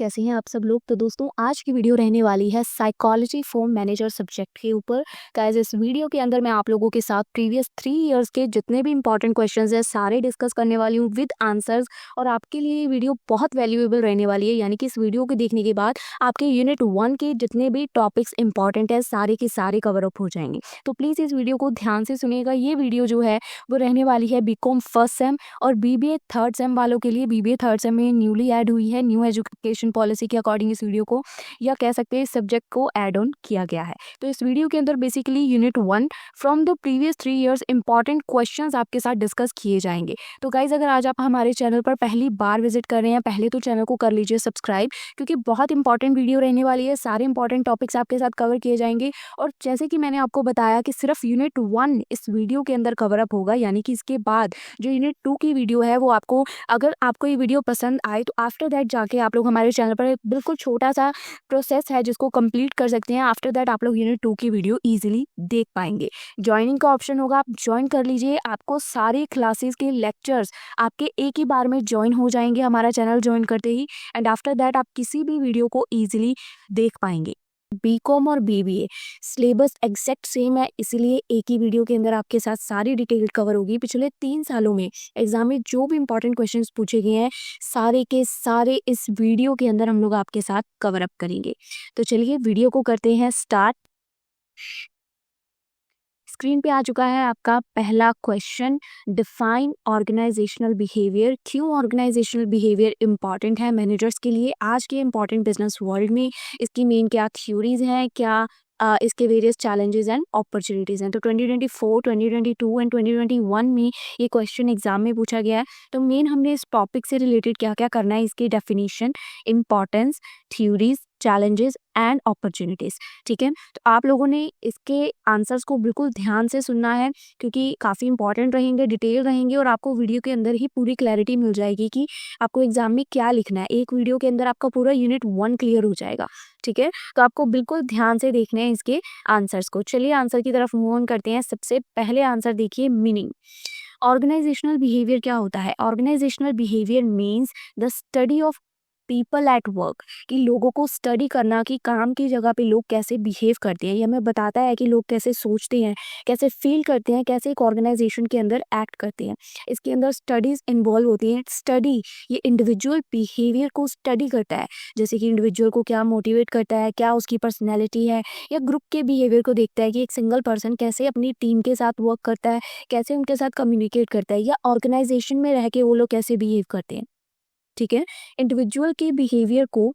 कैसे हैं आप सब लोग। तो दोस्तों आज की वीडियो रहने वाली है साइकोलॉजी फॉर मैनेजर सब्जेक्ट के ऊपर। गाइस इस वीडियो के अंदर मैं आप लोगों के साथ प्रीवियस 3 इयर्स के जितने भी इंपॉर्टेंट क्वेश्चंस हैं सारे डिस्कस करने वाली हूँ विद आंसर्स। और आपके लिए ये वीडियो बहुत वैल्यूएबल रहने वाली है, यानी कि इस वीडियो को देखने के बाद आपके यूनिट 1 के जितने भी टॉपिक्स इंपॉर्टेंट है सारे के सारे कवर अप हो जाएंगे। तो प्लीज़ इस वीडियो को ध्यान से सुनिएगा। ये वीडियो जो है वो रहने वाली है बीकॉम फर्स्ट सेम और बीबीए थर्ड सेम वालों के लिए। बीबीए थर्ड सेम में न्यूली ऐड हुई है, न्यू एजुकेशन पॉलिसी के अकॉर्डिंग इस वीडियो को या कह सकते हैं इस सब्जेक्ट को ऐड ऑन किया गया है। तो इस वीडियो के अंदर basically unit 1 from the previous 3 years important questions आपके साथ डिस्कस किए जाएंगे। तो गाइज अगर आज आप हमारे चैनल पर पहली बार विजिट कर रहे हैं, पहले तो चैनल को कर लीजिए सब्सक्राइब, क्योंकि बहुत इंपॉर्टेंट वीडियो रहने वाली है। सारे इंपॉर्टेंट टॉपिक्स आपके साथ कवर किए जाएंगे। और जैसे कि मैंने आपको बताया कि सिर्फ यूनिट 1 इस वीडियो के अंदर कवर अप होगा, यानी कि इसके बाद जो यूनिट 2 की वीडियो है वो आपको, अगर आपको ये वीडियो पसंद आए तो आफ्टर दैट जाके आप लोग हमारे चैनल पर एक बिल्कुल छोटा सा प्रोसेस है जिसको कंप्लीट कर सकते हैं। आफ्टर दैट आप लोग यूनिट 2 की वीडियो इजीली देख पाएंगे। ज्वाइनिंग का ऑप्शन होगा, आप ज्वाइन कर लीजिए। आपको सारे क्लासेस के लेक्चर्स आपके एक ही बार में ज्वाइन हो जाएंगे हमारा चैनल ज्वाइन करते ही। एंड आफ्टर दैट आप किसी भी वीडियो को ईजिली देख पाएंगे। बीकॉम और बीबीए सिलेबस एग्जैक्ट सेम है, इसीलिए एक ही वीडियो के अंदर आपके साथ सारी डिटेल कवर होगी। पिछले 3 सालों में एग्जाम में जो भी इंपॉर्टेंट क्वेश्चंस पूछे गए हैं सारे के सारे इस वीडियो के अंदर हम लोग आपके साथ कवर अप करेंगे। तो चलिए वीडियो को करते हैं स्टार्ट। स्क्रीन पे आ चुका है आपका पहला क्वेश्चन, डिफाइन ऑर्गेनाइजेशनल बिहेवियर। क्यों ऑर्गेनाइजेशनल बिहेवियर इंपॉर्टेंट है मैनेजर्स के लिए आज के इंपॉर्टेंट बिजनेस वर्ल्ड में, इसकी मेन क्या थ्योरीज हैं, क्या इसके वेरियस चैलेंजेस एंड अपॉर्चुनिटीज़ हैं। तो 2024, 2022 एंड 2021 में ये क्वेश्चन एग्जाम में पूछा गया है। तो मेन हमने इस टॉपिक से रिलेटेड क्या क्या करना है, इसकी definition, importance, theories, challenges and opportunities. ठीक है, तो आप लोगों ने इसके आंसर्स को बिल्कुल ध्यान से सुनना है, क्योंकि काफ़ी इंपॉर्टेंट रहेंगे, डिटेल रहेंगे और आपको वीडियो के अंदर ही पूरी क्लैरिटी मिल जाएगी कि आपको एग्जाम में क्या लिखना है। एक वीडियो के अंदर आपका पूरा यूनिट 1 क्लियर हो जाएगा। ठीक है, तो आपको बिल्कुल ध्यान से देखने हैं इसके आंसर्स को। चलिए आंसर की तरफ मूव ऑन करते हैं। सबसे पहले आंसर देखिए, मीनिंग। ऑर्गेनाइजेशनल बिहेवियर क्या होता है? Organisational behaviour means the study of people at work, कि लोगों को स्टडी करना कि काम की जगह पे लोग कैसे बिहेव करते हैं। ये हमें बताता है कि लोग कैसे सोचते हैं, कैसे फील करते हैं, कैसे एक ऑर्गेनाइजेशन के अंदर एक्ट करते हैं। इसके अंदर स्टडीज इन्वॉल्व होती हैं। स्टडी ये इंडिविजुअल बिहेवियर को स्टडी करता है, जैसे कि इंडिविजुअल को क्या मोटिवेट करता है, क्या उसकी पर्सनैलिटी है, या ग्रुप के बिहेवियर को देखता है कि एक सिंगल पर्सन कैसे अपनी टीम के साथ वर्क करता है, कैसे उनके साथ कम्युनिकेट करता है, या ऑर्गेनाइजेशन में रह के वो लोग कैसे बिहेव करते हैं। ठीक है, इंडिविजुअल के बिहेवियर को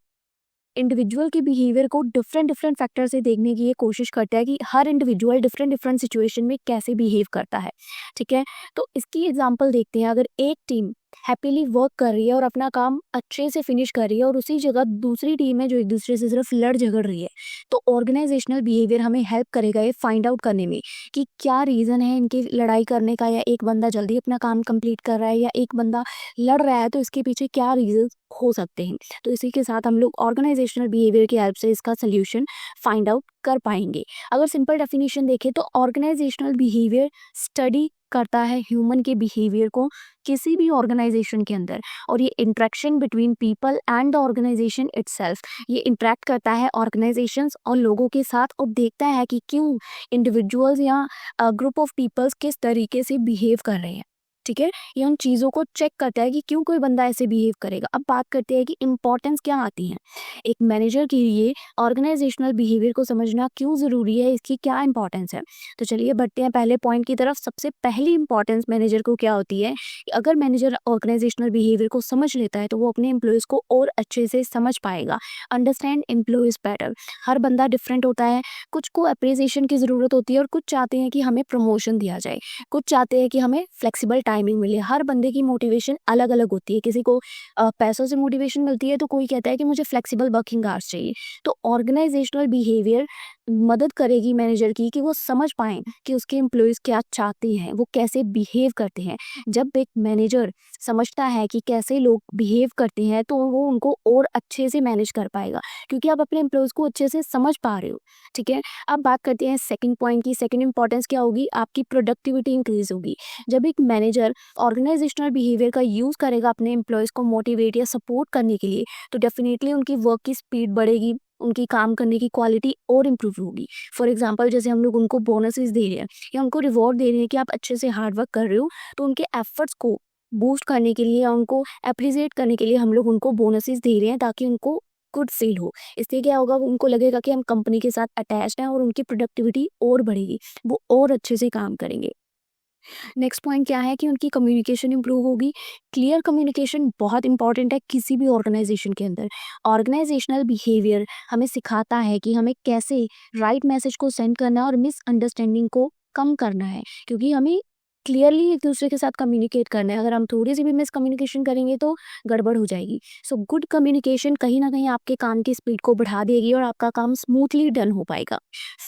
डिफरेंट डिफरेंट फैक्टर से देखने की ये कोशिश करता है कि हर इंडिविजुअल डिफरेंट डिफरेंट सिचुएशन में कैसे बिहेव करता है। ठीक है, तो इसकी एग्जांपल देखते हैं। अगर एक टीम हैप्पीली वर्क कर रही है और अपना काम अच्छे से फिनिश कर रही है और उसी जगह दूसरी टीम है जो एक दूसरे से सिर्फ लड़ झगड़ रही है, तो ऑर्गेनाइजेशनल बिहेवियर हमें हेल्प करेगा ये फाइंड आउट करने में कि क्या रीज़न है इनकी लड़ाई करने का, या एक बंदा जल्दी अपना काम कंप्लीट कर रहा है या एक बंदा लड़ रहा है, तो इसके पीछे क्या रीजन हो सकते हैं। तो इसी के साथ हम लोग ऑर्गेनाइजेशनल बिहेवियर की हेल्प से इसका सोल्यूशन फाइंड आउट कर पाएंगे। अगर सिंपल डेफिनेशन देखें तो ऑर्गेनाइजेशनल बिहेवियर स्टडी करता है ह्यूमन के बिहेवियर को किसी भी ऑर्गेनाइजेशन के अंदर, और ये interaction between people and the organisation itself, ये इंट्रैक्ट करता है ऑर्गेनाइजेशंस और लोगों के साथ और देखता है कि क्यों इंडिविजुअल्स या ग्रुप ऑफ पीपल्स किस तरीके से बिहेव कर रहे हैं। ठीक है, ये उन चीज़ों को चेक करता है कि क्यों कोई बंदा ऐसे बिहेव करेगा। अब बात करते हैं कि इंपॉर्टेंस क्या आती है एक मैनेजर के लिए, ऑर्गेनाइजेशनल बिहेवियर को समझना क्यों ज़रूरी है, इसकी क्या इंपॉर्टेंस है। तो चलिए बढ़ते हैं पहले पॉइंट की तरफ। सबसे पहली इंपॉर्टेंस मैनेजर को क्या होती है कि अगर मैनेजर ऑर्गेनाइजेशनल बिहेवियर को समझ लेता है तो वो अपने एम्प्लॉयज़ को और अच्छे से समझ पाएगा। Understand employees better. हर बंदा डिफरेंट होता है, कुछ को अप्रिसिएशन की ज़रूरत होती है और कुछ चाहते हैं कि हमें प्रमोशन दिया जाए, कुछ चाहते हैं कि हमें फ्लेक्सिबल टाइमिंग मिले। हर बंदे की मोटिवेशन अलग अलग होती है। किसी को पैसों से मोटिवेशन मिलती है तो कोई कहता है कि मुझे फ्लेक्सिबल वर्किंग आवर्स चाहिए। तो ऑर्गेनाइजेशनल बिहेवियर मदद करेगी मैनेजर की कि वो समझ पाएँ कि उसके एम्प्लॉइज़ क्या चाहते हैं, वो कैसे बिहेव करते हैं। जब एक मैनेजर समझता है कि कैसे लोग बिहेव करते हैं, तो वो उनको और अच्छे से मैनेज कर पाएगा, क्योंकि आप अपने एम्प्लॉइज़ को अच्छे से समझ पा रहे हो, ठीक है? अब बात करते हैं सेकंड पॉइंट की। सेकंड इंपॉर्टेंस क्या होगी? आपकी प्रोडक्टिविटी इंक्रीज़ होगी। जब एक मैनेजर ऑर्गेनाइजेशनल बिहेवियर का यूज़ करेगा अपने एम्प्लॉइज़ को मोटिवेट या सपोर्ट करने के लिए, तो डेफिनिटली उनकी वर्क की स्पीड बढ़ेगी, उनकी काम करने की क्वालिटी और इम्प्रूव होगी। फॉर एग्जांपल, जैसे हम लोग उनको बोनसेस दे रहे हैं या उनको रिवॉर्ड दे रहे हैं कि आप अच्छे से हार्ड वर्क कर रहे हो, तो उनके एफर्ट्स को बूस्ट करने के लिए या उनको एप्रिसिएट करने के लिए हम लोग उनको बोनसेस दे रहे हैं, ताकि उनको गुड फील हो। इससे क्या होगा, उनको लगेगा कि हम कंपनी के साथ अटैच्ड हैं और उनकी प्रोडक्टिविटी और बढ़ेगी, वो और अच्छे से काम करेंगे। नेक्स्ट पॉइंट क्या है कि उनकी कम्युनिकेशन इंप्रूव होगी। क्लियर कम्युनिकेशन बहुत इंपॉर्टेंट है किसी भी ऑर्गेनाइजेशन के अंदर। ऑर्गेनाइजेशनल बिहेवियर हमें सिखाता है कि हमें कैसे राइट मैसेज को सेंड करना है और मिसअंडरस्टैंडिंग को कम करना है, क्योंकि हमें क्लियरली एक दूसरे के साथ कम्युनिकेट करना है। अगर हम थोड़ी सी भी मिसकम्युनिकेशन करेंगे तो गड़बड़ हो जाएगी। सो गुड कम्युनिकेशन कहीं ना कहीं आपके काम की स्पीड को बढ़ा देगी और आपका काम स्मूथली डन हो पाएगा।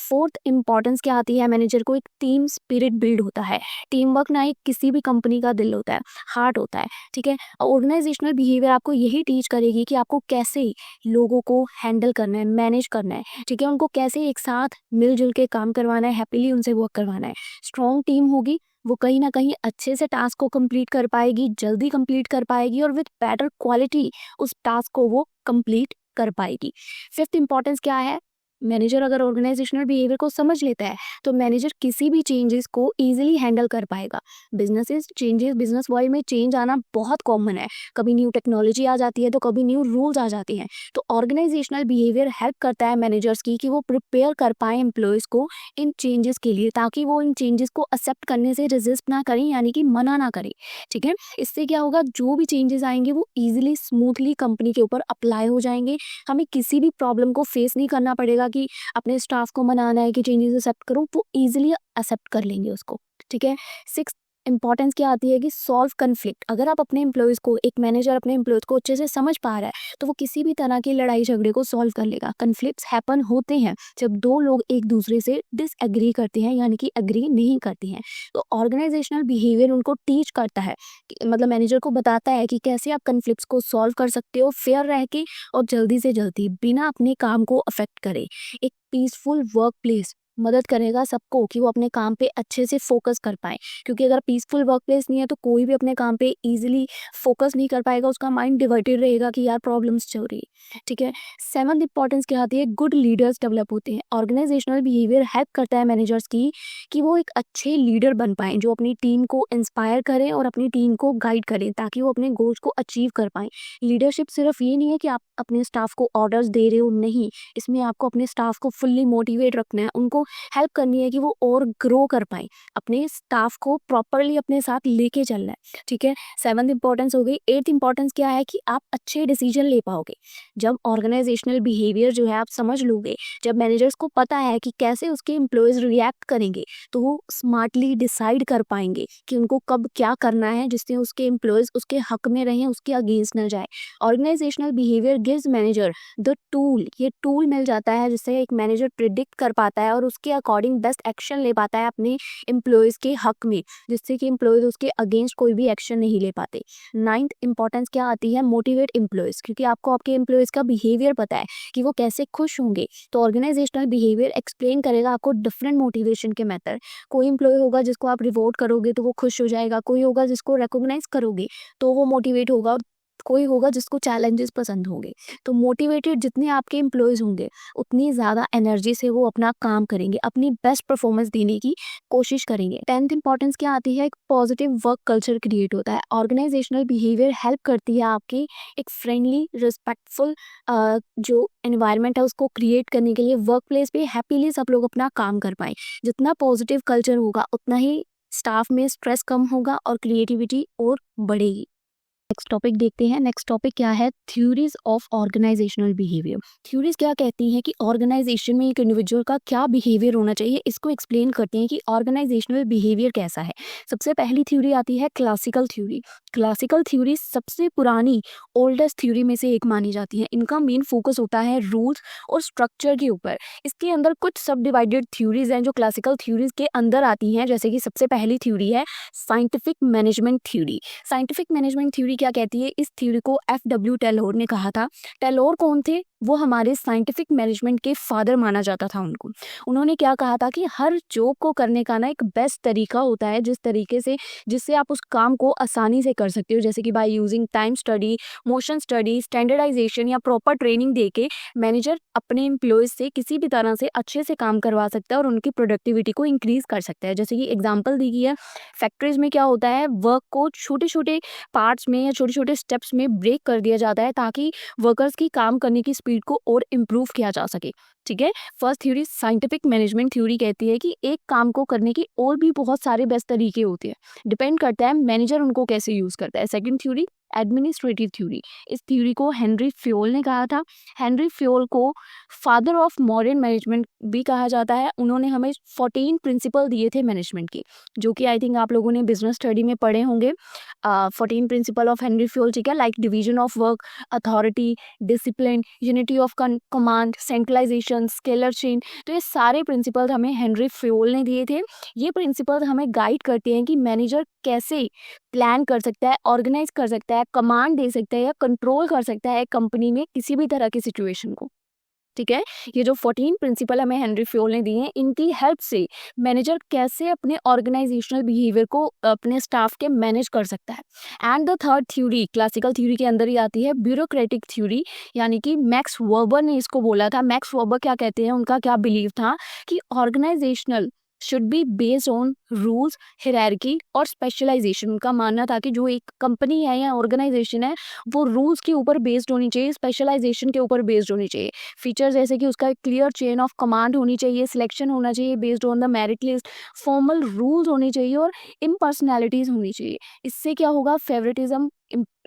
फोर्थ इंपॉर्टेंस क्या आती है मैनेजर को? एक टीम स्पिरिट बिल्ड होता है। टीम वर्क ना एक किसी भी कंपनी का दिल होता है, हार्ट होता है, ठीक है? ऑर्गेनाइजेशनल बिहेवियर आपको यही टीच करेगी कि आपको कैसे लोगों को हैंडल करना है, मैनेज करना है, ठीक है? उनको कैसे एक साथ मिलजुल के काम करवाना है, हैप्पीली उनसे वर्क करवाना है। स्ट्रॉन्ग टीम होगी, वो कहीं ना कहीं अच्छे से टास्क को कंप्लीट कर पाएगी, जल्दी कंप्लीट कर पाएगी और विद बेटर क्वालिटी उस टास्क को वो कंप्लीट कर पाएगी। फिफ्थ इंपॉर्टेंस क्या है? मैनेजर अगर ऑर्गेनाइजेशनल बिहेवियर को समझ लेता है, तो मैनेजर किसी भी चेंजेस को इजीली हैंडल कर पाएगा। बिजनेस वर्ल्ड में चेंज आना बहुत कॉमन है। कभी न्यू टेक्नोलॉजी आ जाती है तो कभी न्यू रूल्स आ जाते हैं। तो ऑर्गेनाइजेशनल बिहेवियर हेल्प करता है मैनेजर्स की कि वो प्रिपेयर कर पाए एम्प्लॉयज़ को इन चेंजेस के लिए, ताकि वो इन चेंजेस को एक्सेप्ट करने से रेजिस्ट ना करें, यानी कि मना ना करें, ठीक है? इससे क्या होगा, जो भी चेंजेस आएंगे वो ईजिली स्मूथली कंपनी के ऊपर अप्लाई हो जाएंगे। हमें किसी भी प्रॉब्लम को फेस नहीं करना पड़ेगा कि अपने स्टाफ को मनाना है कि चेंजेस एक्सेप्ट करो, वो ईजिली एक्सेप्ट कर लेंगे उसको, ठीक है? सिक्स इंपॉर्टेंस क्या आती है कि सॉल्व कन्फ्लिक्ट। अगर आप अपने एम्प्लॉयज़ को, एक मैनेजर अपने एम्प्लॉयज़ को अच्छे से समझ पा रहा है, तो वो किसी भी तरह की लड़ाई झगड़े को सॉल्व कर लेगा। कन्फ्लिक्ट्स हैपन होते हैं जब दो लोग एक दूसरे से डिसएग्री करते हैं, यानी कि एग्री नहीं करते हैं। तो ऑर्गेनाइजेशनल बिहेवियर उनको टीच करता है, मतलब मैनेजर को बताता है कि कैसे आप कन्फ्लिक्ट्स को सॉल्व कर सकते हो फेयर रह के और जल्दी से जल्दी, बिना अपने काम को अफेक्ट करे। एक पीसफुल वर्क प्लेस मदद करेगा सबको कि वो अपने काम पे अच्छे से फोकस कर पाए, क्योंकि अगर पीसफुल वर्क प्लेस नहीं है तो कोई भी अपने काम पे इजीली फोकस नहीं कर पाएगा, उसका माइंड डिवर्टेड रहेगा कि यार प्रॉब्लम्स चल रही है, ठीक है? सेवंथ इंपॉर्टेंस क्या आती है? गुड लीडर्स डेवलप होते हैं। ऑर्गेनाइजेशनल बिहेवियर हेल्प करता है मैनेजर्स की कि वो एक अच्छे लीडर बन पाएँ, जो अपनी टीम को इंस्पायर करें और अपनी टीम को गाइड करें, ताकि वो अपने गोल्स को अचीव कर पाएँ। लीडरशिप सिर्फ ये नहीं है कि आप अपने स्टाफ को ऑर्डर्स दे रहे हो, नहीं, इसमें आपको अपने स्टाफ को फुल्ली मोटिवेट रखना है, उनको हेल्प करनी है कि वो और ग्रो कर पाएँ, अपने स्टाफ को प्रॉपरली अपने साथ लेके चलना है, ठीक है? सेवंथ इंपॉर्टेंस हो गई। एट्थ इंपॉर्टेंस क्या है कि आप अच्छे डिसीजन ले पाओगे। जब ऑर्गेनाइजेशनल बिहेवियर जो है आप समझ लोगे, जब मैनेजर्स को पता है कि कैसे उसके एम्प्लॉयज़ रिएक्ट करेंगे, तो वो स्मार्टली डिसाइड कर पाएंगे कि उनको कब क्या करना है, जिससे उसके एम्प्लॉयज़ उसके हक में रहें, उसके अगेंस्ट न जाए। Organisational behaviour gives manager the tool, ये टूल मिल जाता है जिससे एक मैनेजर प्रिडिक्ट कर पाता है और उसके अकॉर्डिंग बेस्ट एक्शन ले पाता है अपने एम्प्लॉयज़ के हक में, जिससे कि एम्प्लॉयज़ उसके अगेंस्ट कोई भी एक्शन नहीं ले पाते। नाइन्थ इंपॉर्टेंस क्या आती है? मोटिवेट एम्प्लॉयज़, क्योंकि आपको आपके एम्प्लॉयज़ का बिहेवियर पता है कि वो कैसे खुश होंगे, तो ऑर्गेनाइजेशनल बिहेवियर एक्सप्लेन करेगा आपको डिफरेंट मोटिवेशन के मेथड। कोई एम्प्लॉय होगा जिसको आप रिवॉर्ड करोगे तो वो खुश हो जाएगा, कोई होगा जिसको रिकॉग्नाइज करोगे तो वो मोटिवेट होगा, और कोई होगा जिसको चैलेंजेस पसंद होंगे। तो मोटिवेटेड जितने आपके एम्प्लॉयज़ होंगे, उतनी ज़्यादा एनर्जी से वो अपना काम करेंगे, अपनी बेस्ट परफॉर्मेंस देने की कोशिश करेंगे। टेंथ इंपॉर्टेंस क्या आती है? एक पॉजिटिव वर्क कल्चर क्रिएट होता है। ऑर्गेनाइजेशनल बिहेवियर हेल्प करती है आपकी एक फ्रेंडली, रिस्पेक्टफुल जो एनवायरनमेंट है उसको क्रिएट करने के लिए, वर्क प्लेस पे हैप्पीली सब लोग अपना काम कर पाएँ। जितना पॉजिटिव कल्चर होगा, उतना ही स्टाफ में स्ट्रेस कम होगा और क्रिएटिविटी और बढ़ेगी। नेक्स्ट टॉपिक देखते हैं। नेक्स्ट टॉपिक क्या है, theories of organisational behaviour. Theories क्या कहती हैं कि ऑर्गेनाइजेशन में एक इंडिविजुअल का क्या बिहेवियर होना चाहिए, इसको एक्सप्लेन करते हैं कि ऑर्गेनाइजेशनल बिहेवियर कैसा है। सबसे पहली थ्योरी आती है क्लासिकल थ्योरी। क्लासिकल थ्योरी सबसे पुरानी ओल्डेस्ट थ्योरी में से एक मानी जाती है। इनका मेन फोकस होता है रूल्स और स्ट्रक्चर के ऊपर। इसके अंदर कुछ सब डिवाइडेड थ्योरीज हैं जो क्लासिकल थ्योरीज के अंदर आती हैं, जैसे कि सबसे पहली थ्योरी है scientific management theory. Scientific management theory क्या कहती है, इस थ्योरी को एफ.डब्ल्यू. टेलर ने कहा था। टेलर कौन थे, वो हमारे साइंटिफिक मैनेजमेंट के फादर माना जाता था उनको। उन्होंने क्या कहा था कि हर जॉब को करने का ना एक बेस्ट तरीका होता है, जिस तरीके से जिससे आप उस काम को आसानी से कर सकते हो, जैसे कि by using time study, motion study, standardisation या प्रॉपर ट्रेनिंग देके मैनेजर अपने एम्प्लॉयज से किसी भी तरह से अच्छे से काम करवा सकता है और उनकी प्रोडक्टिविटी को इंक्रीज कर सकता है। जैसे कि एग्जाम्पल दी गई है, फैक्ट्रीज में क्या होता है, वर्क को छोटे छोटे पार्ट्स में या छोटे छोटे स्टेप्स में ब्रेक कर दिया जाता है ताकि वर्कर्स की काम करने की स्पीड को और इम्प्रूव किया जा सके। ठीक है, first theory scientific management theory कहती है कि एक काम को करने की और भी बहुत सारे बेस्ट तरीके होते हैं, डिपेंड करता है मैनेजर उनको कैसे यूज करता है। Second theory administrative theory. इस थ्योरी को हेनरी फ्योल ने कहा था। हेनरी फ्योल को फादर ऑफ मॉडर्न मैनेजमेंट भी कहा जाता है। उन्होंने हमें 14 प्रिंसिपल दिए थे मैनेजमेंट के, जो कि आई थिंक आप लोगों ने बिजनेस स्टडी में पढ़े होंगे। 14 प्रिंसिपल ऑफ हेनरी फ्योल, ठीक है, like division of work, authority, discipline, unity of command, centralisation, scalar chain. तो ये सारे प्रिंसिपल हमें हेनरी फ्योल ने दिए थे। ये प्रिंसिपल हमें गाइड करते हैं कि मैनेजर कैसे प्लान कर सकता है, ऑर्गेनाइज कर सकता है, कमांड दे सकता है या कंट्रोल कर सकता है कंपनी में किसी भी तरह की सिचुएशन को। ठीक है, ये जो 14 प्रिंसिपल हमें हेनरी फ्योल ने दिए हैं, इनकी हेल्प से मैनेजर कैसे अपने ऑर्गेनाइजेशनल बिहेवियर को अपने स्टाफ के मैनेज कर सकता है। And the third theory classical theory के अंदर ही आती है ब्यूरोक्रेटिक थ्योरी, यानी कि मैक्स वर्बर ने इसको बोला था। मैक्स वर्बर क्या कहते हैं, उनका क्या बिलीव था कि organisational should be based on rules, hierarchy और स्पेशलाइजेशन। उनका मानना था कि जो एक कंपनी है या ऑर्गेनाइजेशन है वो रूल्स के ऊपर बेस्ड होनी चाहिए, स्पेशलाइजेशन के ऊपर बेस्ड होनी चाहिए। फीचर्स जैसे कि उसका क्लियर चेन ऑफ कमांड होनी चाहिए, सिलेक्शन होना चाहिए based on the merit list, formal rules होने चाहिए और इम्पर्सनैलिटीज होनी चाहिए। इससे क्या होगा, फेवरेटिज्म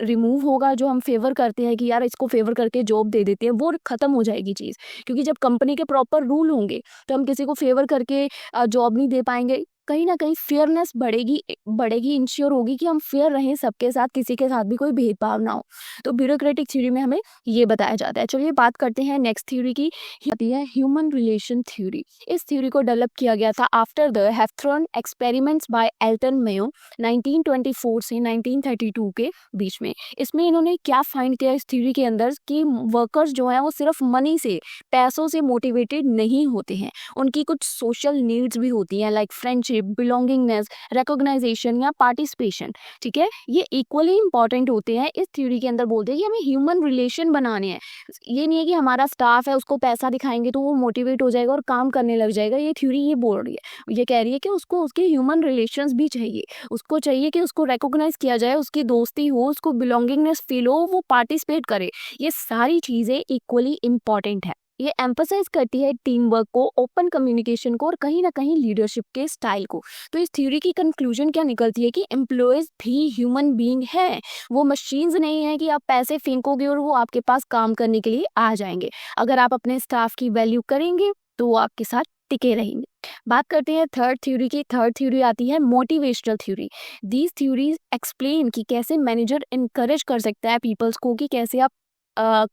रिमूव होगा। जो हम फेवर करते हैं कि यार इसको फेवर करके जॉब दे देते हैं, वो खत्म हो जाएगी चीज़, क्योंकि जब कंपनी के प्रॉपर रूल होंगे तो हम किसी को फेवर करके जॉब नहीं दे पाएंगे। कहीं ना कहीं फेयरनेस बढ़ेगी, इंश्योर होगी कि हम फेयर रहें सबके साथ, किसी के साथ भी कोई भेदभाव ना हो। तो ब्यूरोक्रेटिक थ्योरी में हमें ये बताया जाता है। चलिए बात करते हैं नेक्स्ट थ्योरी की, आती है ह्यूमन रिलेशन थ्योरी। इस थ्योरी को डेवलप किया गया था after the Hawthorne experiments by Elton Mayo 1924 से 1932 के बीच में। इसमें इन्होंने क्या फाइंड किया इस थ्योरी के अंदर कि वर्कर्स जो है वो सिर्फ मनी से, पैसों से मोटिवेटेड नहीं होते हैं, उनकी कुछ सोशल नीड्स भी होती हैं, लाइक फ्रेंडशिप, बिलोंगिंगनेस, रिकॉग्नाइजेशन या पार्टिसिपेशन। ठीक है, ये इक्वली इंपॉर्टेंट होते हैं। इस थ्योरी के अंदर बोलते हैं कि हमें ह्यूमन रिलेशन बनाने हैं। ये नहीं है कि हमारा स्टाफ है उसको पैसा दिखाएंगे तो वो मोटिवेट हो जाएगा और काम करने लग जाएगा। ये थ्योरी ये बोल रही है, ये कह रही है कि उसको उसके ह्यूमन रिलेशंस भी चाहिए। उसको चाहिए कि उसको रिकॉग्नाइज किया जाए, उसकी दोस्ती हो, उसको बिलोंगिंगनेस फील हो, वो पार्टिसिपेट करे। ये सारी चीज़ें इक्वली इंपॉर्टेंट है। ये एम्फसाइज करती है टीम वर्क को, ओपन कम्युनिकेशन को और कहीं ना कहीं लीडरशिप के स्टाइल को। तो इस थ्योरी की कंक्लूजन क्या निकलती है कि एम्प्लॉयज भी ह्यूमन बीइंग है, वो मशीन्स नहीं है कि आप पैसे फेंकोगे और वो आपके पास काम करने के लिए आ जाएंगे। अगर आप अपने स्टाफ की वैल्यू करेंगे तो वो आपके साथ टिके रहेंगे। बात करते हैं थर्ड थ्योरी की। थर्ड थ्योरी आती है motivational theory. These theories explain कि कैसे मैनेजर इनकरेज कर सकता है पीपल्स को कि कैसे आप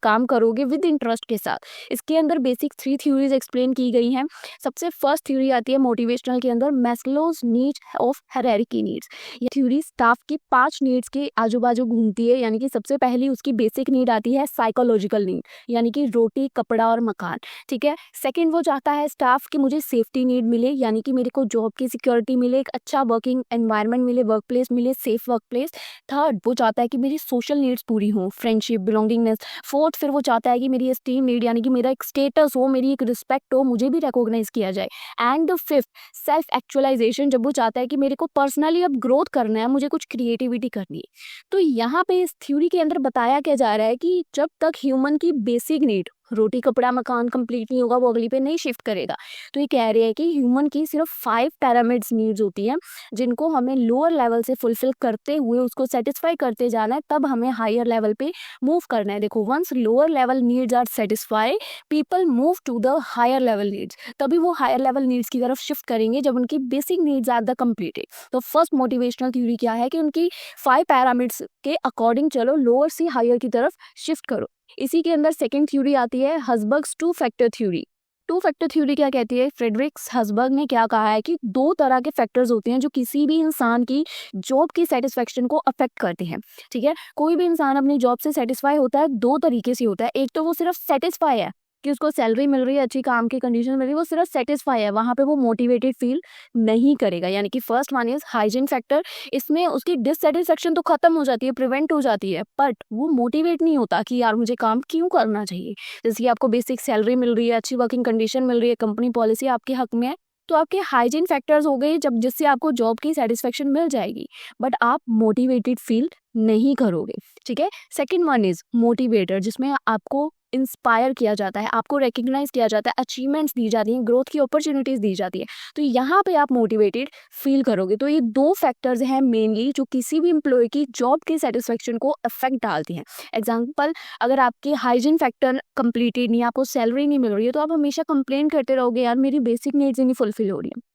काम करोगे विद इंटरेस्ट के साथ। इसके अंदर बेसिक 3 थ्योरीज एक्सप्लेन की गई हैं। सबसे फर्स्ट थ्योरी आती है मोटिवेशनल के अंदर Maslow's needs of hierarchy needs. ये थ्योरी स्टाफ की 5 नीड्स के आजू बाजू घूमती है, यानी कि सबसे पहली उसकी बेसिक नीड आती है साइकोलॉजिकल नीड, यानी कि रोटी, कपड़ा और मकान। ठीक है, सेकेंड वो चाहता है स्टाफ कि मुझे सेफ्टी नीड मिले, यानी कि मेरे को जॉब की सिक्योरिटी मिले, एक अच्छा वर्किंग एनवायरनमेंट मिले, वर्क प्लेस मिले, सेफ वर्क प्लेस। थर्ड वो चाहता है कि मेरी सोशल नीड्स पूरी हों, फ्रेंडशिप, बिलोंगिंगनेस। फोर्थ फिर वो चाहता है कि मेरी एस्टीम नीड, यानी कि मेरा एक स्टेटस हो, मेरी एक रिस्पेक्ट हो, मुझे भी रिकॉग्नाइज किया जाए। And the fifth self actualisation, जब वो चाहता है कि मेरे को पर्सनली अब ग्रोथ करना है, मुझे कुछ क्रिएटिविटी करनी है। तो यहाँ पे इस थ्योरी के अंदर बताया क्या जा रहा है कि जब तक ह्यूमन की बेसिक नीड रोटी कपड़ा मकान कंप्लीट नहीं होगा, वो अगली पे नहीं शिफ्ट करेगा। तो ये कह रहे हैं कि ह्यूमन की सिर्फ 5 पैरामिड्स नीड्स होती हैं, जिनको हमें लोअर लेवल से फुलफिल करते हुए उसको सेटिस्फाई करते जाना है, तब हमें हायर लेवल पे मूव करना है। देखो, once lower level needs are satisfy, people move to the higher level needs. तभी वो हायर लेवल नीड्स की तरफ शिफ्ट करेंगे जब उनकी basic needs are the completed. तो फर्स्ट मोटिवेशनल थ्योरी क्या है कि उनकी 5 पैरामिड्स के अकॉर्डिंग चलो, लोअर से हायर की तरफ शिफ्ट करो। इसी के अंदर सेकंड थ्योरी आती है हसबर्ग्स 2 फैक्टर थ्योरी। 2 फैक्टर थ्योरी क्या कहती है? फ्रेडरिक्स हसबर्ग ने क्या कहा है कि 2 तरह के फैक्टर्स होते हैं जो किसी भी इंसान की जॉब की सेटिस्फेक्शन को अफेक्ट करते हैं। ठीक है, कोई भी इंसान अपनी जॉब से सेटिस्फाई होता है 2 तरीके से होता है। एक तो वो सिर्फ सेटिस्फाई है कि उसको सैलरी मिल रही है, अच्छी काम की कंडीशन मिल रही है, वो सिर्फ सेटिस्फाई है, वहां पे वो मोटिवेटेड फील नहीं करेगा। यानी कि first one is hygiene factor. इसमें उसकी डिससेटिस्फेक्शन तो खत्म हो जाती है, प्रिवेंट हो जाती है, बट वो मोटिवेट नहीं होता कि यार मुझे काम क्यों करना चाहिए। जैसे कि आपको बेसिक सैलरी मिल रही है, अच्छी वर्किंग कंडीशन मिल रही है, कंपनी पॉलिसी आपके हक में है, तो आपके हाइजीन फैक्टर्स हो गए जब जिससे आपको जॉब की सेटिस्फेक्शन मिल जाएगी, बट आप मोटिवेटेड फील नहीं करोगे। ठीक है, सेकंड वन इज मोटिवेटर, जिसमें आपको इंस्पायर किया जाता है, आपको रिकग्नाइज किया जाता है, अचीवमेंट्स दी जाती हैं, ग्रोथ की अपॉर्चुनिटीज दी जाती है, तो यहाँ पे आप मोटिवेटेड फील करोगे। तो ये 2 फैक्टर्स हैं मेनली जो किसी भी एम्प्लॉय की जॉब की सेटिस्फेक्शन को अफेक्ट डालती हैं। एग्जाम्पल, अगर आपके हाइजीन फैक्टर कंप्लीटेड नहीं, आपको सैलरी नहीं मिल रही है, तो आप हमेशा कंप्लेन करते रहोगे, यार मेरी बेसिक नीड्स ही नहीं फुलफिल हो रही है।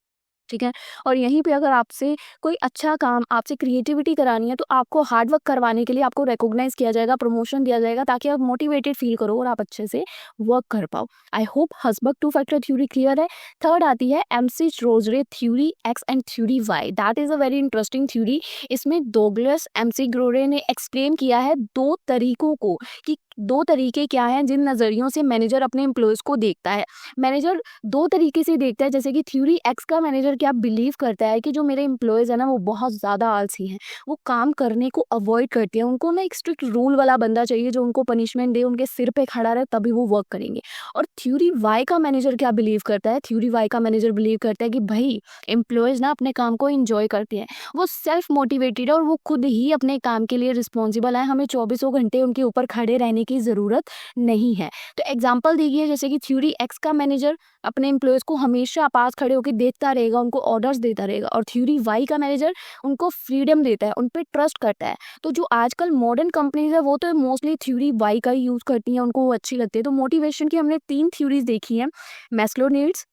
ठीक है, और यहीं पे अगर आपसे कोई अच्छा काम, आपसे क्रिएटिविटी करानी है, तो आपको हार्ड वर्क करवाने के लिए आपको रिकॉग्नाइज किया जाएगा, प्रमोशन दिया जाएगा, ताकि आप मोटिवेटेड फील करो और आप अच्छे से वर्क कर पाओ। I hope Herzberg 2 factor theory clear है। थर्ड आती है McGregor theory X and theory Y. That is a very interesting theory. इसमें डोगलस एमसी ग्रोरे ने एक्सप्लेन किया है 2 तरीकों को, कि 2 तरीके क्या हैं जिन नज़रियों से मैनेजर अपने एम्प्लॉयज़ को देखता है। मैनेजर 2 तरीके से देखता है, जैसे कि थ्योरी एक्स का मैनेजर क्या बिलीव करता है कि जो मेरे एम्प्लॉयज़ है ना, वो बहुत ज़्यादा आलसी हैं, वो काम करने को अवॉइड करते हैं, उनको ना एक स्ट्रिक्ट रूल वाला बंदा चाहिए जो उनको पनिशमेंट दे, उनके सिर पे खड़ा रहे, तभी वो वर्क करेंगे। और थ्योरी वाई का मैनेजर क्या बिलीव करता है? थ्योरी वाई का मैनेजर बिलीव करता है कि भाई एम्प्लॉयज़ ना अपने काम को एंजॉय करते हैं, वो सेल्फ मोटिवेटेड है और वो खुद ही अपने काम के लिए रिस्पॉन्सिबल है, हमें 24 घंटे उनके ऊपर खड़े रहने की ज़रूरत नहीं है। तो एग्जाम्पल देखिए, जैसे कि थ्योरी एक्स का मैनेजर अपने एम्प्लॉयज़ को हमेशा पास खड़े होकर देखता रहेगा, उनको ऑर्डर्स देता रहेगा, और थ्योरी वाई का मैनेजर उनको फ्रीडम देता है, उन पे ट्रस्ट करता है। तो जो आजकल मॉडर्न कंपनीज है वो तो मोस्टली थ्योरी वाई का ही यूज़ करती हैं, उनको वो अच्छी लगती है। तो मोटिवेशन की हमने 3 थ्योरीज देखी हैं, मैस्लो नीड्स,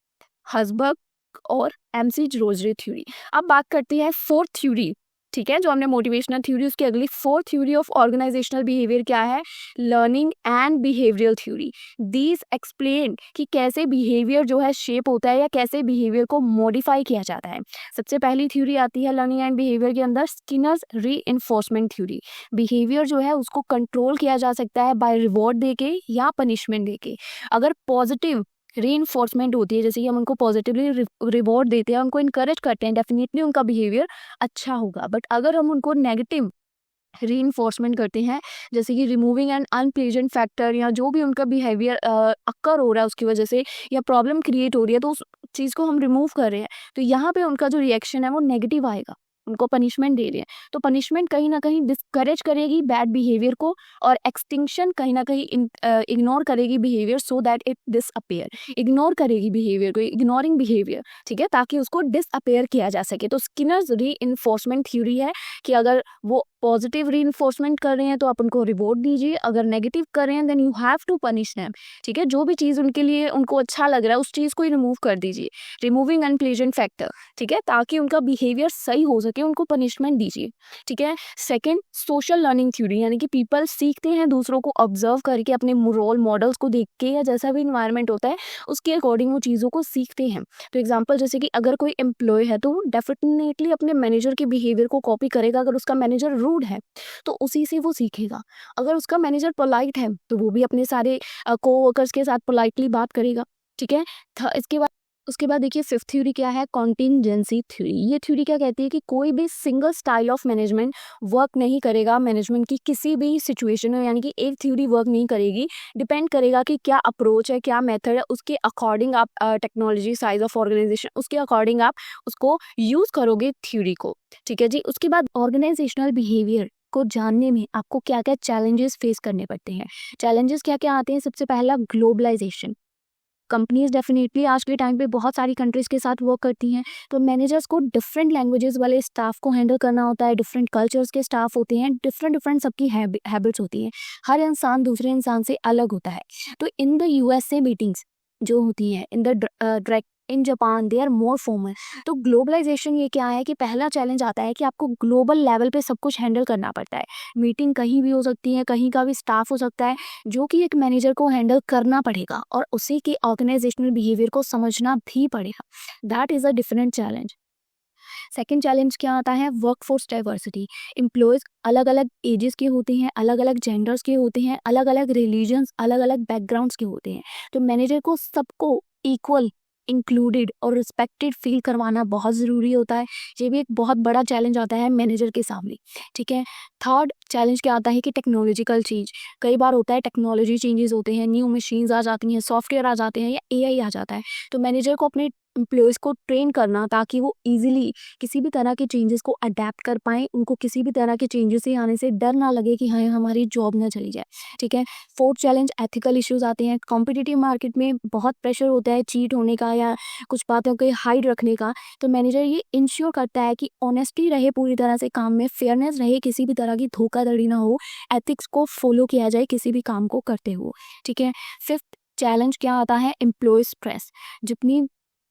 हसबर्ग और एमसी रोजरे थ्योरी। अब बात करते हैं फोर्थ थ्योरी। ठीक है, जो हमने मोटिवेशनल थ्योरी, उसकी अगली fourth theory of organisational behaviour क्या है? Learning and behavioural theory. These explain कि कैसे बिहेवियर जो है शेप होता है या कैसे बिहेवियर को मॉडिफाई किया जाता है। सबसे पहली थ्योरी आती है लर्निंग एंड बिहेवियर के अंदर स्किनर्स रीइंफोर्समेंट थ्योरी। बिहेवियर जो है उसको कंट्रोल किया जा सकता है बाय रिवॉर्ड देके या पनिशमेंट देके। अगर पॉजिटिव रीइंफोर्समेंट होती है, जैसे कि हम उनको पॉजिटिवली रिवॉर्ड देते हैं, उनको इनकरेज करते हैं, डेफिनेटली उनका बिहेवियर अच्छा होगा। बट अगर हम उनको नेगेटिव रीइंफोर्समेंट करते हैं, जैसे कि रिमूविंग एन अनप्लेजेंट फैक्टर, या जो भी उनका बिहेवियर अक्कर हो रहा है उसकी वजह से, या प्रॉब्लम क्रिएट हो रही है, तो उस चीज़ को हम रिमूव कर रहे हैं, तो यहाँ पे उनका जो रिएक्शन है वो नेगेटिव आएगा। उनको पनिशमेंट दे रहे हैं, तो पनिशमेंट कहीं ना कहीं डिस्करेज करेगी बैड बिहेवियर को, और एक्सटिंक्शन कहीं ना कहीं इग्नोर करेगी behaviour, so that it disappear. Ignore करेगी बिहेवियर को, इग्नोरिंग बिहेवियर, ठीक है, ताकि उसको डिसअपेयर किया जा सके। तो स्किनर्स रीइंफोर्समेंट थ्योरी है कि अगर वो पॉजिटिव रीइंफोर्समेंट कर रहे हैं तो आप उनको रिवॉर्ड दीजिए, अगर नेगेटिव कर रहे हैं then you have to punish them. ठीक है, जो भी चीज़ उनके लिए उनको अच्छा लग रहा है उस चीज़ को ही रिमूव कर दीजिए, रिमूविंग अनप्लेजेंट फैक्टर। ठीक है, ताकि उनका बिहेवियर सही हो सके, उनको पनिशमेंट दीजिए। ठीक है, सेकंड सोशल लर्निंग थ्योरी, यानी कि पीपल सीखते हैं दूसरों को ऑब्जर्व करके, अपने रोल मॉडल्स को देख के, या जैसा भी इन्वायरमेंट होता है उसके अकॉर्डिंग वो चीज़ों को सीखते हैं। तो एग्जाम्पल, जैसे कि अगर कोई एम्प्लॉय है तो वो डेफिनेटली अपने मैनेजर के बिहेवियर को कॉपी करेगा। अगर उसका मैनेजर रूड है तो उसी से वो सीखेगा। अगर उसका मैनेजर पोलाइट है तो वो भी अपने सारे कोवर्कर्स के साथ पोलाइटली बात करेगा। ठीक है, उसके बाद देखिए फिफ्थ थ्योरी क्या है? कॉन्टिंजेंसी थ्योरी। ये थ्योरी क्या कहती है कि कोई भी single style of management work नहीं करेगा मैनेजमेंट की किसी भी सिचुएशन में, यानी कि एक थ्योरी वर्क नहीं करेगी। डिपेंड करेगा कि क्या अप्रोच है, क्या मेथड है, उसके अकॉर्डिंग आप टेक्नोलॉजी, साइज ऑफ ऑर्गेनाइजेशन, उसके अकॉर्डिंग आप उसको यूज़ करोगे थ्योरी को। ठीक है जी, उसके बाद ऑर्गेनाइजेशनल बिहेवियर को जानने में आपको क्या क्या चैलेंजेस फेस करने पड़ते हैं। चैलेंजेस क्या क्या आते हैं? सबसे पहला ग्लोबलाइजेशन। कंपनीज डेफिनेटली आज के टाइम पे बहुत सारी कंट्रीज के साथ वर्क करती हैं, तो मैनेजर्स को डिफरेंट लैंग्वेजेस वाले स्टाफ को हैंडल करना होता है, डिफरेंट कल्चर्स के स्टाफ होते हैं, डिफरेंट डिफरेंट सबकी हैबिट्स होती हैं। हर इंसान दूसरे इंसान से अलग होता है। तो इन द यूएसए मीटिंग्स जो होती हैं, in the direct in Japan they are more formal. तो ग्लोबलाइजेशन ये क्या है कि पहला चैलेंज आता है कि आपको ग्लोबल लेवल पे सब कुछ हैंडल करना पड़ता है। मीटिंग कहीं भी हो सकती है, कहीं का भी स्टाफ हो सकता है, जो कि एक मैनेजर को हैंडल करना पड़ेगा और उसी के ऑर्गेनाइजेशनल बिहेवियर को समझना भी पड़ेगा। That is a different challenge. Second challenge क्या आता है? Workforce diversity. एम्प्लॉयज़ अलग अलग एजेस के होते हैं, अलग अलग जेंडर्स के होते हैं, अलग अलग रिलीजन्स, अलग अलग बैकग्राउंड्स के होते हैं। तो मैनेजर को सबको इक्वल, इंक्लूडेड और रिस्पेक्टेड फील करवाना बहुत ज़रूरी होता है। ये भी एक बहुत बड़ा चैलेंज आता है मैनेजर के सामने। ठीक है। थर्ड चैलेंज क्या आता है कि टेक्नोलॉजिकल चीज़। कई बार होता है टेक्नोलॉजी चेंजेस होते हैं, न्यू मशीन्स आ जाती हैं, सॉफ्टवेयर आ जाते हैं या एआई आ जाता है। तो मैनेजर को अपने एम्प्लॉयज़ को ट्रेन करना ताकि वो ईजिली किसी भी तरह के चेंजेस को अडेप्ट कर पाएँ, उनको किसी भी तरह के चेंजेस से आने से डर ना लगे कि हाँ, हमारी जॉब ना चली जाए। ठीक है। फोर्थ चैलेंज एथिकल इश्यूज़ आते हैं। कॉम्पिटिटिव मार्केट में बहुत प्रेशर होता है चीट होने का या कुछ बातों के हाइड रखने का। तो मैनेजर ये इंश्योर करता है कि ऑनेस्टी रहे पूरी तरह से काम में, फेयरनेस रहे, किसी भी तरह की धोखाधड़ी ना हो, एथिक्स को फॉलो किया जाए किसी भी काम को करते हुए। ठीक है। फिफ्थ चैलेंज क्या आता है? Employee stress. जितनी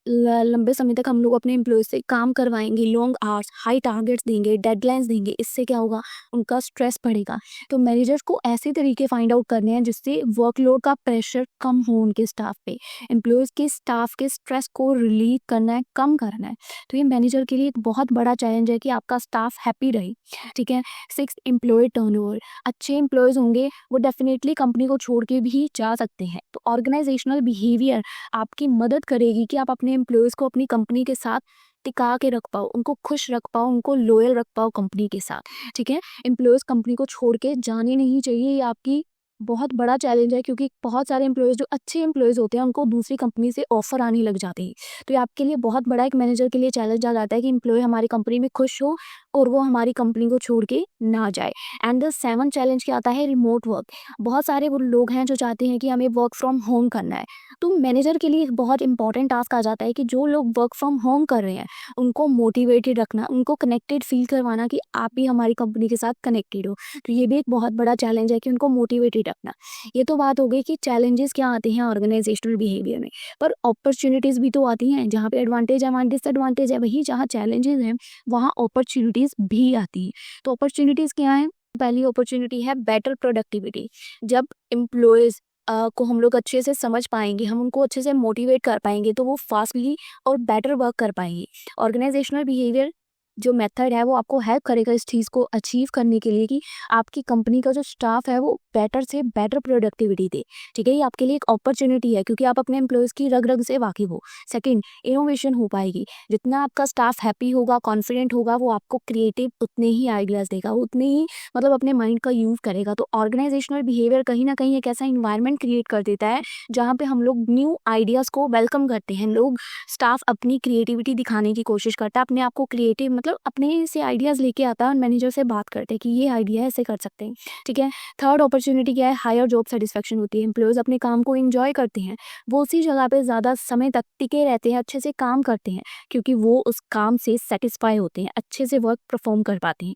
लंबे समय तक हम लोग अपने एम्प्लॉय से काम करवाएंगे, लॉन्ग आवर्स, हाई टारगेट्स देंगे, डेडलाइंस देंगे, इससे क्या होगा? उनका स्ट्रेस बढ़ेगा। तो मैनेजर्स को ऐसे तरीके फाइंड आउट करने हैं जिससे वर्कलोड का प्रेशर कम हो उनके स्टाफ पे, एम्प्लॉयज़ के स्टाफ के स्ट्रेस को रिलीव करना है, कम करना है। तो ये मैनेजर के लिए एक बहुत बड़ा चैलेंज है कि आपका स्टाफ हैप्पी रहे। ठीक है। Six employee turnover. अच्छे एम्प्लॉयज़ होंगे वो डेफिनेटली कंपनी को छोड़ के भी जा सकते हैं। तो ऑर्गेनाइजेशनल बिहेवियर आपकी मदद करेगी कि आप अपने एम्प्लॉयज़ को अपनी कंपनी के साथ टिका के रख पाओ, उनको खुश रख पाओ, उनको लॉयल रख पाओ कंपनी के साथ। ठीक है। एम्प्लॉयज़ कंपनी को छोड़ के जाने नहीं चाहिए, ये आपकी बहुत बड़ा चैलेंज है क्योंकि बहुत सारे एम्प्लॉयज़ जो अच्छे एम्प्लॉयज़ होते हैं उनको दूसरी कंपनी से ऑफर आने लग जाते हैं। तो ये आपके लिए बहुत बड़ा एक मैनेजर के लिए चैलेंज आ जाता है कि एम्प्लॉय हमारी कंपनी में खुश हो और वो हमारी कंपनी को छोड़ के ना जाए। एंड द सेवन चैलेंज क्या आता है? Remote work. बहुत सारे वो लोग हैं जो चाहते हैं कि हमें वर्क फ्रॉम होम करना है। तो मैनेजर के लिए एक बहुत इंपॉर्टेंट टास्क आ जाता है कि जो लोग वर्क फ्रॉम होम कर रहे हैं उनको मोटिवेटेड रखना, उनको कनेक्टेड फील करवाना कि आप भी हमारी कंपनी के साथ कनेक्टेड हो। तो ये भी एक बहुत बड़ा चैलेंज है कि उनको मोटिवेटेड रखना। ये तो बात हो गई कि चैलेंजेस क्या आते हैं ऑर्गेनाइजेशनल बिहेवियर में, पर अपॉर्चुनिटीज़ भी तो आती हैं। जहाँ पे एडवांटेज है वहाँ डिसएडवांटेज है, वही जहाँ चैलेंजेस हैं वहाँ अपॉर्चुनिटीज़ भी आती हैं। तो अपॉर्चुनिटीज़ क्या हैं? पहली अपॉर्चुनिटी है बेटर प्रोडक्टिविटी। जब एम्प्लॉयज़ को हम लोग अच्छे से समझ पाएंगे, हम उनको अच्छे से मोटिवेट कर पाएंगे, तो वो फास्टली और बेटर वर्क कर पाएंगे। ऑर्गेनाइजेशनल बिहेवियर जो मेथड है वो आपको हेल्प करेगा इस चीज़ को अचीव करने के लिए कि आपकी कंपनी का जो स्टाफ है वो बेटर से बेटर प्रोडक्टिविटी दे। ठीक है। ये आपके लिए एक अपॉर्चुनिटी है क्योंकि आप अपने एम्प्लॉयज़ की रग रग से वाकिफ हो। सेकंड, इनोवेशन हो पाएगी। जितना आपका स्टाफ हैप्पी होगा, कॉन्फिडेंट होगा, वो आपको क्रिएटिव उतने ही आइडियाज़ देगा, वो उतने ही मतलब अपने माइंड का यूज़ करेगा। तो ऑर्गेनाइजेशनल बिहेवियर कहीं ना कहीं एक ऐसा इन्वायरमेंट क्रिएट कर देता है जहाँ पे हम लोग न्यू आइडियाज़ को वेलकम करते हैं। लोग स्टाफ अपनी क्रिएटिविटी दिखाने की कोशिश करता है, अपने आप को क्रिएटिव मतलब अपने से आइडियाज़ लेके आता है और मैनेजर से बात करते हैं कि ये आइडिया है, ऐसे कर सकते हैं। ठीक है। थर्ड अपॉर्चुनिटी क्या है? हायर जॉब सेटिस्फेक्शन होती है। एम्प्लॉयज़ अपने काम को एंजॉय करते हैं, वो उसी जगह पे ज़्यादा समय तक टिके रहते हैं, अच्छे से काम करते हैं क्योंकि वो उस काम से सेटिस्फाई होते हैं, अच्छे से वर्क परफॉर्म कर पाते हैं।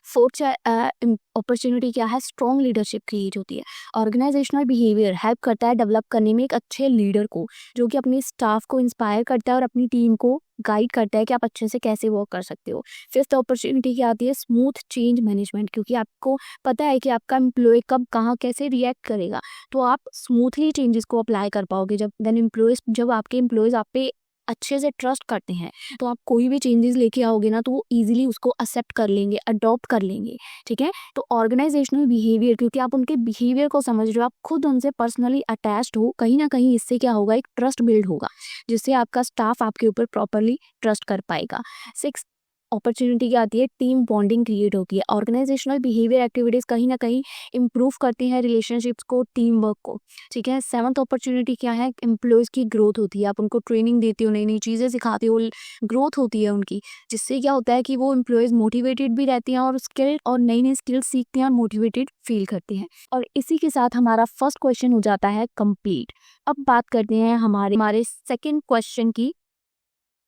फोर्थ अपॉर्चुनिटी क्या है? स्ट्रॉन्ग लीडरशिप क्रिएट होती है। ऑर्गेनाइजेशनल बिहेवियर हेल्प करता है डेवलप करने में एक अच्छे लीडर को, जो कि अपने स्टाफ को इंस्पायर करता है और अपनी टीम को गाइड करता है कि आप अच्छे से कैसे वर्क कर सकते हो। फिफ्थ अपॉर्चुनिटी क्या आती है? Smooth change management. क्योंकि आपको पता है कि आपका एम्प्लॉय कब कहाँ कैसे रिएक्ट करेगा, तो आप स्मूथली चेंजेस को अप्लाई कर पाओगे। जब आपके एम्प्लॉयज़ आप पे अच्छे से ट्रस्ट करते हैं तो आप कोई भी चेंजेस लेके आओगे ना तो वो ईजिली उसको एक्सेप्ट कर लेंगे, अडॉप्ट कर लेंगे। ठीक है। तो ऑर्गेनाइजेशनल बिहेवियर, क्योंकि आप उनके बिहेवियर को समझ रहे हो, आप खुद उनसे पर्सनली अटैच्ड हो, कहीं ना कहीं इससे क्या होगा? एक ट्रस्ट बिल्ड होगा जिससे आपका स्टाफ आपके ऊपर प्रॉपरली ट्रस्ट कर पाएगा। सिक्स अपॉर्चुनिटी क्या आती है, टीम बॉन्डिंग क्रिएट होती है। ऑर्गेनाइजेशनल बिहेवियर एक्टिविटीज़ कहीं ना कहीं इंप्रूव करती हैं रिलेशनशिप्स को, टीम वर्क को, ठीक है। सेवंथ अपॉर्चुनिटी क्या है, एम्प्लॉयज़ की ग्रोथ होती है। आप उनको ट्रेनिंग देते हो, नई नई चीज़ें सिखाते हो, ग्रोथ होती है उनकी, जिससे क्या होता है कि वो एम्प्लॉयज़ मोटिवेटेड भी रहती हैं और स्किल और नई नई स्किल्स सीखते हैं और मोटिवेटेड फील करते हैं। और इसी के साथ हमारा फर्स्ट क्वेश्चन हो जाता है कंप्लीट। अब बात करते हैं हमारे सेकंड क्वेश्चन की।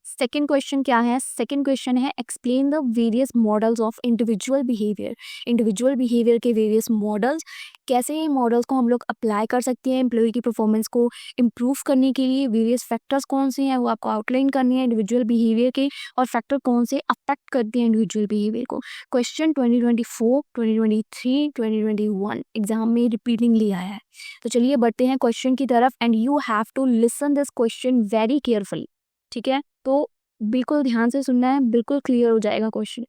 सेकेंड क्वेश्चन क्या है, सेकेंड क्वेश्चन है explain the various models of individual behaviour. Individual behaviour के वेरियस मॉडल्स, कैसे ये मॉडल्स को हम लोग अप्लाई कर सकते हैं एम्प्लॉय की परफॉर्मेंस को इम्प्रूव करने के लिए। वेरियस फैक्टर्स कौन से हैं वो आपको आउटलाइन करनी है इंडिविजुअल बिहेवियर के, और फैक्टर कौन से अफेक्ट करते हैं इंडिविजुअल बिहेवियर को। क्वेश्चन 2024, 2023, 2021 एग्जाम में रिपीटिंगली आया है। तो चलिए बढ़ते हैं क्वेश्चन की तरफ, and you have to listen this question very carefully, ठीक है। तो बिल्कुल ध्यान से सुनना है, बिल्कुल क्लियर हो जाएगा क्वेश्चन।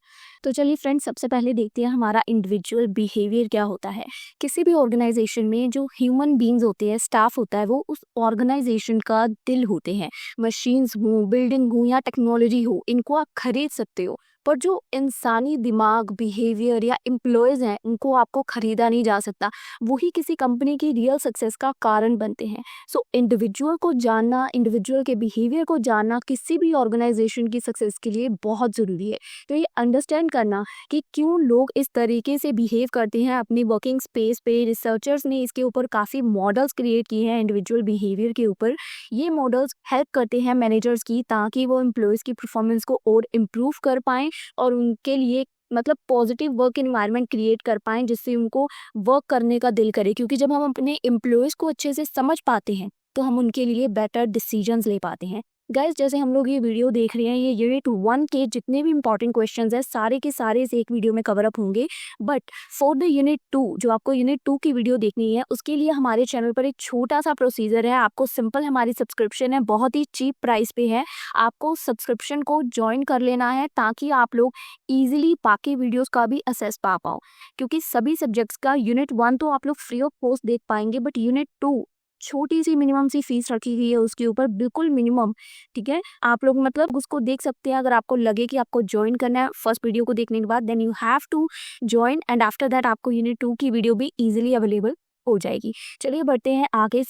तो चलिए फ्रेंड्स, सबसे पहले देखते हैं हमारा इंडिविजुअल बिहेवियर क्या होता है। किसी भी ऑर्गेनाइजेशन में जो ह्यूमन बींग्स होते हैं, स्टाफ होता है, वो उस ऑर्गेनाइजेशन का दिल होते हैं। मशीन्स हो, बिल्डिंग हो या टेक्नोलॉजी हो, इनको आप खरीद सकते हो, पर जो इंसानी दिमाग, बिहेवियर या एम्प्लॉयज़ हैं, उनको आपको खरीदा नहीं जा सकता। वही किसी कंपनी की रियल सक्सेस का कारण बनते हैं। सो इंडिविजुअल को जानना, इंडिविजुअल के बिहेवियर को जानना किसी भी ऑर्गेनाइजेशन की सक्सेस के लिए बहुत ज़रूरी है। तो ये अंडरस्टैंड करना कि क्यों लोग इस तरीके से बिहेव करते हैं अपनी वर्किंग स्पेस पे। रिसर्चर्स ने इसके ऊपर काफ़ी मॉडल्स क्रिएट किए हैं इंडिविजुअल बिहेवियर के ऊपर। ये मॉडल्स हेल्प करते हैं मैनेजर्स की, ताकि वो एम्प्लॉयज़ की परफॉर्मेंस को और इम्प्रूव कर पाएँ और उनके लिए मतलब पॉजिटिव वर्क एनवायरनमेंट क्रिएट कर पाएँ, जिससे उनको वर्क करने का दिल करे। क्योंकि जब हम अपने एम्प्लॉयज़ को अच्छे से समझ पाते हैं, तो हम उनके लिए बेटर डिसीजंस ले पाते हैं। गाइस, जैसे हम लोग ये वीडियो देख रहे हैं, ये यूनिट 1 के जितने भी इंपॉर्टेंट क्वेश्चंस हैं, सारे के सारे इस एक वीडियो में कवर अप होंगे। बट फॉर द यूनिट 2, जो आपको यूनिट 2 की वीडियो देखनी है, उसके लिए हमारे चैनल पर एक छोटा सा प्रोसीजर है। आपको सिंपल हमारी सब्सक्रिप्शन है, बहुत ही चीप प्राइस पे है। आपको सब्सक्रिप्शन को ज्वाइन कर लेना है, ताकि आप लोग ईजिली बाकी वीडियोज़ का भी एक्सेस पा पाओ। क्योंकि सभी सब्जेक्ट्स का यूनिट 1 तो आप लोग फ्री ऑफ कॉस्ट देख पाएंगे, बट यूनिट 2 छोटी सी मिनिमम सी फीस रखी गई है उसके ऊपर, बिल्कुल मिनिमम, ठीक है। आप लोग मतलब उसको देख सकते हैं। अगर आपको लगे कि आपको ज्वाइन करना है फर्स्ट वीडियो को देखने के बाद, then you have to join, and after that आपको यूनिट 2 की वीडियो भी इजीली अवेलेबल हो जाएगी। चलिए बढ़ते हैं आगे।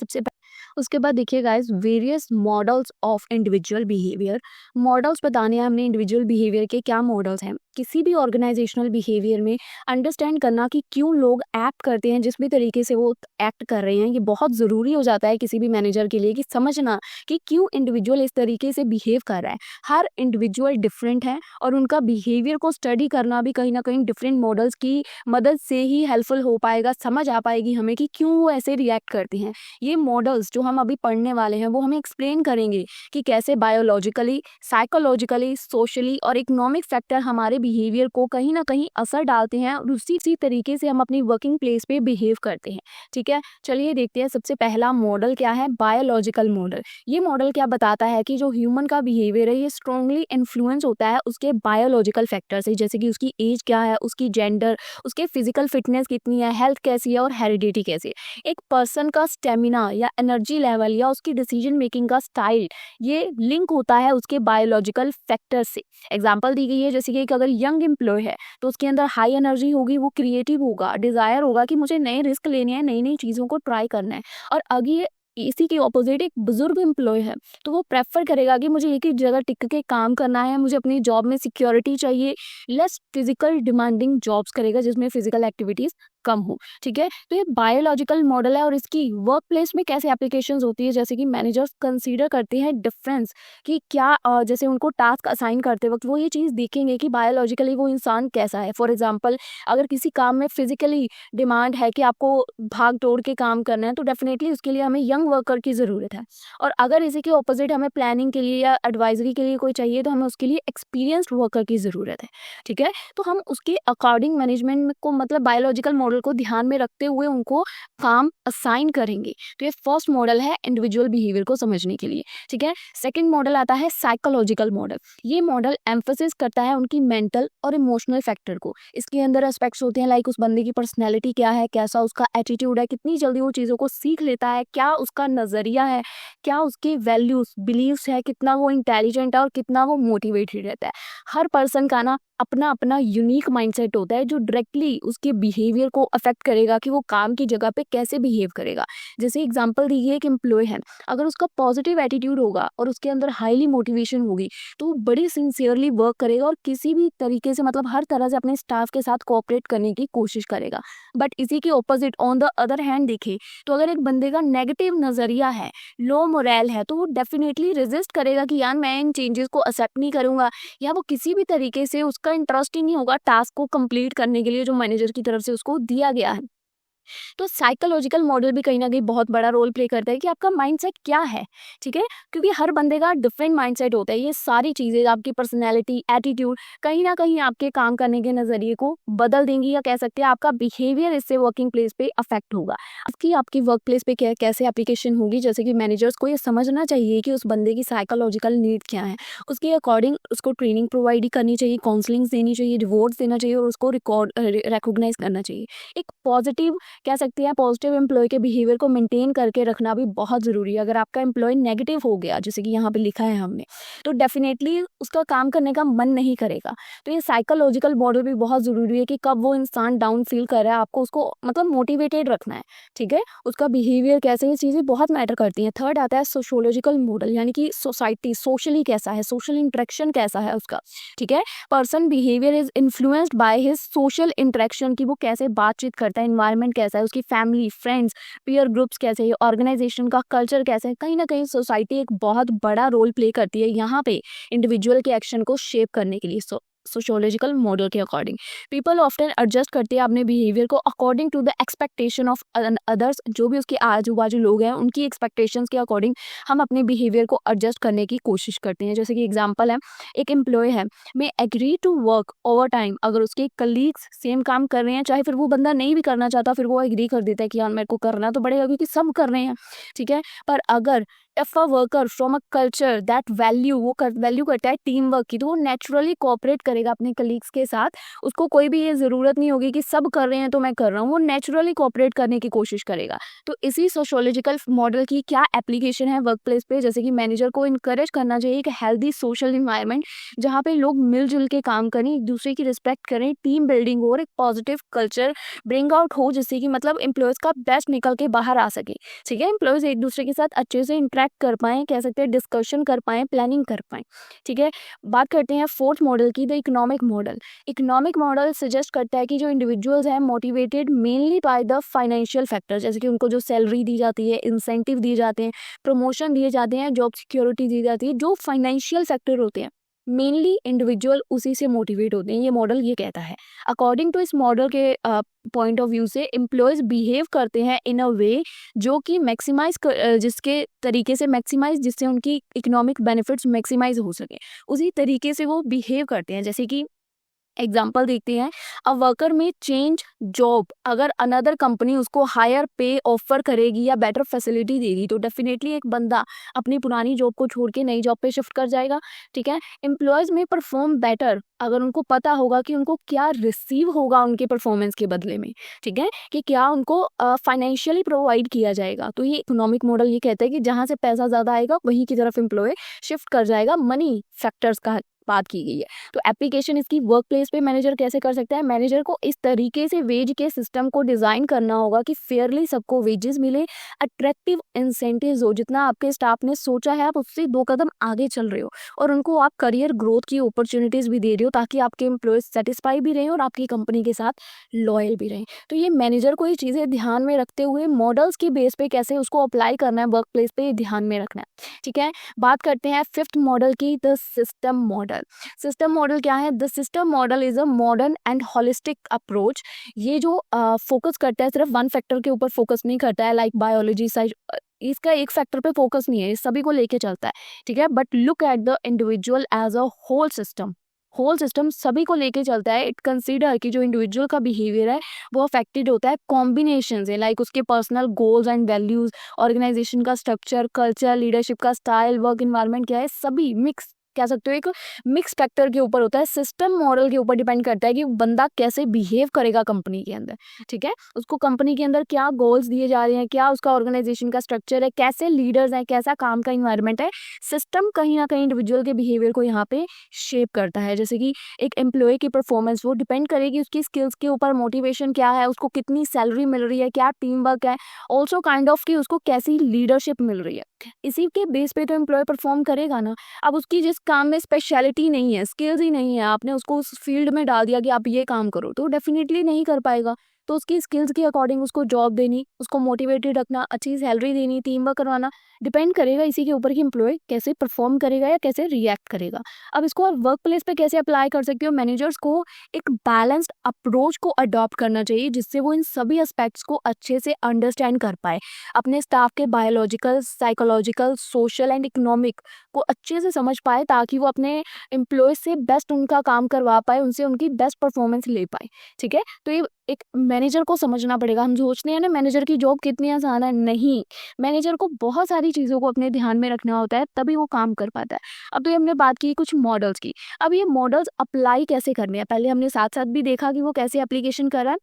उसके बाद देखिए guys, various models of individual behaviour. Models बताने हैं हमने इंडिविजुअल बिहेवियर के, क्या मॉडल्स हैं किसी भी ऑर्गेनाइजेशनल बिहेवियर में। अंडरस्टैंड करना कि क्यों लोग एक्ट करते हैं जिस भी तरीके से वो एक्ट कर रहे हैं, ये बहुत ज़रूरी हो जाता है किसी भी मैनेजर के लिए, कि समझना कि क्यों इंडिविजुअल इस तरीके से बिहेव कर रहा है। हर इंडिविजुअल डिफरेंट है, और उनका बिहेवियर को स्टडी करना भी कहीं ना कहीं डिफरेंट मॉडल्स की मदद से ही हेल्पफुल हो पाएगा। समझ आ पाएगी हमें कि क्यों वो ऐसे रिएक्ट करते हैं। ये मॉडल्स जो हम अभी पढ़ने वाले हैं, वो हमें एक्सप्लेन करेंगे कि कैसे बायोलॉजिकली, साइकोलॉजिकली, सोशली और इकोनॉमिक फैक्टर हमारे बिहेवियर को कहीं ना कहीं असर डालते हैं, और उसी तरीके से हम अपनी वर्किंग प्लेस पे बिहेव करते हैं, ठीक है। चलिए देखते हैं सबसे पहला मॉडल क्या है, बायोलॉजिकल मॉडल। ये मॉडल क्या बताता है कि जो ह्यूमन का बिहेवियर है, ये स्ट्रांगली इन्फ्लुएंस होता है उसके बायोलॉजिकल फैक्टर से, जैसे कि उसकी एज क्या है, उसकी जेंडर, उसके फिजिकल फिटनेस कितनी है, हेल्थ कैसी है और हेरिडिटी कैसी है। एक पर्सन का स्टेमिना या एनर्जी लेवल या उसकी डिसीजन मेकिंग का स्टाइल, ये लिंक होता है उसके बायोलॉजिकल फैक्टर से। एग्जांपल दी गई है, जैसे कि अगर यंग एम्प्लॉय है तो उसके अंदर हाई एनर्जी होगी, वो क्रिएटिव होगा, डिजायर होगा कि मुझे नए रिस्क लेने हैं, नई नई चीज़ों को ट्राई करना है। और अगर इसी के ऑपोजिट एक बुजुर्ग एम्प्लॉय है, तो वो प्रेफर करेगा कि मुझे एक ही जगह टिक के काम करना है, मुझे अपनी जॉब में सिक्योरिटी चाहिए, लेस फिजिकल डिमांडिंग जॉब्स करेगा जिसमें फिजिकल एक्टिविटीज कम हो, ठीक है। तो ये बायोलॉजिकल मॉडल है, और इसकी वर्क प्लेस में कैसे एप्लीकेशंस होती है, जैसे कि मैनेजर्स कंसीडर करते हैं डिफरेंस कि क्या जैसे उनको टास्क असाइन करते वक्त वो ये चीज़ देखेंगे कि बायोलॉजिकली वो इंसान कैसा है। फॉर एग्जाम्पल, अगर किसी काम में फिजिकली डिमांड है कि आपको भाग दौड़ के काम करना है, तो डेफिनेटली उसके लिए हमें यंग वर्कर की ज़रूरत है। और अगर इसी के ऑपोजिट हमें प्लानिंग के लिए या एडवाइजरी के लिए कोई चाहिए, तो हमें उसके लिए एक्सपीरियंस्ड वर्कर की ज़रूरत है, ठीक है। तो हम उसके अकॉर्डिंग मैनेजमेंट को मतलब बायोलॉजिकल मॉडल मॉडल को ध्यान में रखते हुए उनको काम असाइन करेंगे। तो ये फर्स्ट मॉडल है इंडिविजुअल बिहेवियर को समझने के लिए, ठीक है। सेकंड मॉडल आता है साइकोलॉजिकल मॉडल। ये मॉडल एम्फोसिस करता है उनकी मेंटल और इमोशनल फैक्टर को। इसके अंदर एस्पेक्ट्स होते हैं लाइक उस बंदे की पर्सनैलिटी क्या है, कैसा उसका एटीट्यूड है, कितनी जल्दी वो चीज़ों को सीख लेता है, क्या उसका नज़रिया है, क्या उसके वैल्यूज बिलीव्स है, कितना वो इंटेलिजेंट है और कितना वो मोटिवेटेड रहता है। हर पर्सन का ना अपना अपना यूनिक माइंडसेट होता है जो डायरेक्टली उसके बिहेवियर को अफेक्ट करेगा कि वो काम की जगह पे कैसे बिहेव करेगा। जैसे एग्जांपल दी है, एक एम्प्लॉय है, अगर उसका पॉजिटिव एटीट्यूड होगा और उसके अंदर हाईली मोटिवेशन होगी तो वो बड़ी सिंसियरली वर्क करेगा और किसी भी तरीके से मतलब हर तरह से अपने स्टाफ के साथ कोऑपरेट करने की कोशिश करेगा। बट इसी के opposite on the other hand देखे तो अगर एक बंदे का नेगेटिव नजरिया है, लो मोरल है, तो वो डेफिनेटली रेजिस्ट करेगा कि यार मैं इन चेंजेस को एक्सेप्ट नहीं करूंगा, या वो किसी भी तरीके से उसका इंटरेस्ट ही नहीं होगा टास्क को कंप्लीट करने के लिए जो मैनेजर की तरफ से उसको दिया गया है। तो साइकोलॉजिकल मॉडल भी कहीं ना कहीं बहुत बड़ा रोल प्ले करता है कि आपका माइंडसेट क्या है, ठीक है। क्योंकि हर बंदे का डिफरेंट माइंडसेट होता है। ये सारी चीज़ें आपकी पर्सनैलिटी, एटीट्यूड कहीं ना कहीं आपके काम करने के नज़रिए को बदल देंगी, या कह सकते हैं आपका बिहेवियर इससे वर्किंग प्लेस पे अफेक्ट होगा। आपकी वर्क प्लेस पे कैसे एप्लीकेशन होगी, जैसे कि मैनेजर्स को ये समझना चाहिए कि उस बंदे की साइकोलॉजिकल नीड क्या है, उसके अकॉर्डिंग उसको ट्रेनिंग प्रोवाइड ही करनी चाहिए, काउंसलिंग देनी चाहिए, रिवॉर्ड्स देना चाहिए और उसको रिकॉग्नाइज करना चाहिए। एक पॉजिटिव कह सकते हैं पॉजिटिव एम्प्लॉय के बिहेवियर को मेंटेन करके रखना भी बहुत ज़रूरी है। अगर आपका एम्प्लॉय नेगेटिव हो गया, जैसे कि यहाँ पे लिखा है हमने, तो डेफिनेटली उसका काम करने का मन नहीं करेगा। तो ये साइकोलॉजिकल मॉडल भी बहुत ज़रूरी है कि कब वो इंसान डाउन फील कर रहा है, आपको उसको मतलब मोटिवेटेड रखना है, ठीक है। उसका बिहेवियर कैसे, ये चीज़ें बहुत मैटर करती हैं। थर्ड आता है सोशियोलॉजिकल मॉडल, यानी कि सोसाइटी सोशली कैसा है, सोशल इंटरेक्शन कैसा है उसका, ठीक है। Person behaviour is influenced by his social interaction, की वो कैसे बातचीत करता है, इन्वायरमेंट कैसा है, उसकी फैमिली, फ्रेंड्स, पीयर ग्रुप्स कैसे है, ऑर्गेनाइजेशन का कल्चर कैसा है। कहीं ना कहीं सोसाइटी एक बहुत बड़ा रोल प्ले करती है यहाँ पे इंडिविजुअल के एक्शन को शेप करने के लिए। सोशियोलॉजिकल मॉडल के अकॉर्डिंग पीपल ऑफ्टन एडजस्ट करते हैं अपने बिहेवियर को according to the expectation of others. जो भी उसके आजू बाजू लोग हैं उनकी एक्सपेक्टेशंस के अकॉर्डिंग हम अपने बिहेवियर को एडजस्ट करने की कोशिश करते हैं। जैसे कि एग्जांपल है, एक एम्प्लॉय है, may agree to work overtime. अगर उसके कलीग्स सेम काम कर रहे हैं, चाहे फिर वो बंदा नहीं भी करना चाहता, फिर वो एग्री कर देता है कि यार मेरे को करना तो पड़ेगा क्योंकि सब कर रहे हैं, ठीक है। पर अगर if a worker from a culture that value, वो वैल्यू करता है टीम वर्क की, तो वो नेचुरली कोऑपरेट करेगा अपने कलीग्स के साथ। उसको कोई भी ये ज़रूरत नहीं होगी कि सब कर रहे हैं तो मैं कर रहा हूँ, वो नेचुरली कोऑपरेट करने की कोशिश करेगा। तो इसी सोशियोलॉजिकल मॉडल की क्या एप्लीकेशन है वर्क प्लेस पे, जैसे कि मैनेजर को इनकरेज करना चाहिए एक हेल्दी सोशल इन्वायरमेंट जहाँ पे लोग मिलजुल के काम करें, एक दूसरे की रिस्पेक्ट करें, टीम बिल्डिंग हो और एक पॉजिटिव कल्चर ब्रिंग आउट हो, जिससे कि मतलब एम्प्लॉयज़ का बेस्ट निकल के बाहर आ सके, ठीक है। एम्प्लॉयज़ एक दूसरे के साथ अच्छे से इंटरेक्ट कर पाएँ, कह सकते हैं डिस्कशन कर पाएँ, प्लानिंग कर पाएँ, ठीक है। बात करते हैं फोर्थ मॉडल की, the economic model. Economic model suggest करता है कि जो इंडिविजुअल्स हैं motivated mainly by the financial factor, जैसे कि उनको जो सैलरी दी जाती है, इंसेंटिव दिए जाते हैं, प्रमोशन दिए जाते हैं, जॉब सिक्योरिटी दी जाती है, जो फाइनेंशियल फैक्टर होते हैं मेनली इंडिविजुअल उसी से मोटिवेट होते हैं, ये मॉडल ये कहता है। अकॉर्डिंग टू इस मॉडल के पॉइंट ऑफ व्यू से एम्प्लॉयज़ बिहेव करते हैं इन अ वे जो कि मैक्सिमाइज जिसके तरीके से मैक्सिमाइज, जिससे उनकी इकोनॉमिक बेनिफिट्स मैक्सिमाइज हो सके, उसी तरीके से वो बिहेव करते हैं। जैसे कि एग्जाम्पल देखते हैं, अ वर्कर में चेंज जॉब, अगर अनदर कंपनी उसको हायर पे ऑफर करेगी या बेटर फैसिलिटी देगी तो डेफिनेटली एक बंदा अपनी पुरानी जॉब को छोड़ के नई जॉब पे शिफ्ट कर जाएगा, ठीक है। एम्प्लॉयज़ में परफॉर्म बेटर, अगर उनको पता होगा कि उनको क्या रिसीव होगा उनके परफॉर्मेंस के बदले में, ठीक है, कि क्या उनको फाइनेंशियली प्रोवाइड किया जाएगा। तो ये इकोनॉमिक मॉडल ये कहता है कि जहाँ से पैसा ज़्यादा आएगा वहीं की तरफ एम्प्लॉय शिफ्ट कर जाएगा, मनी फैक्टर्स का बात की गई है। तो एप्लीकेशन इसकी वर्क प्लेस पे मैनेजर कैसे कर सकता है, मैनेजर को इस तरीके से वेज के सिस्टम को डिज़ाइन करना होगा कि फेयरली सबको वेजेस मिले, अट्रैक्टिव इंसेंटिव्स हो, जितना आपके स्टाफ ने सोचा है आप उससे 2 कदम आगे चल रहे हो, और उनको आप करियर ग्रोथ की अपॉर्चुनिटीज़ भी दे रहे हो ताकि आपके एम्प्लॉयज सेटिस्फाई भी रहें और आपकी कंपनी के साथ लॉयल भी रहें। तो ये मैनेजर को ये चीज़ें ध्यान में रखते हुए मॉडल्स की बेस पे कैसे उसको अप्लाई करना है वर्क प्लेस पे, ये ध्यान में रखना है, ठीक है। बात करते हैं फिफ्थ मॉडल की, the system model. System model क्या है, the system model is a modern and holistic approach. ये जो फोकस करता है, सिर्फ वन फैक्टर के ऊपर फोकस नहीं करता है लाइक बायोलॉजी साइड, इसका एक फैक्टर पे फोकस नहीं है, ये सभी को लेके चलता है, ठीक है। But look at the individual as a whole system, whole system सभी को लेके चलता है। इट कंसीडर कि जो इंडिविजुअल का बिहेवियर है वो अफेक्टेड होता है कॉम्बिनेशन से, लाइक उसके personal goals and values, organisation का स्ट्रक्चर, कल्चर, लीडरशिप का स्टाइल, वर्क इन्वायरमेंट क्या है, सभी मिक्स कह सकते हो एक मिक्स फैक्टर के ऊपर होता है। सिस्टम मॉडल के ऊपर डिपेंड करता है कि बंदा कैसे बिहेव करेगा कंपनी के अंदर, ठीक है। उसको कंपनी के अंदर क्या गोल्स दिए जा रहे हैं, क्या उसका ऑर्गेनाइजेशन का स्ट्रक्चर है, कैसे लीडर्स हैं, कैसा काम का इन्वायरमेंट है। सिस्टम कहीं ना कहीं इंडिविजुअल के बिहेवियर को यहाँ पे शेप करता है। जैसे कि एक एम्प्लॉय की परफॉर्मेंस वो डिपेंड करेगी उसकी स्किल्स के ऊपर, मोटिवेशन क्या है, उसको कितनी सैलरी मिल रही है, क्या टीम वर्क है, ऑल्सो काइंड ऑफ कि उसको कैसी लीडरशिप मिल रही है। इसी के बेस पे तो एम्प्लॉय परफॉर्म करेगा ना। अब उसकी जिस काम में स्पेशलिटी नहीं है, स्किल्स ही नहीं है, आपने उसको उस फील्ड में डाल दिया कि आप ये काम करो, तो डेफिनेटली नहीं कर पाएगा। तो उसकी स्किल्स के अकॉर्डिंग उसको जॉब देनी, उसको मोटिवेटेड रखना, अच्छी सैलरी देनी, टीम वर्क करवाना डिपेंड करेगा इसी के ऊपर कि एम्प्लॉय कैसे परफॉर्म करेगा या कैसे रिएक्ट करेगा। अब इसको आप वर्क प्लेस पे कैसे अप्लाई कर सकते हो? मैनेजर्स को एक बैलेंस्ड अप्रोच को अडॉप्ट करना चाहिए जिससे वो इन सभी एस्पेक्ट्स को अच्छे से अंडरस्टैंड कर पाए, अपने स्टाफ के biological, psychological, social and economic को अच्छे से समझ पाए, ताकि वो अपने एम्प्लॉयज से बेस्ट उनका काम करवा पाए, उनसे उनकी बेस्ट परफॉर्मेंस ले पाए, ठीक है। तो ये एक मैनेजर को समझना पड़ेगा। हम सोचते हैं ना मैनेजर की जॉब कितनी आसान है, नहीं, मैनेजर को बहुत सारी चीज़ों को अपने ध्यान में रखना होता है तभी वो काम कर पाता है। अब तो ये हमने बात की कुछ मॉडल्स की। अब ये मॉडल्स अप्लाई कैसे करने हैं, पहले हमने साथ साथ भी देखा कि वो कैसे एप्लीकेशन कर रहा है,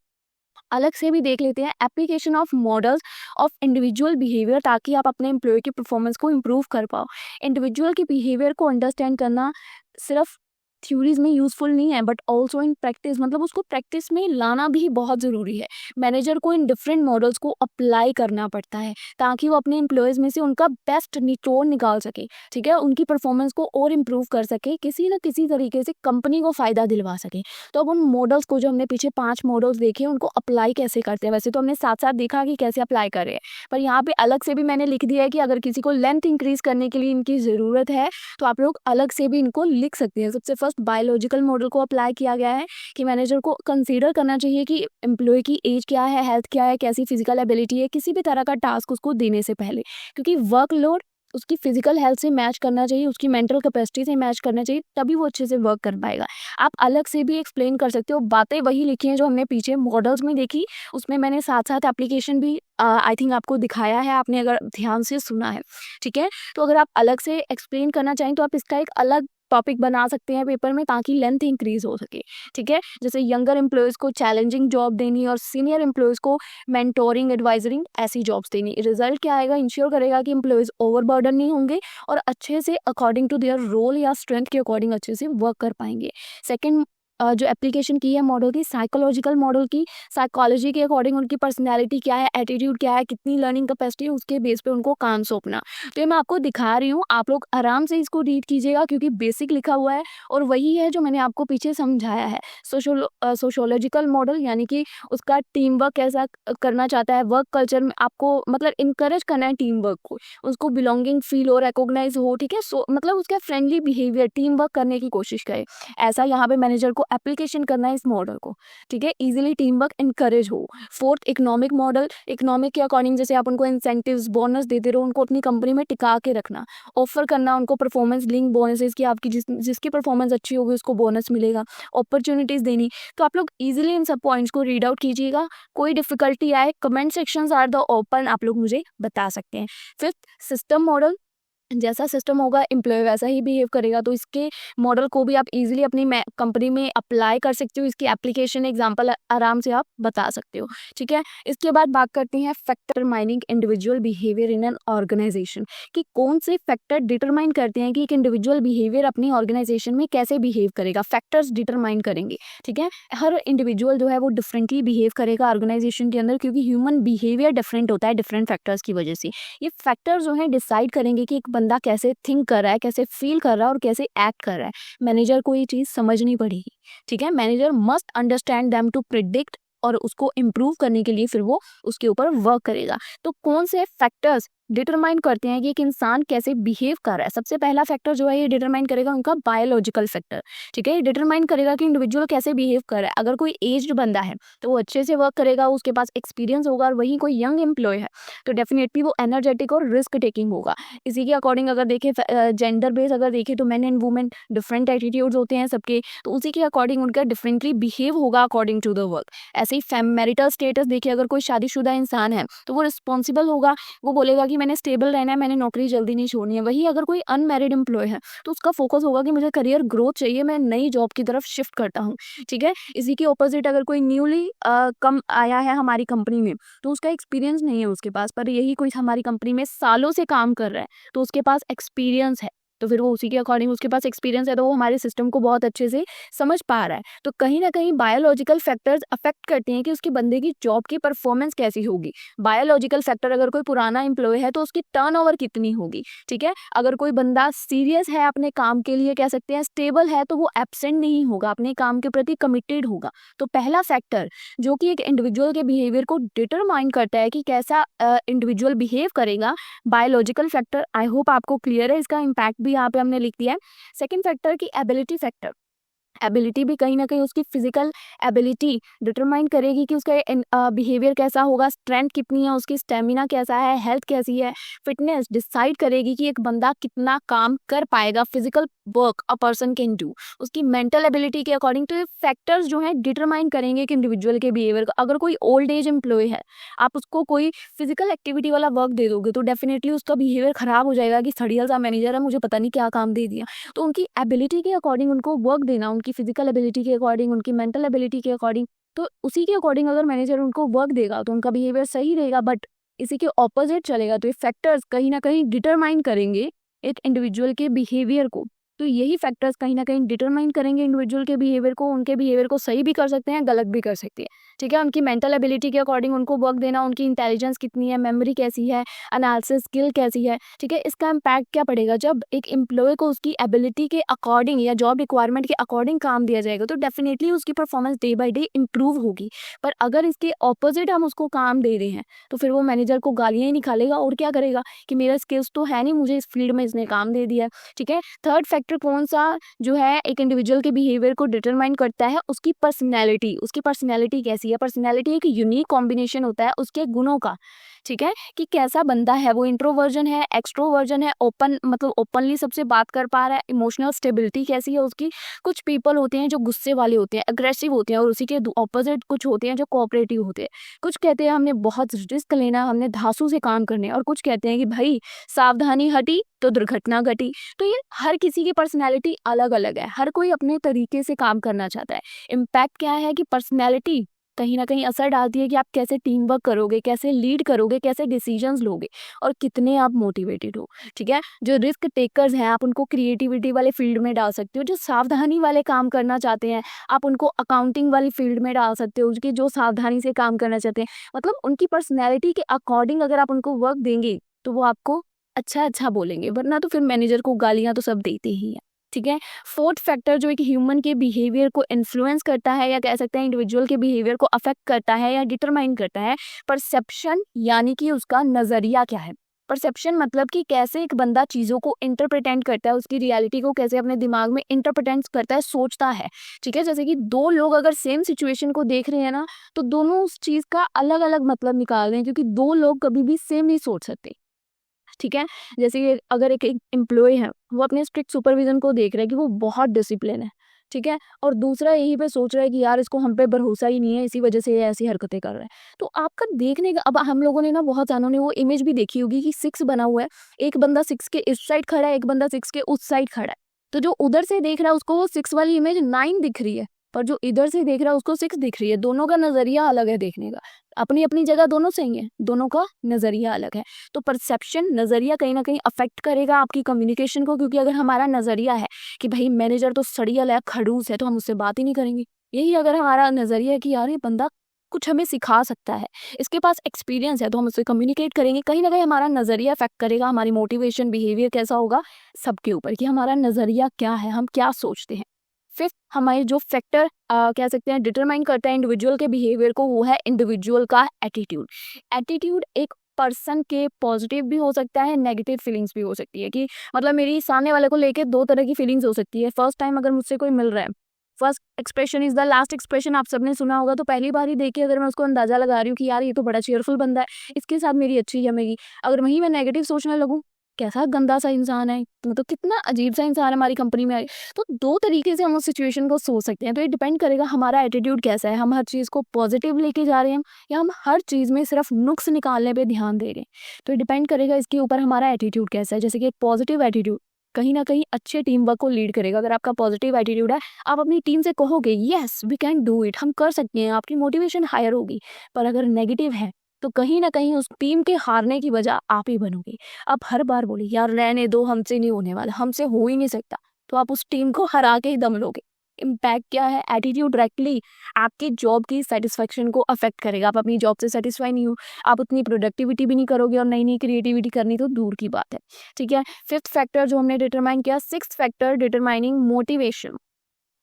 अलग से भी देख लेते हैं application of models of individual behaviour, ताकि आप अपने एम्प्लॉय की परफॉर्मेंस को इम्प्रूव कर पाओ। इंडिविजुअल के बिहेवियर को अंडरस्टैंड करना सिर्फ थ्योरीज में यूजफुल नहीं है बट ऑल्सो इन प्रैक्टिस, मतलब उसको प्रैक्टिस में लाना भी बहुत ज़रूरी है। मैनेजर को इन डिफरेंट मॉडल्स को अप्लाई करना पड़ता है ताकि वो अपने एम्प्लॉयज़ में से उनका बेस्ट निचोड़ निकाल सके, ठीक है, उनकी परफॉर्मेंस को और इम्प्रूव कर सके, किसी न किसी तरीके से कंपनी को फ़ायदा दिलवा सके। तो अब उन मॉडल्स को, जो हमने पीछे 5 मॉडल्स देखे, उनको अप्लाई कैसे करते हैं? वैसे तो हमने साथ साथ देखा कि कैसे अप्लाई करें, पर यहाँ पे अलग से भी मैंने लिख दिया है कि अगर किसी को लेंथ इंक्रीज करने के लिए इनकी ज़रूरत है तो आप लोग अलग से भी इनको लिख सकते हैं। सबसे फर्स्ट बायोलॉजिकल मॉडल को अप्लाई किया गया है कि मैनेजर को कंसीडर करना चाहिए कि एम्प्लॉय की एज क्या है, हेल्थ क्या है, कैसी फिजिकल एबिलिटी है, किसी भी तरह का टास्क उसको देने से पहले, क्योंकि वर्कलोड उसकी फिजिकल हेल्थ से मैच करना चाहिए, उसकी मेंटल कैपेसिटी से मैच करना चाहिए, तभी वो अच्छे से वर्क कर पाएगा। आप अलग से भी एक्सप्लेन कर सकते हो, बातें वही लिखी हैं जो हमने पीछे मॉडल्स में देखी, उसमें मैंने साथ साथ एप्लीकेशन भी आई थिंक आपको दिखाया है, आपने अगर ध्यान से सुना है, ठीक है। तो अगर आप अलग से एक्सप्लेन करना चाहें तो आप इसका एक अलग टॉपिक बना सकते हैं पेपर में, ताकि लेंथ इंक्रीज हो सके, ठीक है। जैसे यंगर एम्प्लॉयज़ को चैलेंजिंग जॉब देनी और सीनियर एम्प्लॉयज़ को मेंटोरिंग, एडवाइजरिंग, ऐसी जॉब्स देनी। रिजल्ट क्या आएगा? इंश्योर करेगा कि एम्प्लॉयज़ ओवरबर्डन नहीं होंगे और अच्छे से अकॉर्डिंग टू देयर रोल या स्ट्रेंथ के अकॉर्डिंग अच्छे से वर्क कर पाएंगे। सेकेंड जो एप्लीकेशन की है मॉडल की, साइकोलॉजिकल मॉडल की, साइकोलॉजी के अकॉर्डिंग उनकी पर्सनैलिटी क्या है, एटीट्यूड क्या है, कितनी लर्निंग कैपेसिटी है, उसके बेस पे उनको काम सौंपना। तो ये मैं आपको दिखा रही हूँ, आप लोग आराम से इसको रीड कीजिएगा क्योंकि बेसिक लिखा हुआ है और वही है जो मैंने आपको पीछे समझाया है। सोशोलॉजिकल मॉडल यानी कि उसका टीम वर्क कैसा करना चाहता है, वर्क कल्चर में आपको मतलब इनकरेज करना है टीम वर्क को, उसको बिलोंगिंग फील हो, रिकॉग्नाइज हो, ठीक है। मतलब उसका फ्रेंडली बिहेवियर, टीम वर्क करने की कोशिश करे, ऐसा यहाँ पे मैनेजर को एप्लीकेशन करना है इस मॉडल को, ठीक है। इजीली टीम वर्क इनकरेज हो। फोर्थ, इकोनॉमिक मॉडल, इकोनॉमिक के अकॉर्डिंग जैसे आप उनको इंसेंटिव्स, बोनस देते रहो, उनको अपनी कंपनी में टिका के रखना, ऑफर करना उनको परफॉर्मेंस लिंक बोनसेस की, आपकी जिसकी परफॉर्मेंस अच्छी होगी उसको बोनस मिलेगा, अपॉर्चुनिटीज देनी। तो आप लोग इजीली इन सब पॉइंट्स को रीड आउट कीजिएगा। कोई डिफिकल्टी आए, comment sections are the open, आप लोग मुझे बता सकते हैं। फिफ्थ, सिस्टम मॉडल, जैसा सिस्टम होगा एम्प्लॉय वैसा ही बिहेव करेगा, तो इसके मॉडल को भी आप इजीली अपनी कंपनी में अप्लाई कर सकते हो। इसकी एप्लीकेशन एग्जांपल आराम से आप बता सकते हो, ठीक है। इसके बाद बात करते हैं factor mining individual behaviour in an organisation, कि कौन से फैक्टर डिटरमाइन करते हैं कि एक इंडिविजुअल बिहेवियर अपनी ऑर्गेनाइजेशन में कैसे बिहेव करेगा। फैक्टर्स डिटरमाइन करेंगे, ठीक है। हर इंडिविजुअल जो है वो डिफरेंटली बिहेव करेगा ऑर्गेनाइजेशन के अंदर, क्योंकि ह्यूमन बिहेवियर डिफरेंट होता है डिफरेंट फैक्टर्स की वजह से। ये फैक्टर जो है डिसाइड करेंगे कि एक बंदा कैसे थिंक कर रहा है, कैसे फील कर रहा है और कैसे एक्ट कर रहा है। मैनेजर को ये चीज़ समझनी पड़ेगी, ठीक है। Manager must understand them to predict, और उसको इम्प्रूव करने के लिए फिर वो उसके ऊपर वर्क करेगा। तो कौन से फैक्टर्स डिटरमाइन करते हैं कि एक इंसान कैसे बिहेव कर रहा है। सबसे पहला फैक्टर जो है ये डिटरमाइन करेगा उनका बायोलॉजिकल फैक्टर, ठीक है। ये डिटरमाइन करेगा कि इंडिविजुअल कैसे बिहेव कर रहा है। अगर कोई एज्ड बंदा है तो वो अच्छे से वर्क करेगा, उसके पास एक्सपीरियंस होगा, और वहीं कोई यंग एम्प्लॉय है तो डेफिनेटली वो एनर्जेटिक और रिस्क टेकिंग होगा। इसी के अकॉर्डिंग अगर देखें, जेंडर बेस अगर देखें तो man and women different attitudes होते हैं सबके, तो उसी के अकॉर्डिंग उनका डिफरेंटली बिहेव होगा अकॉर्डिंग टू द वर्क। ऐसे ही मैरिटल स्टेटस देखिए, अगर कोई शादीशुदा इंसान है तो वो रिस्पॉन्सिबल होगा, वो बोलेगा कि मैंने स्टेबल रहना है, मैंने नौकरी जल्दी नहीं छोड़नी है। वही अगर कोई अनमैरिड एम्प्लॉय है तो उसका फोकस होगा कि मुझे करियर ग्रोथ चाहिए, मैं नई जॉब की तरफ शिफ्ट करता हूँ, ठीक है। इसी के ऑपोजिट अगर कोई न्यूली कम आया है हमारी कंपनी में तो उसका एक्सपीरियंस नहीं है उसके पास, पर यही कोई हमारी कंपनी में सालों से काम कर रहा है तो उसके पास एक्सपीरियंस है, तो फिर वो उसी के अकॉर्डिंग, उसके पास एक्सपीरियंस है तो वो हमारे सिस्टम को बहुत अच्छे से समझ पा रहा है। तो कहीं ना कहीं बायोलॉजिकल फैक्टर्स अफेक्ट करते हैं कि उसके बंदे की जॉब की परफॉर्मेंस कैसी होगी। बायोलॉजिकल फैक्टर, अगर कोई पुराना एम्प्लॉय है तो उसकी टर्नओवर कितनी होगी, ठीक है। अगर कोई बंदा सीरियस है अपने काम के लिए, कह सकते हैं स्टेबल है, तो वो एब्सेंट नहीं होगा, अपने काम के प्रति कमिटेड होगा। तो पहला फैक्टर जो कि एक इंडिविजुअल के बिहेवियर को डिटरमाइन करता है कि कैसा इंडिविजुअल बिहेव करेगा, बायोलॉजिकल फैक्टर। आई होप आपको क्लियर है, इसका इम्पैक्ट भी यहाँ पे हमने लिख दिया है। सेकंड फैक्टर की एबिलिटी फैक्टर, एबिलिटी भी कहीं ना कहीं उसकी फिजिकल एबिलिटी डिटरमाइन करेगी कि उसका बिहेवियर कैसा होगा, स्ट्रेंथ कितनी है उसकी, स्टेमिना कैसा है, हेल्थ कैसी है। फिटनेस डिसाइड करेगी कि एक बंदा कितना काम कर पाएगा, physical work a person can do. उसकी मेंटल एबिलिटी के अकॉर्डिंग, तो ये फैक्टर्स जो हैं डिटरमाइन करेंगे कि इंडिविजुअल के बिहेवियर का। अगर कोई ओल्ड एज एम्प्लॉय है, आप उसको कोई फिजिकल एक्टिविटी वाला वर्क दे दोगे तो डेफिनेटली उसका बिहेवियर खराब हो जाएगा कि सड़ियल सा मैनेजर है, मुझे पता नहीं क्या काम दे दिया। तो उनकी एबिलिटी के अकॉर्डिंग उनको वर्क देना, उनकी फिजिकल एबिलिटी के अकॉर्डिंग, उनकी मेंटल एबिलिटी के अकॉर्डिंग, तो उसी के अकॉर्डिंग अगर मैनेजर उनको वर्क देगा तो उनका बिहेवियर सही रहेगा। बट इसी के ऑपोजिट चलेगा तो ये फैक्टर्स कहीं ना कहीं डिटरमाइन करेंगे एक इंडिविजुअल के बिहेवियर को। तो यही फैक्टर्स कहीं ना कहीं डिटरमाइन करेंगे इंडिविजुअल के बिहेवियर को। उनके बिहेवियर को सही भी कर सकते हैं, गलत भी कर सकते हैं, ठीक है। उनकी मेंटल एबिलिटी के अकॉर्डिंग उनको वर्क देना, उनकी इंटेलिजेंस कितनी है, मेमोरी कैसी है, एनालिसिस स्किल कैसी है, ठीक है। इसका इम्पैक्ट क्या पड़ेगा, जब एक एम्प्लॉय को उसकी एबिलिटी के अकॉर्डिंग या जॉब रिक्वायरमेंट के अकॉर्डिंग काम दिया जाएगा तो डेफिनेटली उसकी performance day by day improve होगी। पर अगर इसके ऑपोजिट हम उसको काम दे रहे हैं तो फिर वो मैनेजर को गालियां ही निकालेगा और क्या करेगा कि मेरा स्किल्स तो है नहीं, मुझे इस फील्ड में इसने काम दे दिया, ठीक है। थर्ड फैक्टर कौन सा जो है एक इंडिविजुअल के बिहेवियर को डिटरमाइन करता है, उसकी पर्सनैलिटी। उसकी पर्सनैलिटी कैसी है, पर्सनैलिटी एक यूनिक कॉम्बिनेशन होता है उसके गुणों का, ठीक है, कि कैसा बंदा है, वो इंट्रोवर्जन है, एक्सट्रोवर्जन है, ओपन मतलब ओपनली सबसे बात कर पा रहा है, इमोशनल स्टेबिलिटी कैसी है उसकी। कुछ पीपल होते हैं जो गुस्से वाले होते हैं, अग्रेसिव होते हैं, और उसी के ऑपोजिट कुछ होते हैं जो कोऑपरेटिव होते हैं। कुछ कहते हैं हमने बहुत रिस्क लेना, हमने धांसू से काम करने, और कुछ कहते हैं कि भाई सावधानी हटी तो दुर्घटना घटी। तो ये हर किसी की पर्सनैलिटी अलग अलग है, हर कोई अपने तरीके से काम करना चाहता है। इम्पैक्ट क्या है कि पर्सनैलिटी कहीं ना कहीं असर डालती है कि आप कैसे टीम वर्क करोगे, कैसे लीड करोगे, कैसे डिसीजंस लोगे, और कितने आप मोटिवेटेड हो, ठीक है। जो रिस्क टेकर्स हैं आप उनको क्रिएटिविटी वाले फील्ड में डाल सकते हो, जो सावधानी वाले काम करना चाहते हैं आप उनको अकाउंटिंग वाली फील्ड में डाल सकते हो, उसके जो सावधानी से काम करना चाहते हैं। मतलब उनकी पर्सनैलिटी के अकॉर्डिंग अगर आप उनको वर्क देंगे तो वो आपको अच्छा अच्छा बोलेंगे, वरना तो फिर मैनेजर को गालियां तो सब देते ही हैं, ठीक है। फोर्थ फैक्टर जो एक ह्यूमन के बिहेवियर को इन्फ्लुएंस करता है, या कह सकते हैं इंडिविजुअल के बिहेवियर को अफेक्ट करता है या डिटरमाइन करता है, परसेप्शन, यानी कि उसका नजरिया क्या है। परसेप्शन मतलब कि कैसे एक बंदा चीजों को इंटरप्रिटेंट करता है, उसकी रियलिटी को कैसे अपने दिमाग में इंटरप्रिटेंट करता है, सोचता है, ठीक है। जैसे कि दो लोग अगर सेम सिचुएशन को देख रहे हैं ना तो दोनों उस चीज का अलग अलग मतलब निकाल रहे हैं, क्योंकि दो लोग कभी भी सेम नहीं सोच सकते, ठीक है। जैसे कि अगर एक एम्प्लॉय है वो अपने स्ट्रिक्ट सुपरविजन को देख रहा है कि वो बहुत डिसिप्लिन है, ठीक है, और दूसरा यही पे सोच रहा है कि यार इसको हम पे भरोसा ही नहीं है, इसी वजह से ये ऐसी हरकतें कर रहा है। तो आपका देखने का, अब हम लोगों ने ना बहुत जानों ने वो इमेज भी देखी होगी कि 6 बना हुआ है, एक बंदा 6 के इस साइड खड़ा है, एक बंदा 6 के उस साइड खड़ा है। तो जो उधर से देख रहा है उसको वो 6 वाली इमेज 9 दिख रही है, पर जो इधर से देख रहा है उसको 6 दिख रही है। दोनों का नजरिया अलग है देखने का, अपनी अपनी जगह दोनों सही है, दोनों का नजरिया अलग है। तो परसेप्शन, नजरिया कहीं ना कहीं अफेक्ट करेगा आपकी कम्युनिकेशन को, क्योंकि अगर हमारा नजरिया है कि भाई मैनेजर तो सड़ियल है, खड़ूस है, तो हम उससे बात ही नहीं करेंगे। यही अगर हमारा नजरिया है कि यार ये बंदा कुछ हमें सिखा सकता है, इसके पास एक्सपीरियंस है, तो हम उससे कम्युनिकेट करेंगे। कहीं ना कहीं हमारा नजरिया अफेक्ट करेगा, हमारी मोटिवेशन, बिहेवियर कैसा होगा सबके ऊपर, कि हमारा नजरिया क्या है, हम क्या सोचते हैं। फिफ्थ हमारे जो फैक्टर कह सकते हैं डिटरमाइन करता है इंडिविजुअल के बिहेवियर को, वो है इंडिविजुअल का एटीट्यूड। एटीट्यूड एक पर्सन के पॉजिटिव भी हो सकता है, नेगेटिव फीलिंग्स भी हो सकती है कि मतलब मेरी सामने वाले को लेके दो तरह की फीलिंग्स हो सकती है। फर्स्ट टाइम अगर मुझसे कोई मिल रहा है, first expression is the last expression, आप सबने सुना होगा। तो पहली बार ही देख के अगर मैं उसको अंदाजा लगा रही हूँ कि यार ये तो बड़ा चेयरफुल बंदा है, इसके साथ मेरी अच्छी जमेगी, अगर वहीं मैं नेगेटिव सोचने लगूँ कैसा गंदा सा इंसान है, मतलब कितना अजीब सा इंसान है हमारी कंपनी में आए, तो दो तरीके से हम उस सिचुएशन को सोच सकते हैं। तो ये डिपेंड करेगा हमारा एटीट्यूड कैसा है, हम हर चीज़ को पॉजिटिव लेके जा रहे हैं या हम हर चीज़ में सिर्फ नुक्स निकालने पे ध्यान दे रहे हैं। तो ये डिपेंड करेगा इसके ऊपर हमारा एटीट्यूड कैसा है। जैसे कि एक पॉजिटिव एटीट्यूड कहीं ना कहीं अच्छे टीम वर्क को लीड करेगा। अगर आपका पॉजिटिव एटीट्यूड है, आप अपनी टीम से कहोगे yes we can do it, हम कर सकते हैं, आपकी मोटिवेशन हायर होगी। पर अगर नेगेटिव है तो कहीं ना कहीं उस टीम के हारने की वजह आप ही बनोगे। आप हर बार बोले यार रहने दो, हमसे नहीं होने वाला, हमसे हो ही नहीं सकता, तो आप उस टीम को हरा के ही दम लोगे। इम्पैक्ट क्या है, एटीट्यूड डायरेक्टली आपकी जॉब की सेटिस्फेक्शन को अफेक्ट करेगा। आप अपनी जॉब से सेटिस्फाई नहीं हो, आप उतनी प्रोडक्टिविटी भी नहीं करोगे, और नई नई क्रिएटिविटी करनी तो दूर की बात है। ठीक है, फिफ्थ फैक्टर जो हमने डिटरमाइन किया, sixth factor determining motivation.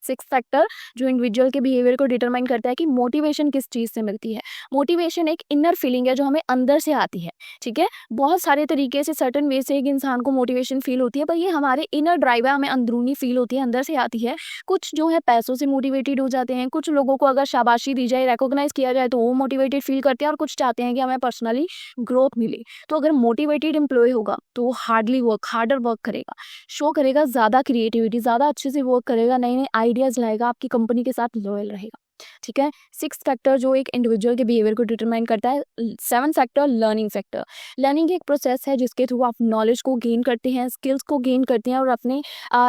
Six factor जो इंडिविजुअल के बिहेवियर को डिटरमाइन करता है कि मोटिवेशन किस चीज़ से मिलती है। मोटिवेशन एक इनर फीलिंग है जो हमें अंदर से आती है। ठीक है, बहुत सारे तरीके से सर्टन वे से एक इंसान को मोटिवेशन फील होती है, पर ये हमारे इनर ड्राइव है, हमें अंदरूनी फील होती है, अंदर से आती है। कुछ जो है पैसों से मोटिवेटेड हो जाते हैं, कुछ लोगों को अगर शाबाशी दी जाए, रिकॉग्नाइज किया जाए तो वो मोटिवेटेड फील करते हैं, और कुछ चाहते हैं कि हमें पर्सनली ग्रोथ मिले। तो अगर मोटिवेटेड एम्प्लॉय होगा तो वो हार्डर वर्क करेगा, शो करेगा ज़्यादा क्रिएटिविटी, ज़्यादा अच्छे से वर्क करेगा, नए नए आइडियाज़ लाएगा, आपकी कंपनी के साथ लॉयल रहेगा। ठीक है, सिक्स फैक्टर जो एक इंडिविजुअल के बिहेवियर को डिटरमाइन करता है। Seven factor learning factor. Learning एक प्रोसेस है जिसके थ्रू आप नॉलेज को गेन करते हैं, स्किल्स को गेन करते हैं, और अपने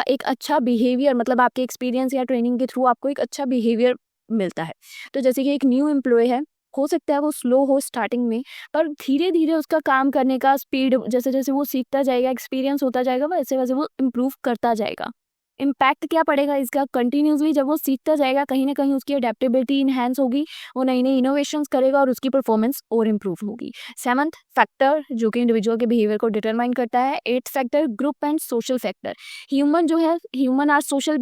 एक अच्छा बिहेवियर, मतलब आपके एक्सपीरियंस या ट्रेनिंग के थ्रू आपको एक अच्छा बिहेवियर मिलता है। तो जैसे कि एक न्यू एम्प्लॉय है, हो सकता है वो स्लो हो स्टार्टिंग में, पर धीरे धीरे उसका काम करने का स्पीड, जैसे जैसे वो सीखता जाएगा, एक्सपीरियंस होता जाएगा, वैसे वैसे वो इम्प्रूव करता जाएगा। इम्पैक्ट क्या पड़ेगा इसका, कंटिन्यूसली जब वो सीखता जाएगा कहीं ना कहीं उसकी अडेप्टेबिलिटी इनहेंस होगी, वो नई नई इनोवेशंस करेगा और उसकी परफॉर्मेंस और इम्प्रूव होगी। सेवंथ फैक्टर जो कि इंडिविजुअल के बिहेवियर को डिटरमाइन करता है। Eighth factor group and social factor. Human जो है, human are social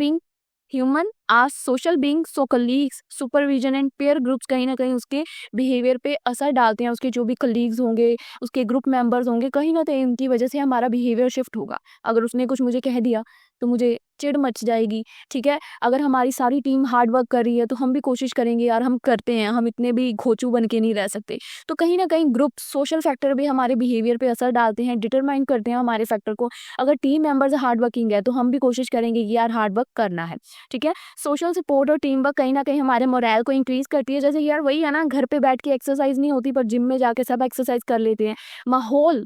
being, so colleagues, supervision and peer groups कहीं ना कहीं उसके बिहेवियर पे असर डालते हैं। उसके जो भी कलीग्स होंगे, उसके ग्रुप मेंबर्स होंगे, कहीं ना कहीं उनकी वजह से हमारा बिहेवियर शिफ्ट होगा। अगर उसने कुछ मुझे कह दिया तो मुझे चिढ़ मच जाएगी। ठीक है, अगर हमारी सारी टीम हार्ड वर्क कर रही है तो हम भी कोशिश करेंगे यार हम करते हैं, हम इतने भी घोचू बन के नहीं रह सकते। तो कहीं ना कहीं ग्रुप सोशल फैक्टर भी हमारे बिहेवियर पे असर डालते हैं, डिटरमाइन करते हैं हमारे फैक्टर को। अगर टीम मेंबर्स हार्ड वर्किंग है तो हम भी कोशिश करेंगे कि यार हार्ड वर्क करना है। ठीक है, सोशल सपोर्ट और टीम वर्क कहीं ना कहीं हमारे मोरल को इंक्रीज करती है। जैसे यार वही है ना, घर पे बैठ के एक्सरसाइज नहीं होती, पर जिम में जाके सब एक्सरसाइज कर लेते हैं, माहौल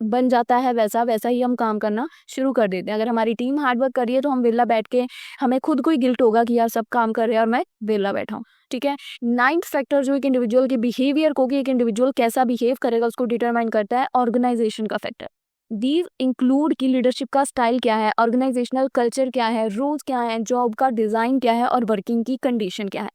बन जाता है वैसा, वैसा ही हम काम करना शुरू कर देते हैं। अगर हमारी टीम हार्ड वर्क कर रही है तो हम वेला बैठ के, हमें खुद को ही गिल्ट होगा कि यार सब काम कर रहे हैं और मैं वेला बैठा हूँ। ठीक है, नाइन्थ फैक्टर जो एक इंडिविजुअल के बिहेवियर को, कि एक इंडिविजुअल कैसा बिहेव करेगा उसको डिटरमाइन करता है, ऑर्गेनाइजेशन का फैक्टर। दीज इंक्लूड की लीडरशिप का स्टाइल क्या है, ऑर्गेनाइजेशनल कल्चर क्या है, रूल्स क्या है, जॉब का डिजाइन क्या है, और वर्किंग की कंडीशन क्या है।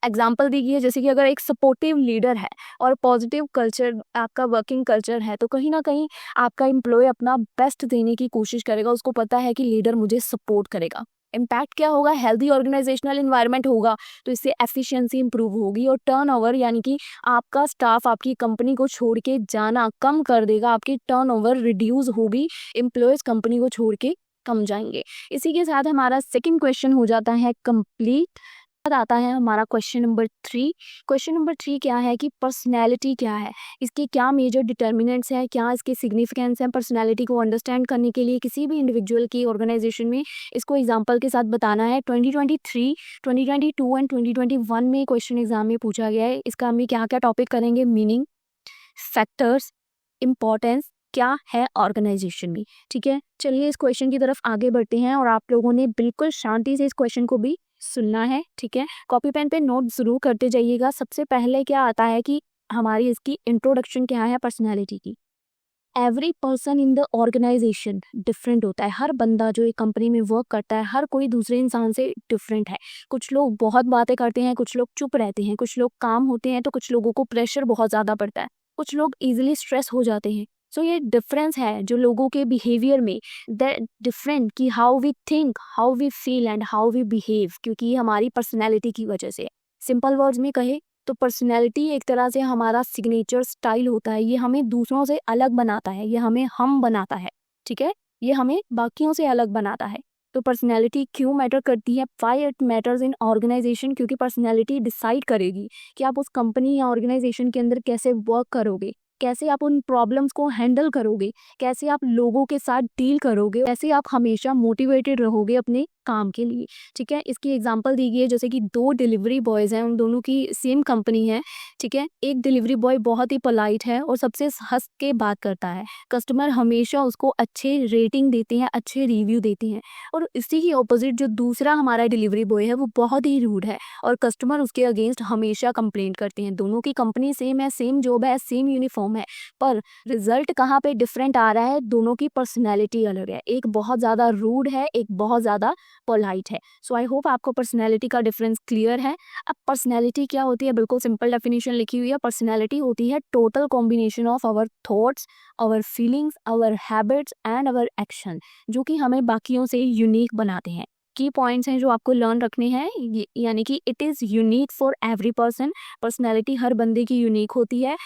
एग्जाम्पल दी है, जैसे कि अगर एक सपोर्टिव लीडर है और पॉजिटिव कल्चर आपका वर्किंग कल्चर है, तो कहीं ना कहीं आपका एम्प्लॉय अपना बेस्ट देने की कोशिश करेगा, उसको पता है कि लीडर मुझे सपोर्ट करेगा। इम्पैक्ट क्या होगा, हेल्दी ऑर्गेनाइजेशनल इन्वायरमेंट होगा तो इससे एफिशिएंसी इंप्रूव होगी, और टर्नओवर यानी कि आपका स्टाफ आपकी कंपनी को छोड़ के जाना कम कर देगा, आपकी टर्नओवर रिड्यूस होगी, एम्प्लॉयज कंपनी को छोड़ के कम जाएंगे। इसी के साथ हमारा सेकंड क्वेश्चन हो जाता है कंप्लीट। बाद आता है हमारा क्वेश्चन नंबर 3। क्वेश्चन नंबर 3 क्या है कि पर्सनैलिटी क्या है, इसके क्या मेजर डिटर्मिनेंट्स हैं, क्या इसके सिग्निफिकेंस हैं। पर्सनैलिटी को अंडरस्टैंड करने के लिए किसी भी इंडिविजुअल की ऑर्गेनाइजेशन में इसको एग्जांपल के साथ बताना है। 2023, 2022 एंड 2021 में क्वेश्चन एग्जाम में पूछा गया है। इसका हम क्या क्या टॉपिक करेंगे, मीनिंग, फैक्टर्स, इम्पोर्टेंस, क्या है ऑर्गेनाइजेशन में। ठीक है, चलिए इस क्वेश्चन की तरफ आगे बढ़ते हैं, और आप लोगों ने बिल्कुल शांति से इस क्वेश्चन को भी सुनना है। ठीक है, कॉपी पेन पे नोट जरूर करते जाइएगा। सबसे पहले क्या आता है कि हमारी इसकी इंट्रोडक्शन क्या है पर्सनैलिटी की। Every person in the organisation different होता है। हर बंदा जो एक कंपनी में वर्क करता है, हर कोई दूसरे इंसान से डिफरेंट है। कुछ लोग बहुत बातें करते हैं, कुछ लोग चुप रहते हैं, कुछ लोग काम होते हैं, तो कुछ लोगों को प्रेशर बहुत ज़्यादा पड़ता है, कुछ लोग ईजिली स्ट्रेस हो जाते हैं। सो ये डिफरेंस है जो लोगों के बिहेवियर में, दैट डिफरेंट कि how we think, how we feel and how we behave, क्योंकि ये हमारी पर्सनैलिटी की वजह से। सिंपल वर्ड्स में कहे तो पर्सनैलिटी एक तरह से हमारा सिग्नेचर स्टाइल होता है, ये हमें दूसरों से अलग बनाता है, ये हमें हम बनाता है, ठीक है, ये हमें बाकियों से अलग बनाता है। तो पर्सनैलिटी क्यों मैटर करती है, why it matters in organisation, क्योंकि पर्सनैलिटी डिसाइड करेगी कि आप उस कंपनी या ऑर्गेनाइजेशन के अंदर कैसे वर्क करोगे, कैसे आप उन प्रॉब्लम्स को हैंडल करोगे, कैसे आप लोगों के साथ डील करोगे, कैसे आप हमेशा मोटिवेटेड रहोगे अपने काम के लिए, ठीक है। इसकी एग्जांपल दी गई है, जैसे कि 2 डिलीवरी बॉयज़ हैं, उन दोनों की सेम कंपनी है, ठीक है। एक डिलीवरी बॉय बहुत ही पोलाइट है और सबसे हंस के बात करता है, कस्टमर हमेशा उसको अच्छे रेटिंग देते हैं, अच्छे रिव्यू देते हैं। और इसी के ऑपोजिट जो दूसरा हमारा डिलीवरी बॉय है वो बहुत ही रूड है और कस्टमर उसके अगेंस्ट हमेशा कंप्लेंट करते हैं। दोनों की कंपनी सेम है, सेम जॉब है, सेम यूनिफॉर्म है, पर रिजल्ट कहाँ पे डिफरेंट आ रहा है, दोनों की पर्सनैलिटी अलग है। एक बहुत ज़्यादा रूड है, एक बहुत ज़्यादा पोलाइट है। सो आई होप आपको पर्सनैलिटी का डिफरेंस क्लियर है। अब पर्सनैलिटी क्या होती है, बिल्कुल सिंपल डेफिनेशन लिखी हुई है। पर्सनैलिटी होती है total combination of our thoughts, our feelings, our habits and our action, जो कि हमें बाकियों से यूनिक बनाते हैं। की पॉइंट्स हैं जो आपको लर्न रखने हैं, यानी कि it is unique for every person. Personality हर बंदे की यूनिक होती है।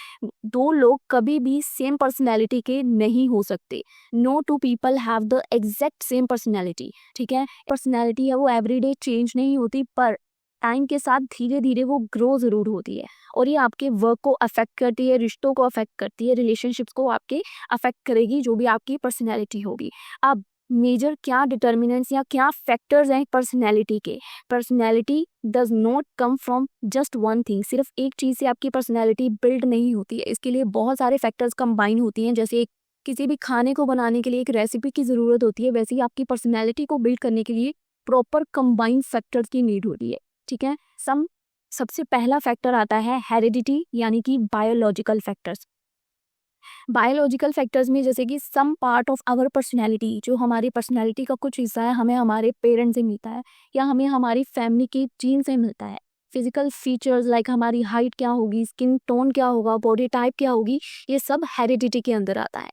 2 लोग कभी भी सेम पर्सनैलिटी के नहीं हो सकते। No 2 people have the exact same personality, ठीक है। पर्सनैलिटी है वो एवरीडे चेंज नहीं होती, पर टाइम के साथ धीरे धीरे वो ग्रो ज़रूर होती है और ये आपके वर्क को अफेक्ट करती है, रिश्तों को अफेक्ट करती है, रिलेशनशिप्स को आपके अफेक्ट करेगी, जो भी आपकी पर्सनैलिटी होगी। अब मेजर क्या डिटर्मिनेंट्स या क्या फैक्टर्स हैं पर्सनैलिटी के। Personality does not come from just one thing, सिर्फ एक चीज़ से आपकी पर्सनैलिटी बिल्ड नहीं होती है। इसके लिए बहुत सारे फैक्टर्स कंबाइन होती हैं। जैसे किसी भी खाने को बनाने के लिए एक रेसिपी की ज़रूरत होती है, वैसे ही आपकी पर्सनैलिटी को बिल्ड करने के लिए प्रॉपर कंबाइंड फैक्टर्स की नीड होती है, ठीक है। सबसे पहला फैक्टर आता है हेरिडिटी, यानी कि बायोलॉजिकल फैक्टर्स। बायोलॉजिकल फैक्टर्स में जैसे कि some part of our personality, जो हमारी पर्सनैलिटी का कुछ हिस्सा है, हमें हमारे पेरेंट्स से मिलता है या हमें हमारी फैमिली के जीन से मिलता है। फिजिकल फीचर्स लाइक हमारी हाइट क्या होगी, स्किन टोन क्या होगा, बॉडी टाइप क्या होगी, ये सब हेरिडिटी के अंदर आता है।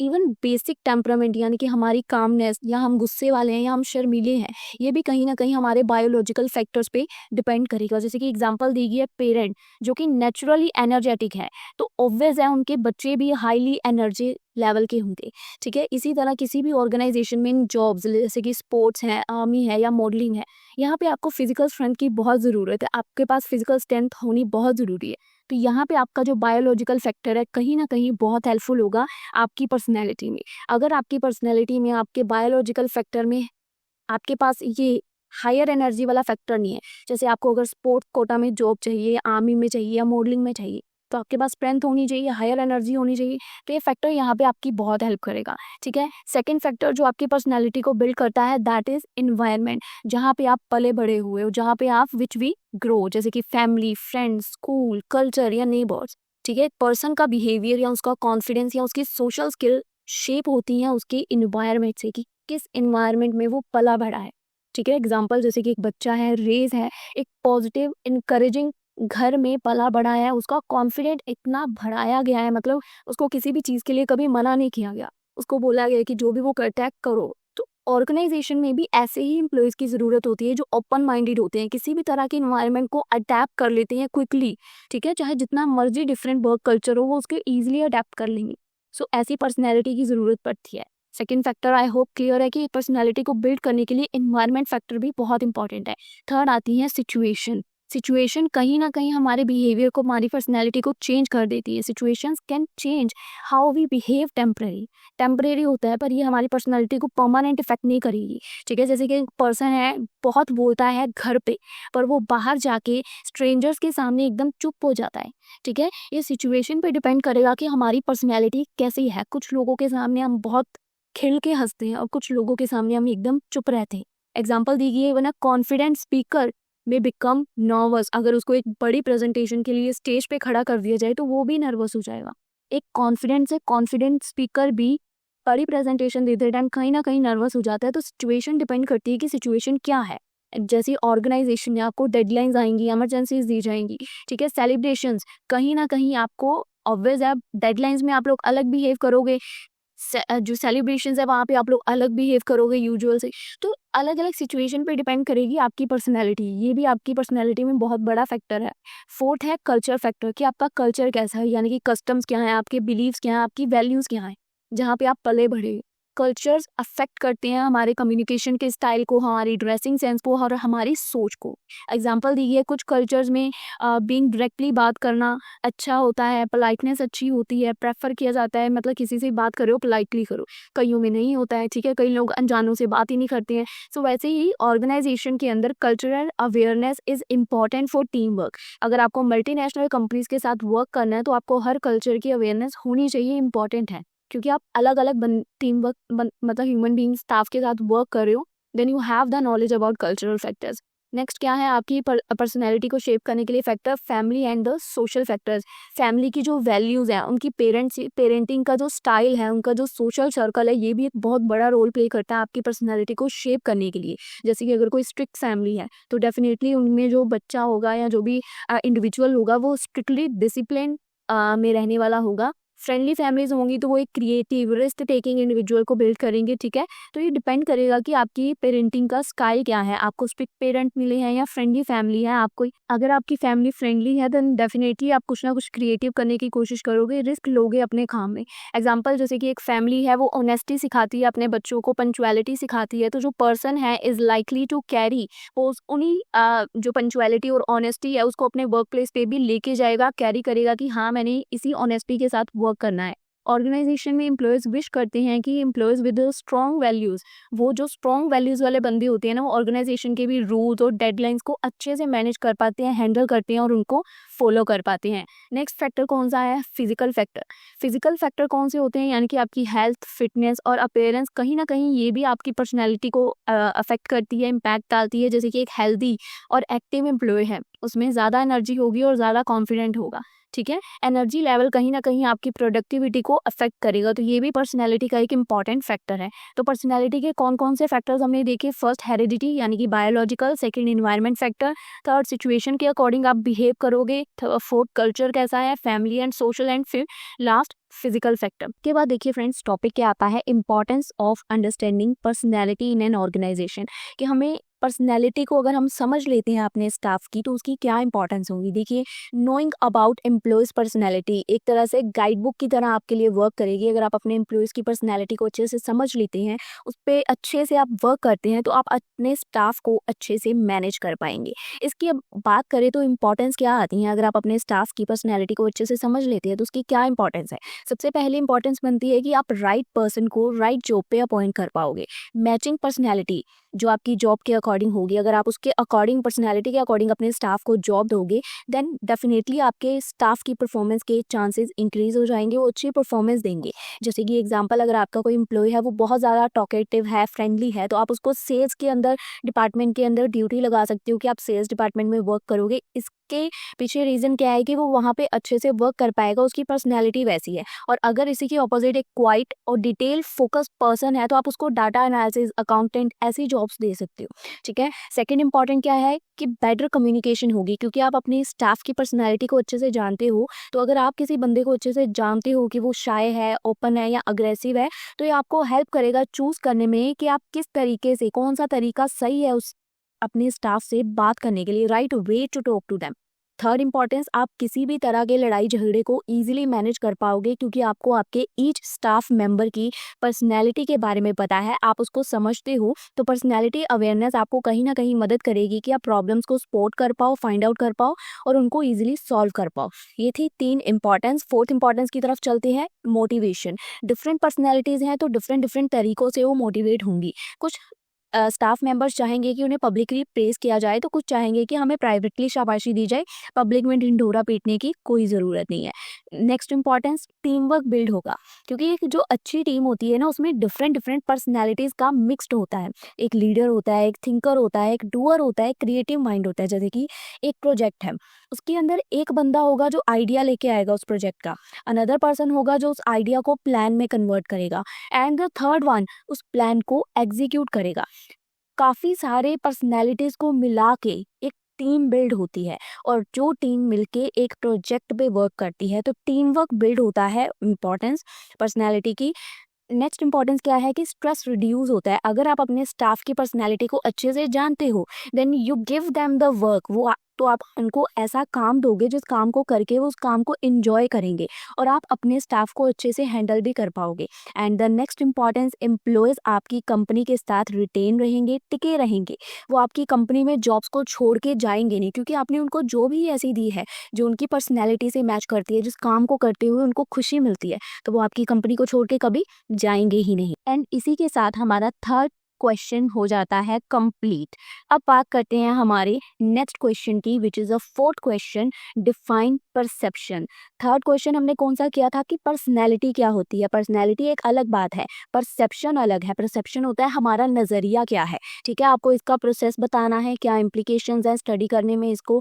इवन बेसिक टेम्परामेंट, यानी कि हमारी कामनेस, या हम गुस्से वाले हैं या हम शर्मीले हैं, ये भी कहीं ना कहीं हमारे बायोलॉजिकल फैक्टर्स पे डिपेंड करेगा। जैसे कि एग्जांपल दी गई है पेरेंट जो कि नेचुरली एनर्जेटिक है, तो ऑब्वियस है उनके बच्चे भी हाईली एनर्जी लेवल के होंगे, ठीक है। इसी तरह किसी भी ऑर्गेनाइजेशन में इन जॉब्स जैसे कि स्पोर्ट्स है, आर्मी है या मॉडलिंग है, यहाँ पे आपको फिजिकल स्ट्रेंथ की बहुत ज़रूरत है, आपके पास फिजिकल स्ट्रेंथ होनी बहुत ज़रूरी है। तो यहाँ पे आपका जो बायोलॉजिकल फैक्टर है कहीं ना कहीं बहुत हेल्पफुल होगा आपकी पर्सनैलिटी में। अगर आपकी पर्सनैलिटी में, आपके बायोलॉजिकल फैक्टर में आपके पास ये हायर एनर्जी वाला फैक्टर नहीं है, जैसे आपको अगर स्पोर्ट्स कोटा में जॉब चाहिए, आर्मी में चाहिए या मॉडलिंग में चाहिए, तो आपके पास स्ट्रेंथ होनी चाहिए, हायर एनर्जी होनी चाहिए, तो ये फैक्टर यहाँ पे आपकी बहुत हेल्प करेगा, ठीक है। सेकंड फैक्टर जो आपकी पर्सनैलिटी को बिल्ड करता है, दैट इज इन्वायरमेंट, जहाँ पे आप पले बड़े हुए हो, जहाँ पे आप विच वी ग्रो, जैसे कि फैमिली, फ्रेंड्स, स्कूल, कल्चर या नेबर्स, ठीक है। पर्सन का बिहेवियर या उसका कॉन्फिडेंस या उसकी सोशल स्किल शेप होती हैं उसके इन्वायरमेंट से, कि किस इन्वायरमेंट में वो पला बड़ा है, ठीक है। एग्जाम्पल जैसे कि एक बच्चा है, रेज है, एक पॉजिटिव इनकरेजिंग घर में पला बड़ा है, उसका कॉन्फिडेंट इतना बढ़ाया गया है, मतलब उसको किसी भी चीज़ के लिए कभी मना नहीं किया गया, उसको बोला गया कि जो भी वो करता है करो। तो ऑर्गेनाइजेशन में भी ऐसे ही एम्प्लॉयज़ की ज़रूरत होती है जो ओपन माइंडेड होते हैं, किसी भी तरह के इन्वायरमेंट को अडेप्ट कर लेते हैं क्विकली, ठीक है। चाहे जितना मर्जी डिफरेंट वर्क कल्चर हो, वो उसके ईजिली अडेप्ट कर लेंगे। सो ऐसी पर्सनैलिटी की ज़रूरत पड़ती है। Second factor I hope clear है कि पर्सनैलिटी को बिल्ड करने के लिए इन्वायरमेंट फैक्टर भी बहुत इंपॉर्टेंट है। थर्ड आती है सिचुएशन। सिचुएशन कहीं ना कहीं हमारे बिहेवियर को, हमारी पर्सनैलिटी को चेंज कर देती है। Situations can change how we behave temporary होता है, पर ये हमारी पर्सनैलिटी को परमानेंट इफेक्ट नहीं करेगी, ठीक है। जैसे कि एक पर्सन है, बहुत बोलता है घर पे, पर वो बाहर जाके स्ट्रेंजर्स के सामने एकदम चुप हो जाता है, ठीक है। ये सिचुएशन पे डिपेंड करेगा कि हमारी पर्सनैलिटी कैसी है। कुछ लोगों के सामने हम बहुत खिल के हंसते हैं और कुछ लोगों के सामने हम एकदम चुप रहते हैं। एग्जाम्पल दी गई है, वन अ कॉन्फिडेंट स्पीकर में बिकम नर्वस, अगर उसको एक बड़ी प्रेजेंटेशन के लिए स्टेज पे खड़ा कर दिया जाए तो वो भी नर्वस हो जाएगा। एक कॉन्फिडेंट स्पीकर भी बड़ी प्रेजेंटेशन देते टाइम कहीं ना कहीं नर्वस हो जाता है। तो सिचुएशन डिपेंड करती है कि सिचुएशन क्या है। जैसी ऑर्गेनाइजेशन में आपको डेडलाइंस आएंगी, इमरजेंसीज दी जाएंगी, ठीक है। सेलिब्रेशंस, कहीं ना कहीं आपको ऑब्वियस है डेडलाइंस में आप लोग अलग बिहेव करोगे, जो सेलिब्रेशंस है वहाँ पे आप लोग अलग बिहेव करोगे यूजुअल से। तो अलग अलग सिचुएशन पे डिपेंड करेगी आपकी पर्सनैलिटी, ये भी आपकी पर्सनैलिटी में बहुत बड़ा फैक्टर है। फोर्थ है कल्चर फैक्टर, कि आपका कल्चर कैसा है, यानी कि कस्टम्स क्या हैं, आपके बिलीव्स क्या हैं, आपकी वैल्यूज़ क्या हैं, जहाँ पे आप पले बढ़े। कल्चर्स अफेक्ट करते हैं हमारे कम्युनिकेशन के स्टाइल को, हमारी ड्रेसिंग सेंस को और हमारी सोच को। एग्जाम्पल दी है, कुछ कल्चर्स में बीइंग डायरेक्टली बात करना अच्छा होता है, पोलाइटनेस अच्छी होती है, प्रेफर किया जाता है, मतलब किसी से बात करो पोलाइटली करो। कईयों में नहीं होता है, ठीक है, कई लोग अनजानों से बात ही नहीं करते हैं। सो वैसे ही ऑर्गेनाइजेशन के अंदर cultural awareness is important for team work. अगर आपको मल्टीनेशनल कंपनीज के साथ वर्क करना है तो आपको हर कल्चर की अवेयरनेस होनी चाहिए, इंपॉर्टेंट है, क्योंकि आप अलग अलग टीम वर्क मतलब ह्यूमन बींग स्टाफ के साथ वर्क कर रहे हो, then you have the knowledge about cultural factors. Next क्या है आपकी पर्सनैलिटी को शेप करने के लिए factor, family and the social factors. Family की जो वैल्यूज़ हैं, उनकी पेरेंटिंग का जो स्टाइल है, उनका जो सोशल सर्कल है, ये भी एक बहुत बड़ा रोल प्ले करता है आपकी पर्सनैलिटी को शेप करने के लिए। जैसे कि अगर कोई स्ट्रिक्ट फैमिली है तो डेफिनेटली उनमें जो बच्चा होगा या जो भी इंडिविजुअल होगा वो स्ट्रिक्टली डिसिप्लिन में रहने वाला होगा। फ्रेंडली फैमिलीज होंगी तो वो एक क्रिएटिव रिस्क टेकिंग इंडिविजुअल को बिल्ड करेंगे, ठीक है। तो ये डिपेंड करेगा कि आपकी पेरेंटिंग का स्टाइल क्या है, आपको स्ट्रिक्ट पेरेंट मिले हैं या फ्रेंडली फैमिली है आपको। अगर आपकी फैमिली फ्रेंडली है देन डेफिनेटली आप कुछ ना कुछ क्रिएटिव करने की कोशिश करोगे, रिस्क लोगे अपने काम में। एग्जाम्पल जैसे कि एक फैमिली है वो ऑनेस्टी सिखाती है अपने बच्चों को, पंचुअलिटी सिखाती है, तो जो पर्सन है इज लाइकली टू कैरी वो उन्हीं जो पंचुअलिटी और ऑनेस्टी है उसको अपने वर्क प्लेस पे भी लेके जाएगा, कैरी करेगा कि हाँ मैंने इसी ऑनेस्टी के साथ वर्क करना है। ऑर्गेनाइजेशन में एम्प्लॉयज़ विश करते हैं कि एम्प्लॉयज़ विद स्ट्रॉन्ग वैल्यूज़, वो जो स्ट्रॉन्ग वैल्यूज़ वाले बंदे होते हैं ना, वो ऑर्गेनाइजेशन के भी रूल्स और डेडलाइंस को अच्छे से मैनेज कर पाते हैं, हैंडल करते हैं और उनको फॉलो कर पाते हैं। नेक्स्ट फैक्टर कौन सा है, फिजिकल फैक्टर। फिजिकल फैक्टर कौन से होते हैं, यानी कि आपकी हेल्थ, फिटनेस और अपीयरेंस, कहीं ना कहीं ये भी आपकी पर्सनैलिटी को अफेक्ट करती है, इम्पैक्ट डालती है। जैसे कि एक हेल्दी और एक्टिव एम्प्लॉय है उसमें ज़्यादा एनर्जी होगी और ज़्यादा कॉन्फिडेंट होगा, ठीक है। एनर्जी लेवल कहीं ना कहीं आपकी प्रोडक्टिविटी को अफेक्ट करेगा, तो ये भी पर्सनैलिटी का एक इंपॉर्टेंट फैक्टर है। तो पर्सनैलिटी के कौन कौन से फैक्टर्स हमने देखे, फर्स्ट हेरिडिटी यानी कि biological, second environment factor, third situation के अकॉर्डिंग आप बिहेव करोगे, फोर्थ कल्चर कैसा है, फैमिली एंड सोशल, एंड फिर लास्ट फिजिकल फैक्टर। के बाद देखिए फ्रेंड्स, टॉपिक क्या आता है, importance of understanding personality in an organisation, कि हमें पर्सनैलिटी को अगर हम समझ लेते हैं अपने स्टाफ की तो उसकी क्या इंपॉर्टेंस होगी। देखिए, नोइंग अबाउट एम्प्लॉयज़ पर्सनैलिटी एक तरह से गाइड बुक की तरह आपके लिए वर्क करेगी। अगर आप अपने एम्प्लॉयज़ की पर्सनैलिटी को अच्छे से समझ लेते हैं, उस पर अच्छे से आप वर्क करते हैं, तो आप अपने स्टाफ को अच्छे से मैनेज कर पाएंगे। इसकी अब बात करें तो इंपॉर्टेंस क्या आती है, अगर आप अपने स्टाफ की पर्सनैलिटी को अच्छे से समझ लेते हैं तो उसकी क्या इंपॉर्टेंस है। सबसे पहले इंपॉर्टेंस बनती है कि आप राइट पर्सन को राइट जॉब पे अपॉइंट कर पाओगे। मैचिंग पर्सनैलिटी जो आपकी जॉब के अकॉर्डिंग होगी, अगर आप उसके अकॉर्डिंग, पर्सनैलिटी के अकॉर्डिंग अपने स्टाफ को जॉब दोगे, देन डेफिनेटली आपके स्टाफ की परफॉर्मेंस के चांसेस इंक्रीज हो जाएंगे, वो अच्छी परफॉर्मेंस देंगे। जैसे कि एग्जांपल, अगर आपका कोई एम्प्लॉय है वो बहुत ज़्यादा टॉकेटिव है, फ्रेंडली है, तो आप उसको सेल्स के अंदर, डिपार्टमेंट के अंदर ड्यूटी लगा सकते हो कि आप सेल्स डिपार्टमेंट में वर्क करोगे। इसके पीछे रीज़न क्या है कि वो वहाँ पे अच्छे से वर्क कर पाएगा, उसकी पर्सनैलिटी वैसी है। और अगर इसी के ऑपोजिट एक क्वाइट और डिटेल फोकस पर्सन है तो आप उसको डाटा एनालिसिस, अकाउंटेंट, ऐसी जॉब्स दे सकते हो, ठीक है। सेकंड इंपॉर्टेंट क्या है कि बेटर कम्युनिकेशन होगी, क्योंकि आप अपने स्टाफ की पर्सनैलिटी को अच्छे से जानते हो। तो अगर आप किसी बंदे को अच्छे से जानते हो कि वो शाय है, ओपन है या अग्रेसिव है, तो ये आपको हेल्प करेगा चूज करने में कि आप किस तरीके से, कौन सा तरीका सही है उस अपने स्टाफ से बात करने के लिए, right way to talk to them. Third importance, आप किसी भी तरह के लड़ाई झगड़े को इजीली मैनेज कर पाओगे, क्योंकि आपको आपके ईच स्टाफ मेंबर की पर्सनैलिटी के बारे में पता है, आप उसको समझते हो। तो पर्सनैलिटी अवेयरनेस आपको कहीं ना कहीं मदद करेगी कि आप प्रॉब्लम्स को स्पॉट कर पाओ, फाइंड आउट कर पाओ और उनको ईजिली सॉल्व कर पाओ। ये थी तीन इंपॉर्टेंस। फोर्थ इंपॉर्टेंस की तरफ चलते हैं, मोटिवेशन। डिफरेंट पर्सनैलिटीज़ हैं तो डिफरेंट डिफरेंट तरीकों से वो मोटिवेट होंगी। कुछ स्टाफ मेंबर्स चाहेंगे कि उन्हें पब्लिकली प्रेज किया जाए, तो कुछ चाहेंगे कि हमें प्राइवेटली शाबाशी दी जाए, पब्लिक में ढिंढोरा पीटने की कोई ज़रूरत नहीं है। Next importance, team work build होगा, क्योंकि एक जो अच्छी टीम होती है ना, उसमें डिफरेंट डिफरेंट पर्सनैलिटीज़ का मिक्सड होता है। एक लीडर होता है, एक थिंकर होता है, एक डूअर होता है, क्रिएटिव माइंड होता है। जैसे कि एक प्रोजेक्ट है, उसके अंदर एक बंदा होगा जो आइडिया लेके आएगा उस प्रोजेक्ट का, अनदर पर्सन होगा जो उस आइडिया को प्लान में कन्वर्ट करेगा, एंड द थर्ड वन उस प्लान को एग्जीक्यूट करेगा। काफ़ी सारे पर्सनैलिटीज़ को मिला के एक टीम बिल्ड होती है, और जो टीम मिलके एक प्रोजेक्ट पे वर्क करती है तो टीम वर्क बिल्ड होता है। इंपॉर्टेंस पर्सनैलिटी की। नेक्स्ट इंपॉर्टेंस क्या है कि स्ट्रेस रिड्यूस होता है। अगर आप अपने स्टाफ की पर्सनैलिटी को अच्छे से जानते हो, then you give them the work, तो आप उनको ऐसा काम दोगे जिस काम को करके वो उस काम को इंजॉय करेंगे और आप अपने स्टाफ को अच्छे से हैंडल भी कर पाओगे। And the next importance, employees आपकी कंपनी के साथ रिटेन रहेंगे, टिके रहेंगे। वो आपकी कंपनी में जॉब्स को छोड़ के जाएंगे नहीं, क्योंकि आपने उनको जो भी ऐसी दी है जो उनकी पर्सनैलिटी से मैच करती है, जिस काम को करते हुए उनको खुशी मिलती है, तो वो आपकी कंपनी को छोड़ के कभी जाएंगे ही नहीं। एंड इसी के साथ हमारा थर्ड क्वेश्चन हो जाता है कंप्लीट। अब बात करते हैं हमारे नेक्स्ट क्वेश्चन की, which is a fourth question, define perception. Third question हमने कौन सा किया था कि पर्सनैलिटी क्या होती है। पर्सनैलिटी एक अलग बात है, परसेप्शन अलग है। परसेप्शन होता है हमारा नज़रिया क्या है, ठीक है। आपको इसका प्रोसेस बताना है, क्या इम्प्लीकेशंस है स्टडी करने में इसको,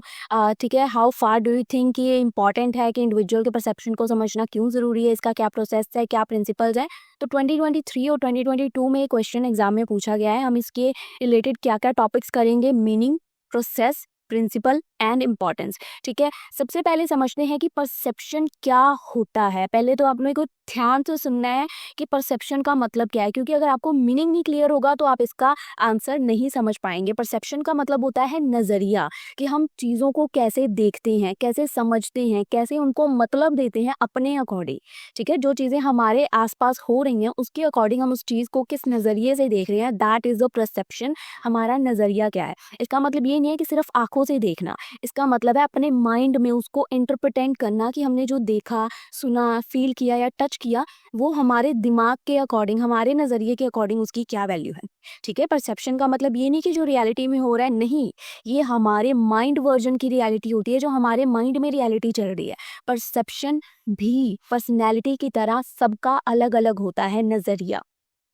ठीक है। How far do you think कि ये इंपॉर्टेंट है कि इंडिविजुअल के परसेप्शन को समझना क्यों ज़रूरी है, इसका क्या प्रोसेस है, क्या प्रिंसिपल्स है। तो 2023 और 2022 में क्वेश्चन एग्जाम में पूछा गया है। हम इसके रिलेटेड क्या क्या टॉपिक्स करेंगे, meaning, process, principle and importance, ठीक है। सबसे पहले समझते हैं कि परसेप्शन क्या होता है। पहले तो आपने को ध्यान से सुनना है कि परसेप्शन का मतलब क्या है, क्योंकि अगर आपको मीनिंग नहीं क्लियर होगा तो आप इसका आंसर नहीं समझ पाएंगे। परसेप्शन का मतलब होता है नज़रिया, कि हम चीज़ों को कैसे देखते हैं, कैसे समझते हैं, कैसे उनको मतलब देते हैं अपने अकॉर्डिंग, ठीक है। जो चीज़ें हमारे आसपास हो रही हैं उसके अकॉर्डिंग हम उस चीज़ को किस नज़रिए से देख रहे हैं, दैट इज़ द परसेप्शन। हमारा नज़रिया क्या है, इसका मतलब ये नहीं है कि सिर्फ आंखों से देखना, इसका मतलब है अपने माइंड में उसको इंटरप्रेटेंट करना कि हमने जो देखा, सुना, फील किया या टच किया, वो हमारे दिमाग के अकॉर्डिंग, हमारे नज़रिए के अकॉर्डिंग उसकी क्या वैल्यू है, ठीक है। परसेप्शन का मतलब ये नहीं कि जो रियलिटी में हो रहा है, नहीं, ये हमारे माइंड वर्जन की रियलिटी होती है, जो हमारे माइंड में रियलिटी चल रही है। परसेप्शन भी पर्सनैलिटी की तरह सबका अलग अलग होता है नज़रिया।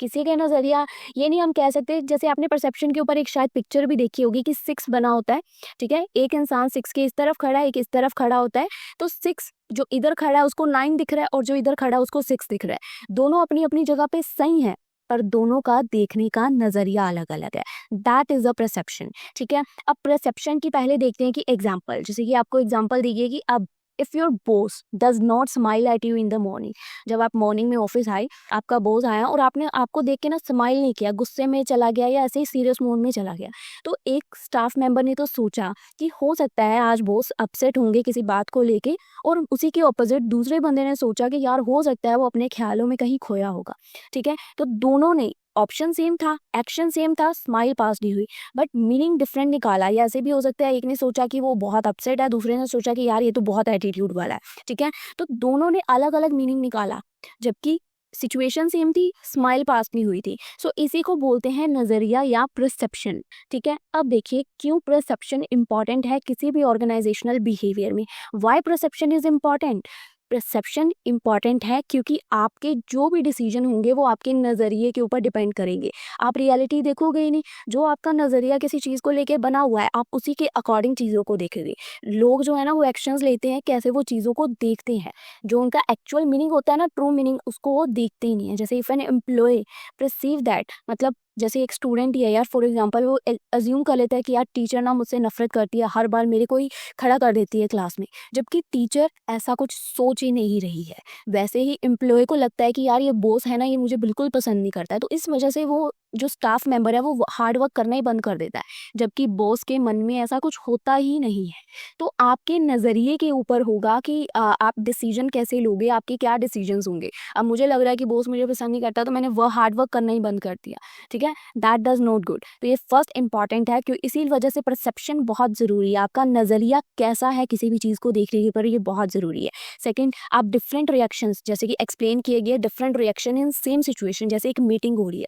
किसी का नज़रिया, ये नहीं हम कह सकते, जैसे आपने परसेप्शन के ऊपर एक शायद पिक्चर भी देखी होगी कि 6 बना होता है, ठीक है। एक इंसान 6 के इस तरफ खड़ा है, एक इस तरफ खड़ा होता है, तो 6 जो इधर खड़ा है उसको 9 दिख रहा है और जो इधर खड़ा है उसको 6 दिख रहा है। दोनों अपनी अपनी जगह पे सही है, पर दोनों का देखने का नज़रिया अलग अलग है। दैट इज़ अ परसेप्शन, ठीक है। अब परसेप्शन की पहले देखते हैं कि एग्जाम्पल, जैसे कि आपको एग्जाम्पल दी गई कि अब if your boss does not smile at you in the morning, जब आप मॉर्निंग में ऑफिस आए, आपका बॉस आया और आपने आपको देख के ना स्माइल नहीं किया, गुस्से में चला गया या ऐसे ही सीरियस मोड में चला गया, तो एक स्टाफ मेंबर ने तो सोचा कि हो सकता है आज बॉस अपसेट होंगे किसी बात को लेके, और उसी के ऑपोजिट दूसरे बंदे ने सोचा कि यार हो सकता है वो अपने ख्यालों में कहीं खोया होगा, ठीक है। तो दोनों ने, ऑप्शन सेम था, एक्शन सेम था, स्माइल पास नहीं हुई, बट मीनिंग डिफरेंट निकाला। या ऐसे भी हो सकता है एक ने सोचा कि वो बहुत अपसेट है, दूसरे ने सोचा कि यार ये तो बहुत एटीट्यूड वाला है, ठीक है। तो दोनों ने अलग अलग मीनिंग निकाला, जबकि सिचुएशन सेम थी, स्माइल पास नहीं हुई थी। सो इसी को बोलते हैं नज़रिया या परसेप्शन, ठीक है। अब देखिए क्यों परसेप्शन इंपॉर्टेंट है किसी भी ऑर्गेनाइजेशनल बिहेवियर में। Why perception is important. Perception important है क्योंकि आपके जो भी डिसीजन होंगे वो आपके नज़रिए के ऊपर डिपेंड करेंगे। आप रियलिटी देखोगे ही नहीं, जो आपका नज़रिया किसी चीज़ को लेके बना हुआ है आप उसी के अकॉर्डिंग चीज़ों को देखेंगे। लोग जो है ना वो एक्शंस लेते हैं कैसे वो चीज़ों को देखते हैं, जो उनका एक्चुअल मीनिंग होता है ना, ट्रू मीनिंग, उसको वो देखते ही नहीं है। जैसे if an employee perceive that, मतलब जैसे एक स्टूडेंट ही है यार, फॉर एग्जांपल वो अज्यूम कर लेता है कि यार टीचर ना मुझसे नफरत करती है, हर बार मेरे को ही खड़ा कर देती है क्लास में, जबकि टीचर ऐसा कुछ सोच ही नहीं रही है। वैसे ही एम्प्लॉय को लगता है कि यार ये बॉस है ना, ये मुझे बिल्कुल पसंद नहीं करता है, तो इस वजह से वो जो स्टाफ मेंबर है वो हार्ड वर्क करना ही बंद कर देता है, जबकि बॉस के मन में ऐसा कुछ होता ही नहीं है। तो आपके नज़रिए के ऊपर होगा कि आप डिसीजन कैसे लोगे, आपके क्या डिसीजंस होंगे। अब मुझे लग रहा है कि बॉस मुझे पसंद नहीं करता तो मैंने वह हार्ड वर्क करना ही बंद कर दिया, ठीक है। That does not good. तो ये फर्स्ट इंपॉर्टेंट है, क्योंकि इसी वजह से परसेप्शन बहुत ज़रूरी है। आपका नज़रिया कैसा है किसी भी चीज़ को देखने के पर, ये बहुत ज़रूरी है। सेकंड, आप डिफरेंट रिएक्शंस, जैसे कि एक्सप्लेन किए गए different reaction in same situation, जैसे एक मीटिंग हो रही है,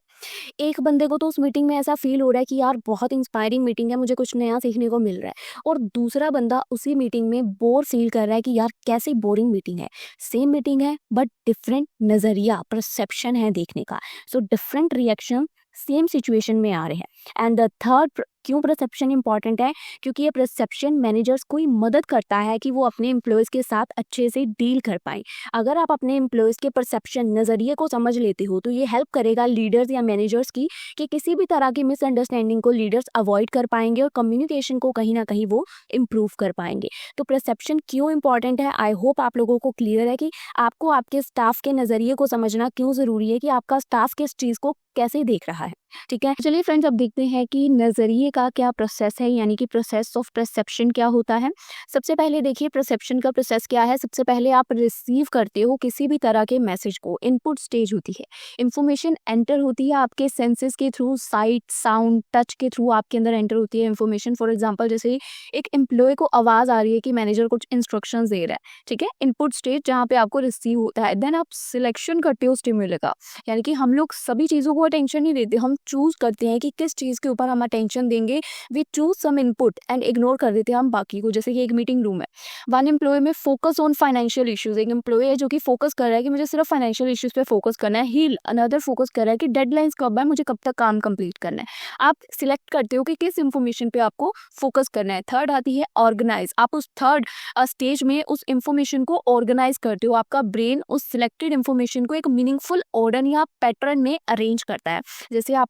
एक बंदे को तो उस मीटिंग में ऐसा फील हो रहा है कि यार बहुत इंस्पायरिंग मीटिंग है, मुझे कुछ नया सीखने को मिल रहा है, और दूसरा बंदा उसी मीटिंग में बोर फील कर रहा है कि यार कैसी बोरिंग मीटिंग है। सेम मीटिंग है बट डिफरेंट नज़रिया, परसेप्शन है देखने का। So different reaction same situation में आ रहे हैं। एंड द थर्ड, क्यों परसेप्शन इंपॉर्टेंट है? क्योंकि ये परसेप्शन मैनेजर्स को ही मदद करता है कि वो अपने एम्प्लॉयज़ के साथ अच्छे से डील कर पाएँ। अगर आप अपने एम्प्लॉयज़ के परसेप्शन नज़रिए को समझ लेते हो तो ये हेल्प करेगा लीडर्स या मैनेजर्स की कि किसी भी तरह की मिसअंडरस्टैंडिंग को लीडर्स अवॉइड कर पाएंगे और कम्युनिकेशन को कहीं ना कहीं वो इम्प्रूव कर पाएंगे। तो परसेप्शन क्यों इंपॉर्टेंट है, आई होप आप लोगों को क्लियर है कि आपको आपके स्टाफ के नज़रिए को समझना क्यों ज़रूरी है, कि आपका स्टाफ किस चीज़ को कैसे देख रहा है। ठीक है, चलिए फ्रेंड्स, अब देखते हैं कि नज़रिए का क्या प्रोसेस है, यानी कि प्रोसेस ऑफ परसेप्शन क्या होता है। सबसे पहले देखिए परसेप्शन का प्रोसेस क्या है। सबसे पहले आप रिसीव करते हो किसी भी तरह के मैसेज को, इनपुट स्टेज होती है, इंफॉर्मेशन एंटर होती है आपके सेंसेस के थ्रू, साइट, साउंड, टच के थ्रू आपके अंदर एंटर होती है इंफॉर्मेशन। फॉर एग्जांपल, जैसे एक एम्प्लॉय को आवाज़ आ रही है कि मैनेजर कुछ इंस्ट्रक्शंस दे रहा है, ठीक है, इनपुट स्टेज जहाँ पे आपको रिसीव होता है। देन आप सिलेक्शन करते हो स्टिमुलस का, यानी कि हम लोग सभी चीज़ों को अटेंशन नहीं देते, हम चूज करते हैं कि किस चीज़ के ऊपर हम अटेंशन देंगे। We choose some input and ignore कर देते हैं हम बाकी को। जैसे कि एक मीटिंग रूम है, one employee may focus on financial issues, एक एम्प्लॉय है जो कि फोकस कर रहा है कि मुझे सिर्फ फाइनेंशियल इश्यूज पे फोकस करना है। ही अनदर फोकस कर रहा है कि डेडलाइंस कब है, मुझे कब तक काम कंप्लीट करना है। आप सिलेक्ट करते हो कि किस इंफॉर्मेशन पे आपको फोकस करना है। थर्ड आती है ऑर्गेनाइज। आप उस थर्ड स्टेज में उस इंफॉर्मेशन को ऑर्गेनाइज करते हो। आपका ब्रेन उस सिलेक्टेड इंफॉर्मेशन को एक मीनिंगफुल ऑर्डर या पैटर्न में अरेंज करता है। जैसे आप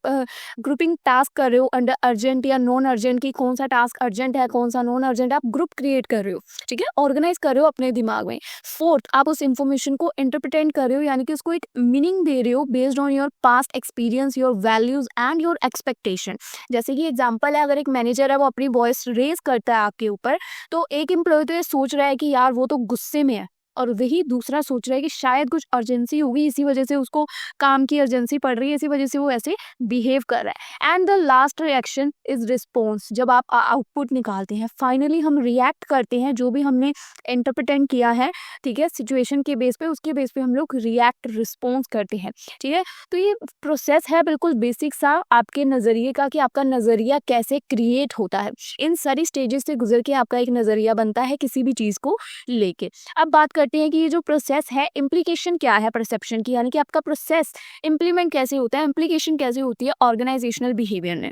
ग्रुपिंग टास्क कर रहे हो अंडर अर्जेंट या नॉन अर्जेंट, की कौन सा टास्क अर्जेंट है, कौन सा नॉन अर्जेंट, आप ग्रुप क्रिएट कर रहे हो, ठीक है, ऑर्गेनाइज कर रहे हो अपने दिमाग में। फोर्थ, आप उस इंफॉर्मेशन को इंटरप्रिटेट कर रहे हो, यानी कि उसको एक मीनिंग दे रहे हो based on your past experience, your values and your expectation. जैसे कि एग्जांपल है, अगर एक मैनेजर है वो अपनी वॉइस रेज करता है आपके ऊपर, तो एक एम्प्लॉय तो ये सोच रहा है कि यार वो तो गुस्से में है, और वही दूसरा सोच रहा है कि शायद कुछ अर्जेंसी होगी, इसी वजह से उसको काम की अर्जेंसी पड़ रही है, इसी वजह से वो ऐसे बिहेव कर रहा है। And the last reaction is response. जब आप आउटपुट निकालते हैं, फाइनली हम रिएक्ट करते हैं जो भी हमने इंटरप्रिटेट किया है, ठीक है, सिचुएशन के बेस पे, उसके बेस पे हम लोग रिएक्ट रिस्पॉन्स करते हैं, ठीक है। तो ये प्रोसेस है बिल्कुल बेसिक सा आपके नज़रिए का, कि आपका नज़रिया कैसे क्रिएट होता है। इन सारी स्टेजेस से गुजर के आपका एक नज़रिया बनता है किसी भी चीज़ को लेके। अब बात करते हैं कि ये जो प्रोसेस है, इम्प्लीकेशन क्या है परसेप्शन की, यानी कि आपका प्रोसेस इम्प्लीमेंट कैसे होता है, इम्प्लीकेशन कैसे होती है ऑर्गेनाइजेशनल बिहेवियर में।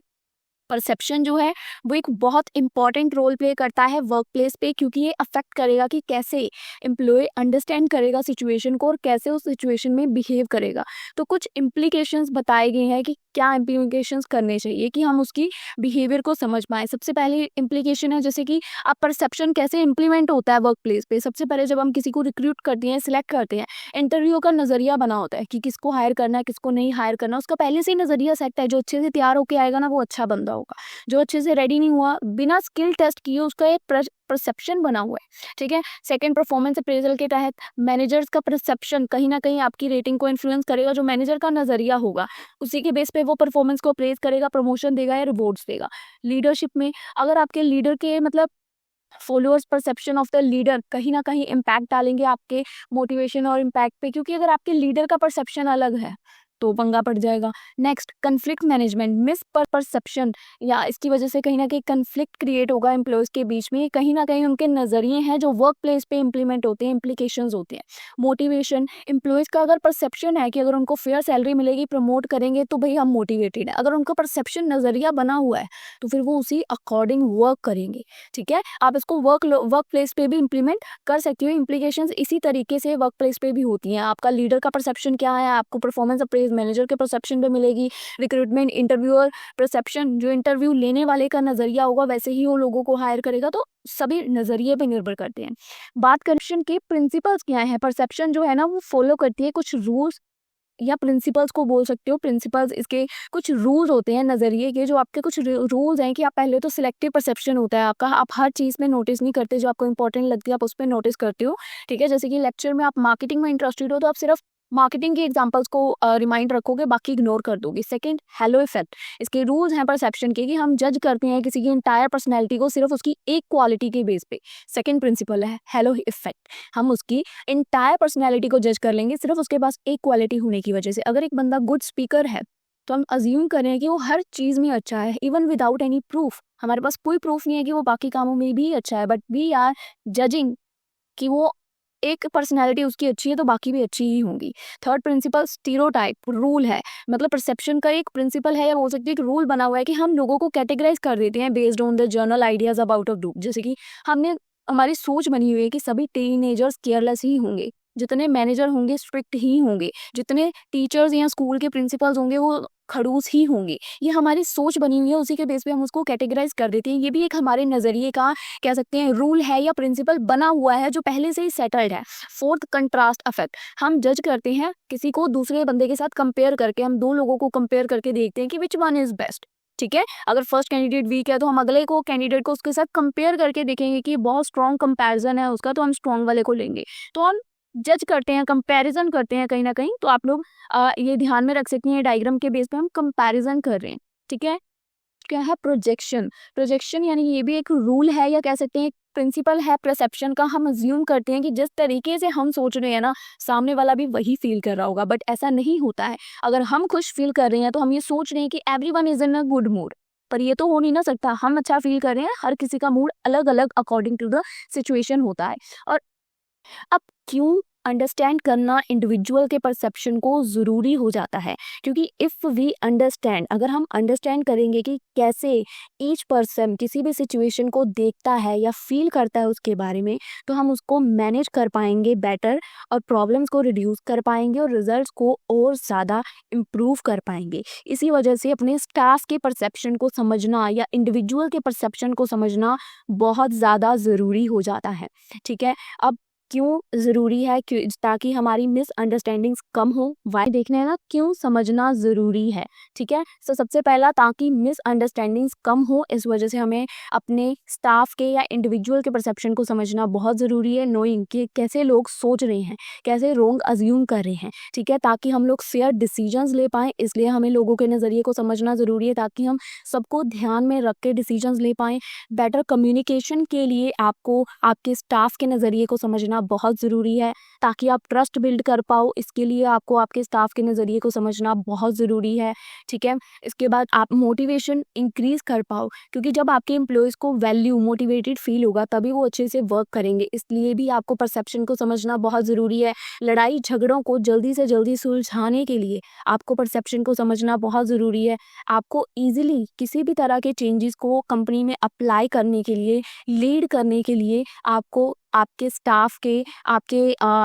परसेप्शन जो है वो एक बहुत इंपॉर्टेंट रोल प्ले करता है वर्क प्लेस पे, क्योंकि ये अफेक्ट करेगा कि कैसे एम्प्लॉय अंडरस्टैंड करेगा सिचुएशन को और कैसे उस सिचुएशन में बिहेव करेगा। तो कुछ इम्प्लीकेशंस बताए गए हैं कि क्या इम्प्लीकेशंस करने चाहिए कि हम उसकी बिहेवियर को समझ पाएँ। सबसे पहले इम्प्लीकेशन है जैसे कि अब परसेप्शन कैसे इम्प्लीमेंट होता है वर्क प्लेस पे। सबसे पहले जब हम किसी को रिक्रूट करते हैं, सिलेक्ट करते हैं, इंटरव्यू का नज़रिया बना होता है कि किसको हायर करना है, किसको नहीं हायर करना, उसका पहले से ही नज़रिया सेट है। जो अच्छे से तैयार होकर आएगा ना, वो अच्छा बंदा होगा। जो अच्छे से रेडी नहीं हुआ, बिना स्किल टेस्ट किए, उसका एक परसेप्शन बना हुआ है, ठीक है। सेकंड, परफॉर्मेंस अप्रेजल के तहत मैनेजर्स का परसेप्शन कहीं ना कहीं आपकी रेटिंग को इन्फ्लुएंस करेगा। जो मैनेजर का नजरिया होगा उसी के बेस पे वो परफॉर्मेंस को अप्रेज करेगा, प्रमोशन देगा या रिवॉर्ड्स देगा। लीडरशिप में अगर आपके लीडर के मतलब followers perception of the leader कहीं ना कहीं इम्पैक्ट डालेंगे आपके मोटिवेशन और इम्पैक्ट पे, क्योंकि अगर आपके लीडर का परसेप्शन अलग है तो पंगा पड़ जाएगा। Next, conflict management, miss perception या इसकी वजह से कहीं ना कहीं कन्फ्लिक्ट क्रिएट होगा एम्प्लॉयज़ के बीच में। कहीं ना कहीं उनके नज़रिए हैं जो वर्क प्लेस पे इम्प्लीमेंट होते हैं, इम्प्लीकेशंस होते हैं। मोटिवेशन, एम्प्लॉयज़ का अगर परसेप्शन है कि अगर उनको फेयर सैलरी मिलेगी, प्रमोट करेंगे, तो भाई हम मोटिवेटेड है। अगर उनका परसेप्शन नज़रिया बना हुआ है तो फिर वो उसी अकॉर्डिंग वर्क करेंगे, ठीक है। आप इसको वर्क प्लेस पे भी इम्प्लीमेंट कर सकते हो। इम्प्लीकेशंस इसी तरीके से वर्क प्लेस पे भी होती हैं। आपका लीडर का परसेप्शन क्या है, आपको परफॉर्मेंस अप्रेज मैनेजर के परसेप्शन पे मिलेगी। रिक्रूटमेंट, इंटरव्यूअर परसेप्शन, जो इंटरव्यू लेने वाले का नजरिया होगा वैसे ही वो लोगों को हायर करेगा। तो सभी नजरिए पे निर्भर करते हैं। बात करप्शन के प्रिंसिपल्स क्या है, परसेप्शन जो है ना वो फॉलो करती है कुछ रूल्स या प्रिंसिपल्स को बोल सकते हो। प्रिंसिपल्स, इसके कुछ रूल्स होते हैं नज़रिए के, जो आपके कुछ रूल्स हैं कि आप पहले तो सिलेक्टिव परसेप्शन होता है आपका, आप हर चीज़ में नोटिस नहीं करते, जो आपको इंपॉर्टेंट लगती है आप उस पर नोटिस करते हो, ठीक है। जैसे कि लेक्चर में आप मार्केटिंग में इंटरेस्टेड हो तो आप सिर्फ मार्केटिंग के एग्जांपल्स को रिमाइंड रखोगे, बाकी इग्नोर कर दोगे। सेकंड, हेलो इफेक्ट, इसके रूल्स हैं परसेप्शन के कि हम जज करते हैं किसी की इंटायर पर्सनैलिटी को सिर्फ उसकी एक क्वालिटी के बेस पे। सेकंड प्रिंसिपल है हेलो इफेक्ट, हम उसकी इंटायर पर्सनैलिटी को जज कर लेंगे सिर्फ उसके पास एक क्वालिटी होने की वजह से। अगर एक बंदा गुड स्पीकर है तो हम अज्यूम करें कि वो हर चीज़ में अच्छा है, इवन विदाउट एनी प्रूफ। हमारे पास कोई प्रूफ नहीं है कि वो बाकी कामों में भी अच्छा है, बट वी आर जजिंग कि वो एक पर्सनैलिटी उसकी अच्छी है तो बाकी भी अच्छी ही होंगी। थर्ड प्रिंसिपल स्टीरियोटाइप रूल है, मतलब परसेप्शन का एक प्रिंसिपल है या बोल सकते हैं एक रूल बना हुआ है कि हम लोगों को कैटेगराइज कर देते हैं based on the general ideas about a group. जैसे कि हमने हमारी सोच बनी हुई है कि सभी टीनेजर्स केयरलेस ही होंगे, जितने मैनेजर होंगे स्ट्रिक्ट ही होंगे, जितने टीचर्स या स्कूल के प्रिंसिपल्स होंगे वो खड़ूस ही होंगे। ये हमारी सोच बनी हुई है, उसी के बेस पे हम उसको कैटेगराइज कर देते हैं। ये भी एक हमारे नज़रिए का कह सकते हैं रूल है या प्रिंसिपल बना हुआ है जो पहले से ही सेटल्ड है। Fourth, contrast affect. हम जज करते हैं किसी को दूसरे बंदे के साथ कंपेयर करके, हम दो लोगों को कंपेयर करके देखते हैं कि विच वन इज बेस्ट। ठीक है, अगर फर्स्ट कैंडिडेट वीक है तो हम अगले को कैंडिडेट को उसके साथ कंपेयर करके देखेंगे कि बहुत स्ट्रॉन्ग कंपैरिजन है उसका, तो हम स्ट्रॉन्ग वाले को लेंगे। तो हम जज करते हैं, कंपैरिजन करते हैं कहीं ना कहीं। तो आप लोग ये ध्यान में रख सकती हैं, डायग्राम के बेस पे हम कंपैरिजन कर रहे हैं। ठीक है, क्या है प्रोजेक्शन। प्रोजेक्शन यानी ये भी एक रूल है या कह सकते हैं प्रिंसिपल है परसेप्शन का। हम अज्यूम करते हैं कि जिस तरीके से हम सोच रहे हैं ना, सामने वाला भी वही फील कर रहा होगा, बट ऐसा नहीं होता है। अगर हम खुश फील कर रहे हैं तो हम ये सोच रहे हैं कि everyone is in a good mood, पर ये तो हो नहीं ना सकता। हम अच्छा फील कर रहे हैं, हर किसी का मूड अलग अलग अकॉर्डिंग टू द सिचुएशन होता है। और अब क्यों अंडरस्टैंड करना इंडिविजुअल के परसेप्शन को ज़रूरी हो जाता है, क्योंकि इफ़ वी अंडरस्टैंड, अगर हम अंडरस्टैंड करेंगे कि कैसे ईच पर्सन किसी भी सिचुएशन को देखता है या फील करता है उसके बारे में, तो हम उसको मैनेज कर पाएंगे बेटर, और प्रॉब्लम्स को रिड्यूस कर पाएंगे और रिजल्ट्स को और ज़्यादा इम्प्रूव कर पाएंगे। इसी वजह से अपने स्टाफ के परसेप्शन को समझना या इंडिविजुअल के परसेप्शन को समझना बहुत ज़्यादा ज़रूरी हो जाता है। ठीक है, अब क्यों ज़रूरी है, क्यों, ताकि हमारी मिसअंडरस्टैंडिंग्स कम हो। वाई देखना है ना, क्यों समझना ज़रूरी है। ठीक है, तो सबसे पहला, ताकि मिसअंडरस्टैंडिंग्स कम हो, इस वजह से हमें अपने स्टाफ के या इंडिविजुअल के परसेप्शन को समझना बहुत ज़रूरी है। नोइंग कि कैसे लोग सोच रहे हैं, कैसे रोंग अज्यूम कर रहे हैं। ठीक है, ताकि हम लोग फेयर डिसीजंस ले पाएँ, इसलिए हमें लोगों के नज़रिए को समझना ज़रूरी है, ताकि हम सबको ध्यान में रख के डिसीजंस ले पाएँ। बेटर कम्युनिकेशन के लिए आपको आपके स्टाफ के नज़रिए को समझना बहुत ज़रूरी है, ताकि आप ट्रस्ट बिल्ड कर पाओ। इसके लिए आपको आपके स्टाफ के नज़रिए को समझना बहुत ज़रूरी है। ठीक है, इसके बाद आप मोटिवेशन इंक्रीज़ कर पाओ, क्योंकि जब आपके एम्प्लॉयज़ को वैल्यू मोटिवेटेड फील होगा तभी वो अच्छे से वर्क करेंगे। इसलिए भी आपको परसेप्शन को समझना बहुत ज़रूरी है। लड़ाई झगड़ों को जल्दी से जल्दी सुलझाने के लिए आपको परसेप्शन को समझना बहुत ज़रूरी है। आपको ईजिली किसी भी तरह के चेंजेस को कंपनी में अप्लाई करने के लिए, लीड करने के लिए आपको आपके स्टाफ के, आपके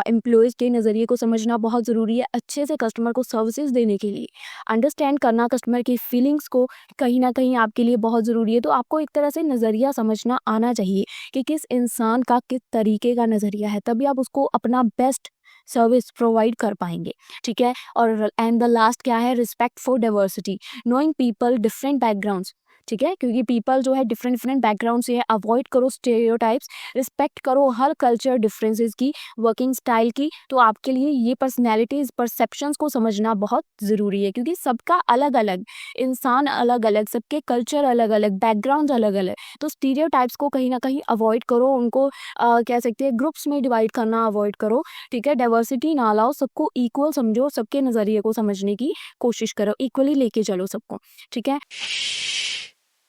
एम्प्लॉयज़ के नज़रिए को समझना बहुत ज़रूरी है। अच्छे से कस्टमर को सर्विसेज देने के लिए अंडरस्टैंड करना कस्टमर की फीलिंग्स को कहीं ना कहीं आपके लिए बहुत ज़रूरी है। तो आपको एक तरह से नज़रिया समझना आना चाहिए कि किस इंसान का किस तरीके का नज़रिया है, तभी आप उसको अपना बेस्ट सर्विस प्रोवाइड कर पाएंगे। ठीक है, और एंड द लास्ट क्या है, respect for diversity. Knowing people different backgrounds. ठीक है, क्योंकि पीपल जो है डिफरेंट डिफरेंट बैकग्राउंड से है। अवॉइड करो स्टेरियोटाइप्स, रिस्पेक्ट करो हर कल्चर डिफरेंसेस की, वर्किंग स्टाइल की। तो आपके लिए ये पर्सनैलिटीज परसेप्शंस को समझना बहुत ज़रूरी है, क्योंकि सबका अलग अलग, इंसान अलग अलग, सबके कल्चर अलग अलग, बैकग्राउंड अलग अलग। तो स्टीरियोटाइप्स को कहीं ना कहीं अवॉइड करो, उनको कह सकते हैं ग्रुप्स में डिवाइड करना अवॉइड करो। ठीक है, डाइवर्सिटी ना लाओ, सबको इक्वल समझो, सबके नज़रिए को समझने की कोशिश करो, इक्वली लेके चलो सबको। ठीक है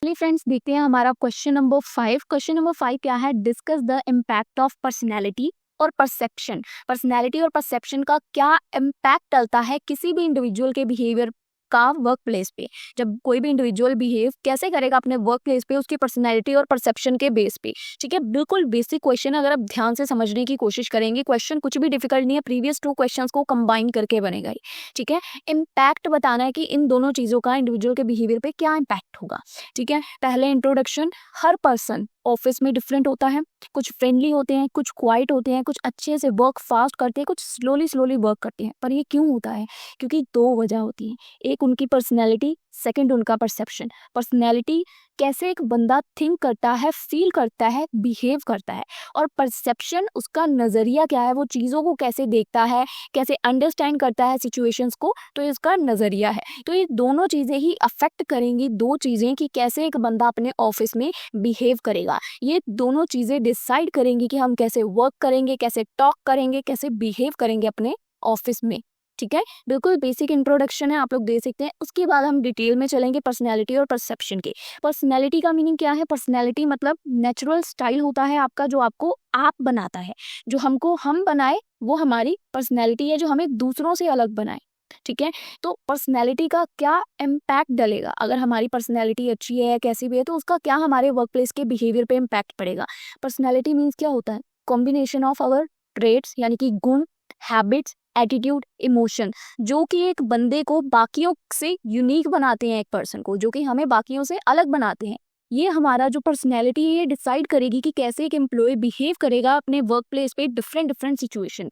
फ्रेंड्स, देखते हैं हमारा क्वेश्चन नंबर 5। क्वेश्चन नंबर 5 क्या है, discuss the impact of personality और परसेप्शन। पर्सनैलिटी और परसेप्शन का क्या इम्पैक्ट डलता है किसी भी इंडिविजुअल के बिहेवियर का वर्क प्लेस पे। जब कोई भी इंडिविजुअल बिहेव कैसे करेगा अपने वर्क प्लेस पे, उसकी पर्सनैलिटी और परसेप्शन के बेस पे। ठीक है, बिल्कुल बेसिक क्वेश्चन, अगर आप ध्यान से समझने की कोशिश करेंगे, क्वेश्चन कुछ भी डिफिकल्ट नहीं है, प्रीवियस 2 क्वेश्चंस को कंबाइन करके बनेगा ही। ठीक है, इम्पैक्ट बताना है कि इन दोनों चीज़ों का इंडिविजुअल के बिहेवियर पे क्या इम्पैक्ट होगा। ठीक है, पहले इंट्रोडक्शन। हर पर्सन ऑफिस में डिफरेंट होता है, कुछ फ्रेंडली होते हैं, कुछ क्वाइट होते हैं, कुछ अच्छे से वर्क फास्ट करते हैं, कुछ स्लोली वर्क करते हैं। पर ये क्यों होता है, क्योंकि 2 वजह होती हैं, एक उनकी पर्सनैलिटी, सेकंड उनका परसेप्शन। पर्सनैलिटी कैसे एक बंदा थिंक करता है, फील करता है, बिहेव करता है, और परसेप्शन उसका नज़रिया क्या है, वो चीज़ों को कैसे देखता है, कैसे अंडरस्टैंड करता है सिचुएशंस को, तो इसका नज़रिया है। तो ये दोनों चीज़ें ही अफेक्ट करेंगी, 2 चीज़ें, कि कैसे एक बंदा अपने ऑफिस में बिहेव करेगा। ये दोनों चीज़ें डिसाइड करेंगी कि हम कैसे वर्क करेंगे, कैसे टॉक करेंगे, कैसे बिहेव करेंगे अपने ऑफिस में। ठीक है, बिल्कुल बेसिक इंट्रोडक्शन है, आप लोग दे सकते हैं। उसके बाद हम डिटेल में चलेंगे पर्सनैलिटी और परसेप्शन के। पर्सनैलिटी का मीनिंग क्या है? पर्सनैलिटी मतलब नेचुरल स्टाइल होता है आपका, जो आपको आप बनाता है। जो हमको हम बनाए वो हमारी पर्सनैलिटी है, जो हमें दूसरों से अलग बनाए। ठीक है, तो पर्सनैलिटी का क्या इम्पैक्ट डलेगा? अगर हमारी पर्सनैलिटी अच्छी है, कैसी भी है, तो उसका क्या हमारे वर्क प्लेस के बिहेवियर पे इम्पैक्ट पड़ेगा? पर्सनैलिटी मीन्स क्या होता है? कॉम्बिनेशन ऑफ आवर ट्रेड्स, यानी कि गुण, हैबिट्स, एटीट्यूड, इमोशन, जो कि एक बंदे को बाकियों से यूनिक बनाते हैं, एक पर्सन को, जो कि हमें बाकियों से अलग बनाते हैं। ये हमारा जो पर्सनैलिटी है ये डिसाइड करेगी कि कैसे एक एम्प्लॉय बिहेव करेगा अपने वर्क प्लेस पे डिफरेंट डिफरेंट सिचुएशन।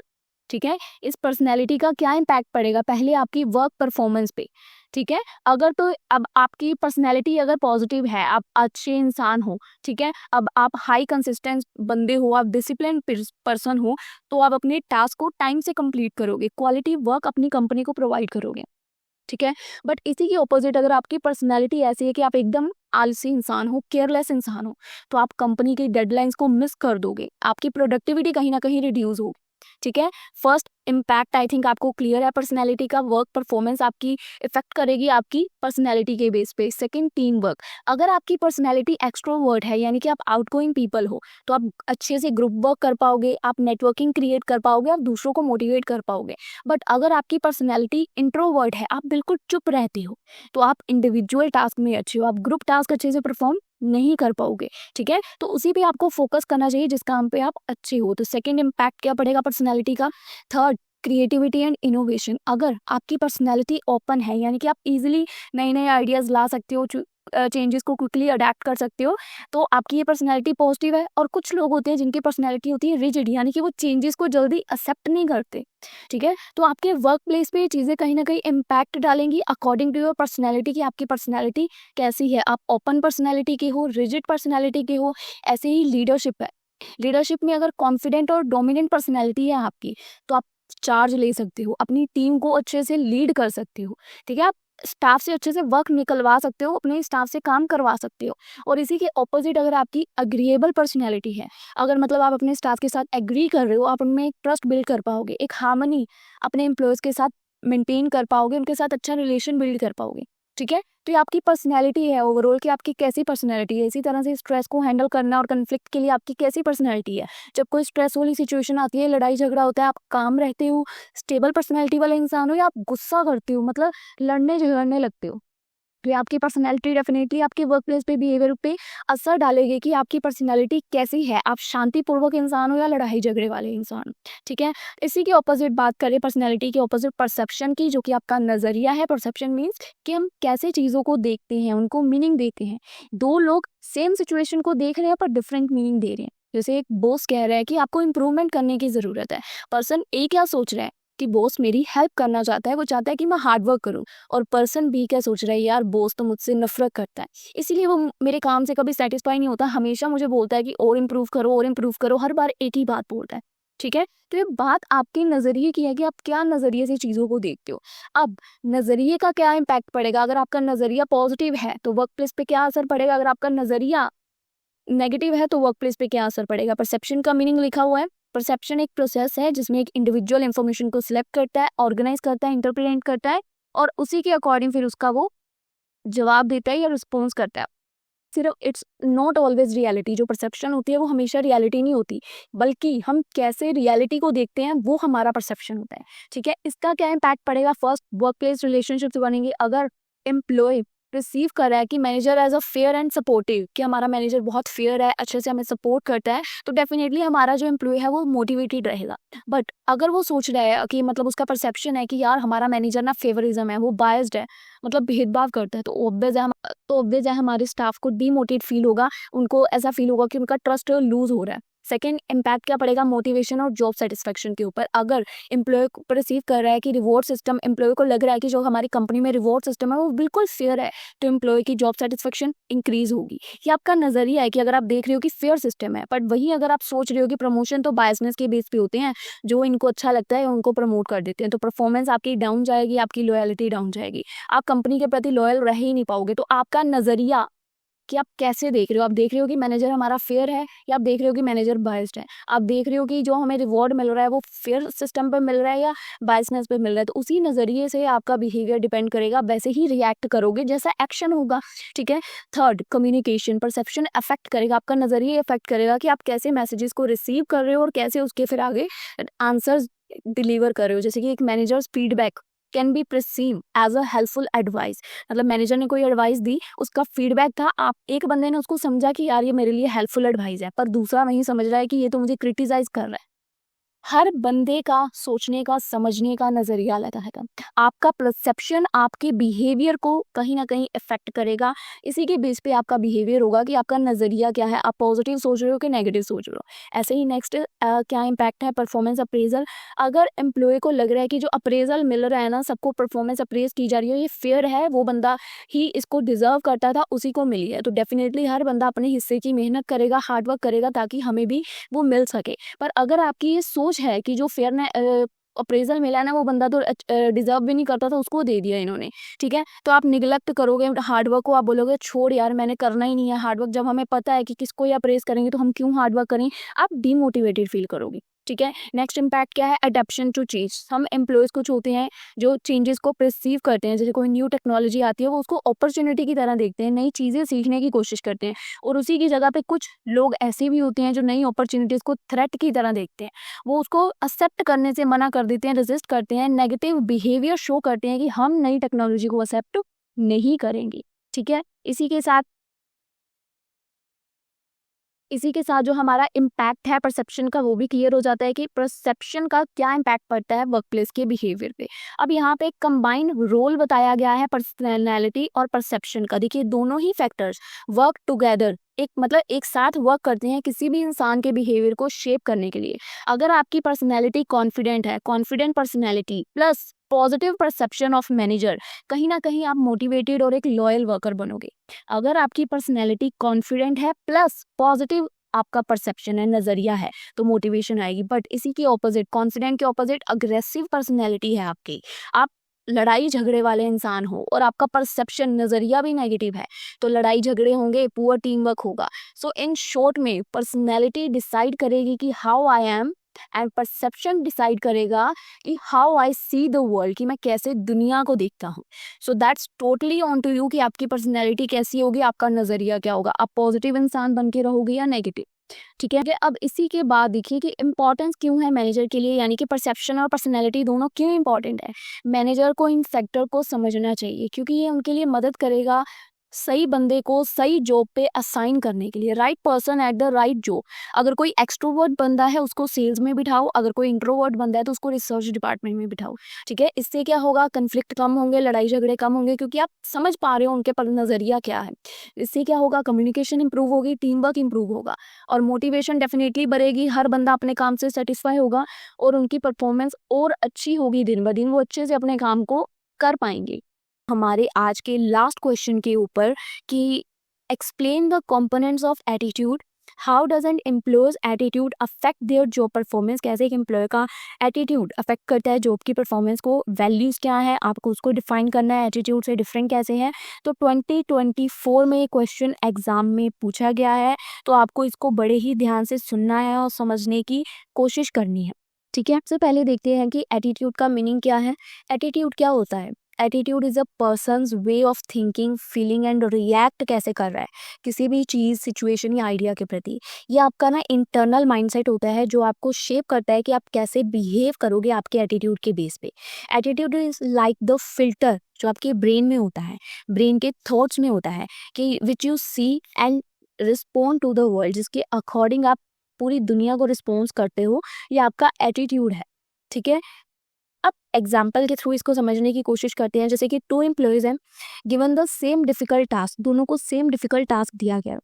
ठीक है, इस पर्सनैलिटी का क्या इम्पैक्ट पड़ेगा? पहले आपकी वर्क परफॉर्मेंस पे। ठीक है, अगर तो अब आपकी पर्सनैलिटी अगर पॉजिटिव है, आप अच्छे इंसान हो, ठीक है, अब आप हाई कंसिस्टेंट बंदे हो, आप डिसिप्लिन पर्सन हो, तो आप अपने टास्क को टाइम से कंप्लीट करोगे, क्वालिटी वर्क अपनी कंपनी को प्रोवाइड करोगे। ठीक है, बट इसी के ऑपोजिट अगर आपकी पर्सनैलिटी ऐसी है कि आप एकदम आलसी इंसान हो, केयरलेस इंसान हो, तो आप कंपनी की डेडलाइंस को मिस कर दोगे, आपकी प्रोडक्टिविटी कहीं ना कहीं रिड्यूस होगी। ठीक है, फर्स्ट इम्पैक्ट आई थिंक आपको क्लियर है पर्सनैलिटी का। वर्क परफॉर्मेंस आपकी इफेक्ट करेगी आपकी पर्सनैलिटी के बेस पे। Second, team work. अगर आपकी पर्सनैलिटी एक्सट्रोवर्ट है, यानी कि आप आउटगोइंग पीपल हो, तो आप अच्छे से ग्रुप वर्क कर पाओगे, आप नेटवर्किंग क्रिएट कर पाओगे, आप दूसरों को मोटिवेट कर पाओगे। बट अगर आपकी पर्सनैलिटी इंट्रोवर्ट है, आप बिल्कुल चुप रहते हो, तो आप इंडिविजुअल टास्क में अच्छे हो, आप ग्रुप टास्क अच्छे से परफॉर्म नहीं कर पाओगे। ठीक है, तो उसी पे आपको फोकस करना चाहिए जिस काम पे आप अच्छे हो। तो सेकंड इम्पैक्ट क्या पड़ेगा पर्सनैलिटी का? Third, creativity and innovation. अगर आपकी पर्सनैलिटी ओपन है, यानी कि आप इजीली नए नए आइडियाज ला सकते हो, चेंजेस को क्विकली अडेप्ट कर सकते हो, तो आपकी ये पर्सनैलिटी पॉजिटिव है। और कुछ लोग होते हैं जिनकी पर्सनैलिटी होती है रिजिड, यानी कि वो चेंजेस को जल्दी एक्सेप्ट नहीं करते। ठीक है, तो आपके वर्क प्लेस पे ये चीज़ें कहीं ना कहीं इम्पैक्ट डालेंगी अकॉर्डिंग टू योर पर्सनैलिटी, कि आपकी पर्सनैलिटी कैसी है। आप ओपन पर्सनैलिटी के हो, रिजिड पर्सनैलिटी के हो। ऐसे ही लीडरशिप है, लीडरशिप में अगर कॉन्फिडेंट और डोमिनेंट पर्सनैलिटी है आपकी, तो आप चार्ज ले सकते हो, अपनी टीम को अच्छे से लीड कर सकते हो। ठीक है, आप स्टाफ से अच्छे से वर्क निकलवा सकते हो, अपने स्टाफ से काम करवा सकते हो। और इसी के ऑपोजिट अगर आपकी अग्रीएबल पर्सनैलिटी है, अगर मतलब आप अपने स्टाफ के साथ एग्री कर रहे हो, आप उनमें एक ट्रस्ट बिल्ड कर पाओगे, एक हार्मनी अपने एम्प्लॉयज़ के साथ मेंटेन कर पाओगे, उनके साथ अच्छा रिलेशन बिल्ड कर पाओगे। ठीक है, तो ये आपकी पर्सनैलिटी है ओवरऑल, कि आपकी कैसी पर्सनैलिटी है। इसी तरह से स्ट्रेस को हैंडल करना और कन्फ्लिक्ट के लिए आपकी कैसी पर्सनैलिटी है। जब कोई स्ट्रेस वाली सिचुएशन आती है, लड़ाई झगड़ा होता है, आप काम रहते हो, स्टेबल पर्सनैलिटी वाले इंसान हो, या आप गुस्सा करते हो, मतलब लड़ने झगड़ने लगते हो, तो ये आपकी पर्सनैलिटी डेफिनेटली आपके वर्क प्लेस पे बिहेवियर पे असर डालेगी कि आपकी पर्सनैलिटी कैसी है। आप शांतिपूर्वक इंसान हो या लड़ाई झगड़े वाले इंसान। ठीक है, इसी के ऑपोजिट बात करें पर्सनैलिटी के ऑपोजिट परसेप्शन की, जो कि आपका नज़रिया है। परसेप्शन मीन्स कि हम कैसे चीज़ों को देखते हैं, उनको मीनिंग देते हैं। दो लोग सेम सिचुएशन को देख रहे हैं पर डिफरेंट मीनिंग दे रहे हैं। जैसे एक बॉस कह रहा है कि आपको इम्प्रूवमेंट करने की ज़रूरत है, पर्सन ए क्या सोच रहा है कि बॉस मेरी हेल्प करना चाहता है, वो चाहता है कि मैं हार्ड वर्क करूं। और पर्सन बी क्या सोच रहा है, यार बॉस तो मुझसे नफरत करता है, इसीलिए वो मेरे काम से कभी सेटिस्फाई नहीं होता, हमेशा मुझे बोलता है कि और इम्प्रूव करो और इम्प्रूव करो, हर बार एक ही बात बोलता है। ठीक है, तो ये बात आपके नज़रिए की है कि आप क्या नज़रिए से चीज़ों को देखते हो। अब नज़रिए का क्या इम्पैक्ट पड़ेगा? अगर आपका नज़रिया पॉजिटिव है तो वर्क प्लेस पे क्या असर पड़ेगा? अगर आपका नज़रिया नेगेटिव है तो वर्क प्लेस पे क्या असर पड़ेगा? परसेप्शन का मीनिंग लिखा हुआ है। परसेप्शन एक प्रोसेस है जिसमें एक इंडिविजुअल इंफॉर्मेशन को सिलेक्ट करता है, ऑर्गेनाइज करता है, इंटरप्रेट करता है, और उसी के अकॉर्डिंग फिर उसका वो जवाब देता है या रिस्पॉन्स करता है। सिर्फ इट्स नॉट ऑलवेज रियलिटी। जो परसेप्शन होती है वो हमेशा रियलिटी नहीं होती, बल्कि हम कैसे रियलिटी को देखते हैं वो हमारा परसेप्शन होता है। ठीक है, इसका क्या इम्पैक्ट पड़ेगा? फर्स्ट, वर्क प्लेस रिलेशनशिप्स बनेंगे। अगर एम्प्लॉय रिसीव कर रहा है कि manager as a fair and supportive, कि हमारा मैनेजर बहुत फेयर है, अच्छे से हमें सपोर्ट करता है, तो डेफिनेटली हमारा जो एम्प्लॉय है वो मोटिवेटेड रहेगा। बट अगर वो सोच रहा है कि मतलब उसका परसेप्शन है कि यार हमारा मैनेजर ना फेवरिज्म है, वो बायस्ड है, मतलब भेदभाव करता है, तो ऑब्वियस है हमारे स्टाफ को डीमोटिवेट फील होगा, उनको ऐसा फील होगा कि उनका ट्रस्ट लूज हो रहा है। सेकेंड इम्पैक्ट क्या पड़ेगा? मोटिवेशन और जॉब सेटिस्फेक्शन के ऊपर। अगर एम्प्लॉय को रिसीव कर रहा है कि रिवॉर्ड सिस्टम, एम्प्लॉय को लग रहा है कि जो हमारी कंपनी में रिवॉर्ड सिस्टम है वो बिल्कुल फेयर है, तो एम्प्लॉय की जॉब सेटिस्फेक्शन इंक्रीज होगी। ये आपका नजरिया है कि अगर आप देख रहे हो कि फेयर सिस्टम है, बट वही अगर आप सोच रहे हो कि प्रमोशन तो बायसनेस के बेस पे होते हैं, जो इनको अच्छा लगता है उनको प्रमोट कर देते हैं, तो परफॉर्मेंस आपकी डाउन जाएगी, आपकी लॉयल्टी डाउन जाएगी, आप कंपनी के प्रति लॉयल रह ही नहीं पाओगे। तो आपका नजरिया कि आप कैसे देख रहे हो। आप देख रहे हो कि मैनेजर हमारा फेयर है, या आप देख रहे हो कि मैनेजर बायस्ड है। आप देख रहे हो कि जो हमें रिवॉर्ड मिल रहा है वो फेयर सिस्टम पर मिल रहा है या बायसनेस पे मिल रहा है। तो उसी नज़रिए से आपका बिहेवियर डिपेंड करेगा, वैसे ही रिएक्ट करोगे जैसा एक्शन होगा, ठीक है। थर्ड, कम्युनिकेशन परसेप्शन अफेक्ट करेगा, आपका नज़रिया अफेक्ट करेगा कि आप कैसे मैसेजेस को रिसीव कर रहे हो और कैसे उसके फिर आगे आंसर्स डिलीवर कर रहे हो। जैसे कि एक managers feedback can be perceive as a helpful advice. मतलब मैनेजर ने कोई एडवाइस दी, उसका फीडबैक था, आप एक बंदे ने उसको समझा कि यार ये मेरे लिए हेल्पफुल एडवाइस है, पर दूसरा नहीं समझ रहा है कि ये तो मुझे क्रिटिसाइज कर रहा है। हर बंदे का सोचने का समझने का नजरिया अलग है। आपका परसेप्शन आपके बिहेवियर को कहीं ना कहीं इफेक्ट करेगा। इसी के बेस पे आपका बिहेवियर होगा कि आपका नजरिया क्या है, आप पॉजिटिव सोच रहे हो कि नेगेटिव सोच रहे हो। ऐसे ही नेक्स्ट क्या इम्पैक्ट है परफॉर्मेंस अप्रेजल। अगर एम्प्लॉय को लग रहा है कि जो अप्रेजल मिल रहा है ना, सबको परफॉर्मेंस अप्रेज की जा रही है, ये फेयर है, वो बंदा ही इसको डिजर्व करता था, उसी को मिली है, तो डेफिनेटली हर बंदा अपने हिस्से की मेहनत करेगा, हार्डवर्क करेगा, ताकि हमें भी वो मिल सके। पर अगर आपकी ये सोच है कि जो फेयर ने अप्रेजल मिला है ना, वो बंदा तो डिजर्व भी नहीं करता था, उसको दे दिया इन्होंने, ठीक है। तो आप निगलेक्ट करोगे हार्डवर्क को, आप बोलोगे छोड़ यार मैंने करना ही नहीं है हार्डवर्क, जब हमें पता है कि किसको ये अप्रेज करेंगे तो हम क्यों हार्डवर्क करें। आप डीमोटिवेटेड फील करोगे, ठीक है। नेक्स्ट इम्पैक्ट क्या है, अडेप्शन टू चेंज। हम एम्प्लॉयज कुछ होते हैं जो चेंजेस को परसीव करते हैं, जैसे कोई न्यू टेक्नोलॉजी आती है वो उसको अपॉर्चुनिटी की तरह देखते हैं, नई चीज़ें सीखने की कोशिश करते हैं। और उसी की जगह पे कुछ लोग ऐसे भी होते हैं जो नई अपॉर्चुनिटीज़ को थ्रेट की तरह देखते हैं, वो उसको एक्सेप्ट करने से मना कर देते हैं, रेजिस्ट करते हैं, नेगेटिव बिहेवियर शो करते हैं कि हम नई टेक्नोलॉजी को एक्सेप्ट नहीं करेंगे, ठीक है। इसी के साथ जो हमारा इम्पैक्ट है परसेप्शन का, वो भी क्लियर हो जाता है कि परसेप्शन का क्या इम्पैक्ट पड़ता है वर्क प्लेस के बिहेवियर पे। अब यहाँ पे एक कंबाइंड रोल बताया गया है पर्सनैलिटी और परसेप्शन का। देखिए दोनों ही फैक्टर्स वर्क टुगेदर, एक मतलब एक साथ वर्क करते हैं किसी भी इंसान के बिहेवियर को शेप करने के लिए। अगर आपकी पर्सनैलिटी कॉन्फिडेंट है, confident personality plus positive perception of manager, कहीं ना कहीं आप मोटिवेटेड और एक लॉयल वर्कर बनोगे। अगर आपकी पर्सनैलिटी कॉन्फिडेंट है प्लस पॉजिटिव आपका परसेप्शन है, नजरिया है, तो मोटिवेशन आएगी। बट इसी के ऑपोजिट, कॉन्फिडेंट के ऑपोजिट अग्रेसिव पर्सनैलिटी है आपकी, आप लड़ाई झगड़े वाले इंसान हो और आपका परसेप्शन नजरिया भी नेगेटिव है, तो लड़ाई झगड़े होंगे, पुअर टीम वर्क होगा। सो इन शॉर्ट में पर्सनैलिटी डिसाइड करेगी कि how I am, and perception decide करेगा कि how I see the world, कि मैं कैसे दुनिया को देखता हूँ। So that's totally on to you कि आपकी पर्सनैलिटी कैसी होगी, आपका नजरिया क्या होगा, आप पॉजिटिव इंसान बन के रहोगे या नेगेटिव, ठीक है। अब इसी के बाद देखिए कि इंपॉर्टेंस क्यों है मैनेजर के लिए, यानी कि परसेप्शन और पर्सनैलिटी दोनों क्यों इंपॉर्टेंट है। मैनेजर को इन फैक्टर को समझना चाहिए, क्योंकि ये उनके लिए मदद करेगा सही बंदे को सही जॉब पे असाइन करने के लिए, right person at the right job. अगर कोई एक्सट्रोवर्ट बंदा है उसको सेल्स में बिठाओ, अगर कोई इंट्रोवर्ट बंदा है तो उसको रिसर्च डिपार्टमेंट में बिठाओ, ठीक है। इससे क्या होगा, कन्फ्लिक्ट कम होंगे, लड़ाई झगड़े कम होंगे, क्योंकि आप समझ पा रहे हो उनके पर नजरिया क्या है। इससे क्या होगा, कम्युनिकेशन इंप्रूव होगी, टीम वर्क इंप्रूव होगा, और मोटिवेशन डेफिनेटली बढ़ेगी, हर बंदा अपने काम से सेटिस्फाई होगा और उनकी परफॉर्मेंस और अच्छी होगी, दिन ब दिन वो अच्छे से अपने काम को कर पाएंगे। हमारे आज के लास्ट क्वेश्चन के ऊपर कि explain the components of attitude, how does N employees attitude affect their job performance. कैसे एक एम्प्लॉय का एटीट्यूड अफेक्ट करता है जॉब की परफॉर्मेंस को, वैल्यूज क्या है, आपको उसको डिफाइन करना है, एटीट्यूड से डिफरेंट कैसे है। तो 2024 में ये क्वेश्चन एग्जाम में पूछा गया है, तो आपको इसको बड़े ही ध्यान से सुनना है और समझने की कोशिश करनी है, ठीक है। सबसे पहले देखते हैं कि एटीट्यूड का मीनिंग क्या है। एटीट्यूड क्या होता है, attitude is a person's way of thinking, feeling and react कैसे कर रहा है किसी भी चीज़, सिचुएशन या आइडिया के प्रति। ये आपका ना इंटरनल माइंडसेट होता है जो आपको शेप करता है कि आप कैसे बिहेव करोगे आपके एटीट्यूड के बेस पे। Attitude is like the filter जो आपके ब्रेन में होता है, ब्रेन के थॉट्स में होता है, कि which you see and respond to the world, जिसके अकॉर्डिंग आप पूरी दुनिया को रिस्पॉन्स करते हो, ये आपका एटीट्यूड है, ठीक है। अब एग्जाम्पल के थ्रू इसको समझने की कोशिश करते हैं। जैसे कि टू एम्प्लॉयज हैं, given the same difficult task, दोनों को सेम डिफिकल्ट टास्क दिया गया।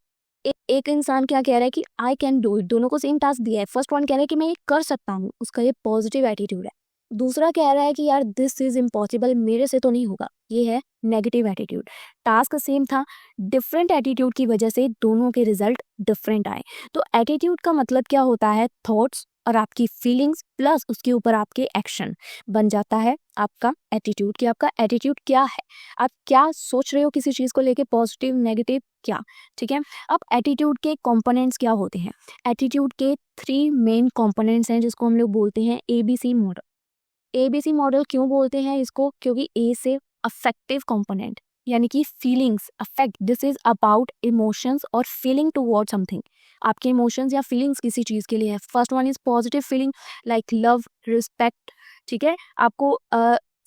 एक इंसान क्या कह रहा है कि आई कैन डू इट, दोनों को सेम टास्क दिया है। फर्स्ट वन कह रहा है कि मैं ये कर सकता हूँ, उसका ये पॉजिटिव एटीट्यूड है। दूसरा कह रहा है कि यार दिस इज इम्पॉसिबल, मेरे से तो नहीं होगा, ये है नेगेटिव एटीट्यूड। टास्क सेम था, डिफरेंट एटीट्यूड की वजह से दोनों के रिजल्ट डिफरेंट आए। तो एटीट्यूड का मतलब क्या होता है, थॉट्स, और आपकी फीलिंग्स प्लस उसके ऊपर आपके एक्शन बन जाता है आपका एटीट्यूड, कि आपका एटीट्यूड क्या है, आप क्या सोच रहे हो किसी चीज़ को लेके, पॉजिटिव नेगेटिव क्या। ठीक है, अब एटीट्यूड के कंपोनेंट्स क्या होते हैं। एटीट्यूड के 3 मेन कंपोनेंट्स हैं जिसको हम लोग बोलते हैं एबीसी मॉडल। एबीसी मॉडल क्यों बोलते हैं इसको, क्योंकि ए से अफेक्टिव कंपोनेंट यानी कि feelings, affect, this is about emotions और फीलिंग टुवर्ड समथिंग। आपके इमोशंस या फीलिंग्स किसी चीज़ के लिए है। First one is positive feeling like love, respect. ठीक है, आपको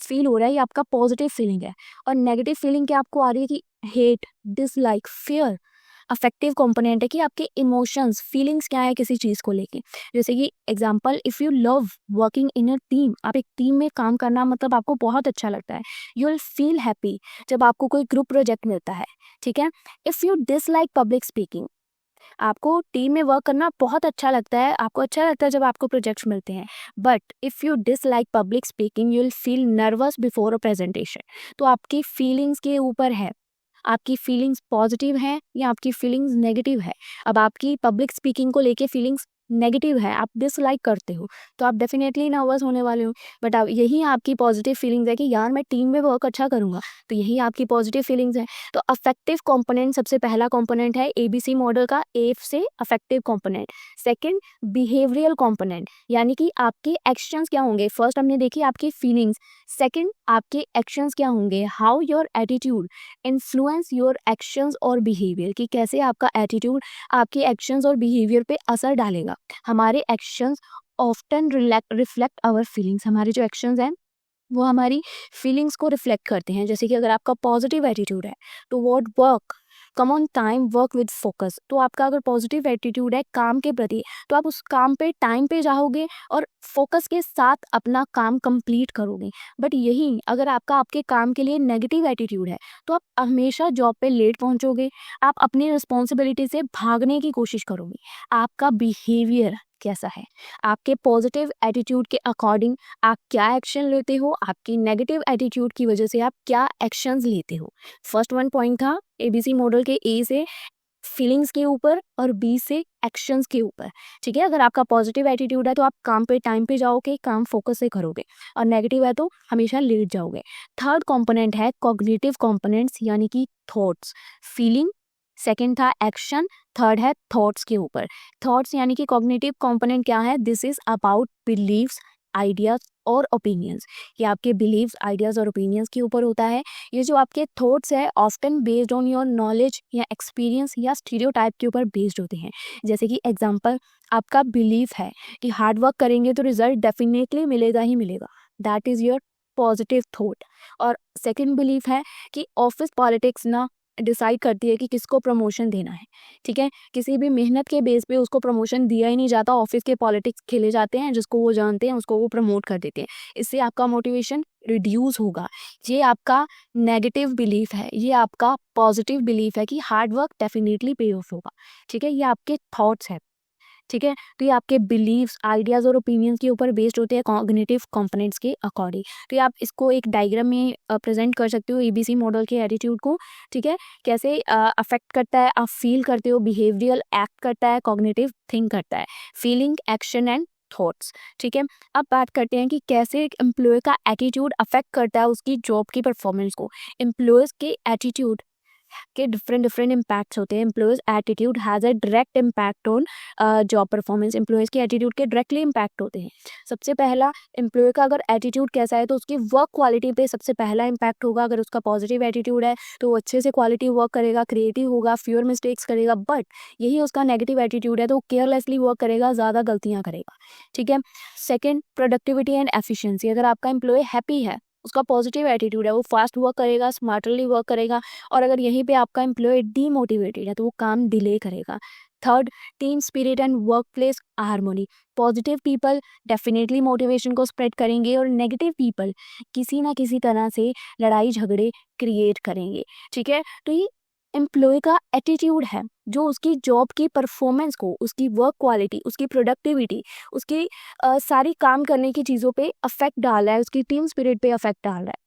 फील हो रहा है, ये आपका पॉजिटिव फीलिंग है। और नेगेटिव फीलिंग क्या आपको आ रही है कि hate, dislike, fear. Affective component है कि आपके इमोशंस, फीलिंग्स क्या है किसी चीज़ को लेके। जैसे कि example, if you love working in a team, आप एक टीम में काम करना मतलब आपको बहुत अच्छा लगता है। यू विल फील हैप्पी जब आपको कोई ग्रुप प्रोजेक्ट मिलता है। ठीक है, if you dislike public speaking, आपको टीम में वर्क करना बहुत अच्छा लगता है, आपको अच्छा लगता है जब आपको प्रोजेक्ट्स मिलते हैं। But if you dislike public speaking, you will feel nervous before a presentation. तो आपकी फीलिंग्स के ऊपर है, आपकी फीलिंग्स पॉजिटिव है या आपकी फीलिंग्स नेगेटिव है। अब आपकी पब्लिक स्पीकिंग को लेके फीलिंग्स नेगेटिव है, आप डिसलाइक करते हो, तो आप डेफिनेटली नर्वस होने वाले हो। बट आप, यही आपकी पॉजिटिव फीलिंग्स है कि यार मैं टीम में वर्क अच्छा करूंगा, तो यही आपकी पॉजिटिव फीलिंग्स है। तो अफेक्टिव कंपोनेंट सबसे पहला कंपोनेंट है एबीसी मॉडल का, ए से affective component. Second, behavioural component, यानी कि आपके एक्शंस क्या होंगे। फर्स्ट हमने देखी आपकी फीलिंग्स, सेकंड आपके एक्शंस क्या होंगे, how your attitude influence your actions और बिहेवियर, कि कैसे आपका एटीट्यूड आपके एक्शंस और बिहेवियर पे असर डालेगा। हमारे actions often reflect our feelings, हमारे जो एक्शंस हैं वो हमारी फीलिंग्स को रिफ्लेक्ट करते हैं। जैसे कि अगर आपका पॉजिटिव एटीट्यूड है तो what work, come on time, work with focus. तो आपका अगर पॉजिटिव एटीट्यूड है काम के प्रति, तो आप उस काम पे टाइम पे जाओगे और फोकस के साथ अपना काम कंप्लीट करोगे। बट यही अगर आपका आपके काम के लिए नेगेटिव एटीट्यूड है, तो आप हमेशा जॉब पे लेट पहुंचोगे, आप अपनी रिस्पॉन्सिबिलिटी से भागने की कोशिश करोगे। आपका बिहेवियर कैसा है, आपके पॉजिटिव एटीट्यूड के अकॉर्डिंग आप क्या एक्शन लेते हो, आपकी नेगेटिव एटीट्यूड की वजह से आप क्या एक्शंस लेते हो। फर्स्ट वन पॉइंट था एबीसी मॉडल के, ए से फीलिंग्स के ऊपर और बी से एक्शंस के ऊपर। ठीक है, अगर आपका पॉजिटिव एटीट्यूड है तो आप काम पे टाइम पे जाओगे, काम फोकस से करोगे, और नेगेटिव है तो हमेशा लेट जाओगे। थर्ड कंपोनेंट है कॉग्निटिव कंपोनेंट्स, यानी कि थॉट्स, फीलिंग, सेकंड था एक्शन, थर्ड है थॉट्स के ऊपर। थॉट्स यानी कि कॉग्निटिव कंपोनेंट क्या है, this is about beliefs, ideas और ओपिनियंस। ये आपके बिलीव्स, आइडियाज और ओपिनियंस के ऊपर होता है। ये जो आपके थॉट्स है often based on your knowledge या एक्सपीरियंस या स्टीरियोटाइप के ऊपर बेस्ड होते हैं। जैसे कि एग्जांपल, आपका बिलीफ है कि हार्ड वर्क करेंगे तो रिजल्ट डेफिनेटली मिलेगा ही मिलेगा, that is your positive thought. और सेकंड बिलीफ है कि ऑफिस पॉलिटिक्स ना डिसाइड करती है कि किसको प्रमोशन देना है। ठीक है, किसी भी मेहनत के बेस पे उसको प्रमोशन दिया ही नहीं जाता, ऑफिस के पॉलिटिक्स खेले जाते हैं, जिसको वो जानते हैं उसको वो प्रमोट कर देते हैं। इससे आपका मोटिवेशन रिड्यूस होगा। ये आपका नेगेटिव बिलीफ है, ये आपका पॉजिटिव बिलीफ है कि हार्ड वर्क डेफिनेटली पे ऑफ होगा। ठीक है, ये आपके थॉट्स है। ठीक है, तो ये आपके बिलीव्स, आइडियाज़ और ओपिनियंस के ऊपर बेस्ड होते हैं कॉग्निटिव कंपोनेंट्स के अकॉर्डिंग। तो ये आप इसको एक डायग्राम में प्रेजेंट कर सकते हो एबीसी मॉडल के एटीट्यूड को। ठीक है, कैसे अफेक्ट करता है, आप फील करते हो, बिहेवियरल एक्ट करता है, कॉग्निटिव थिंक करता है, फीलिंग, एक्शन एंड थॉट्स। ठीक है, अब बात करते हैं कि कैसे एक एम्प्लॉय का एटीट्यूड अफेक्ट करता है उसकी जॉब की परफॉर्मेंस को। एम्प्लॉयज़ के एटीट्यूड के डिफरेंट डिफरेंट इम्पैक्ट्स होते हैं। Employees attitude has a direct impact on job performance. Employees के एटीट्यूड के डायरेक्टली इम्पैक्ट होते हैं। सबसे पहला, एम्प्लॉय का अगर एटीट्यूड कैसा है तो उसकी वर्क क्वालिटी पे सबसे पहला इम्पैक्ट होगा। अगर उसका पॉजिटिव एटीट्यूड है तो वो अच्छे से क्वालिटी वर्क करेगा, क्रिएटिव होगा, फ्यूअर मिस्टेक्स करेगा। बट यही उसका नेगेटिव एटीट्यूड है तो वो केयरलेसली वर्क करेगा, ज़्यादा गलतियाँ करेगा। ठीक है, सेकेंड, प्रोडक्टिविटी एंड एफिशिएंसी। अगर आपका एम्प्लॉय हैप्पी है, उसका पॉजिटिव एटीट्यूड है, वो फास्ट वर्क करेगा, स्मार्टली वर्क करेगा। और अगर यहीं पे आपका एम्प्लॉय डीमोटिवेटेड है तो वो काम डिले करेगा। Third, team spirit and work place harmony. Positive people definitely motivation को स्प्रेड करेंगे और नेगेटिव पीपल किसी ना किसी तरह से लड़ाई झगड़े क्रिएट करेंगे। ठीक है, तो ये एम्प्लॉय का एटीट्यूड है जो उसकी जॉब की परफॉर्मेंस को, उसकी वर्क क्वालिटी, उसकी प्रोडक्टिविटी, उसकी सारी काम करने की चीज़ों पे अफेक्ट डाल रहा है, उसकी टीम स्पिरिट पे अफेक्ट डाल रहा है।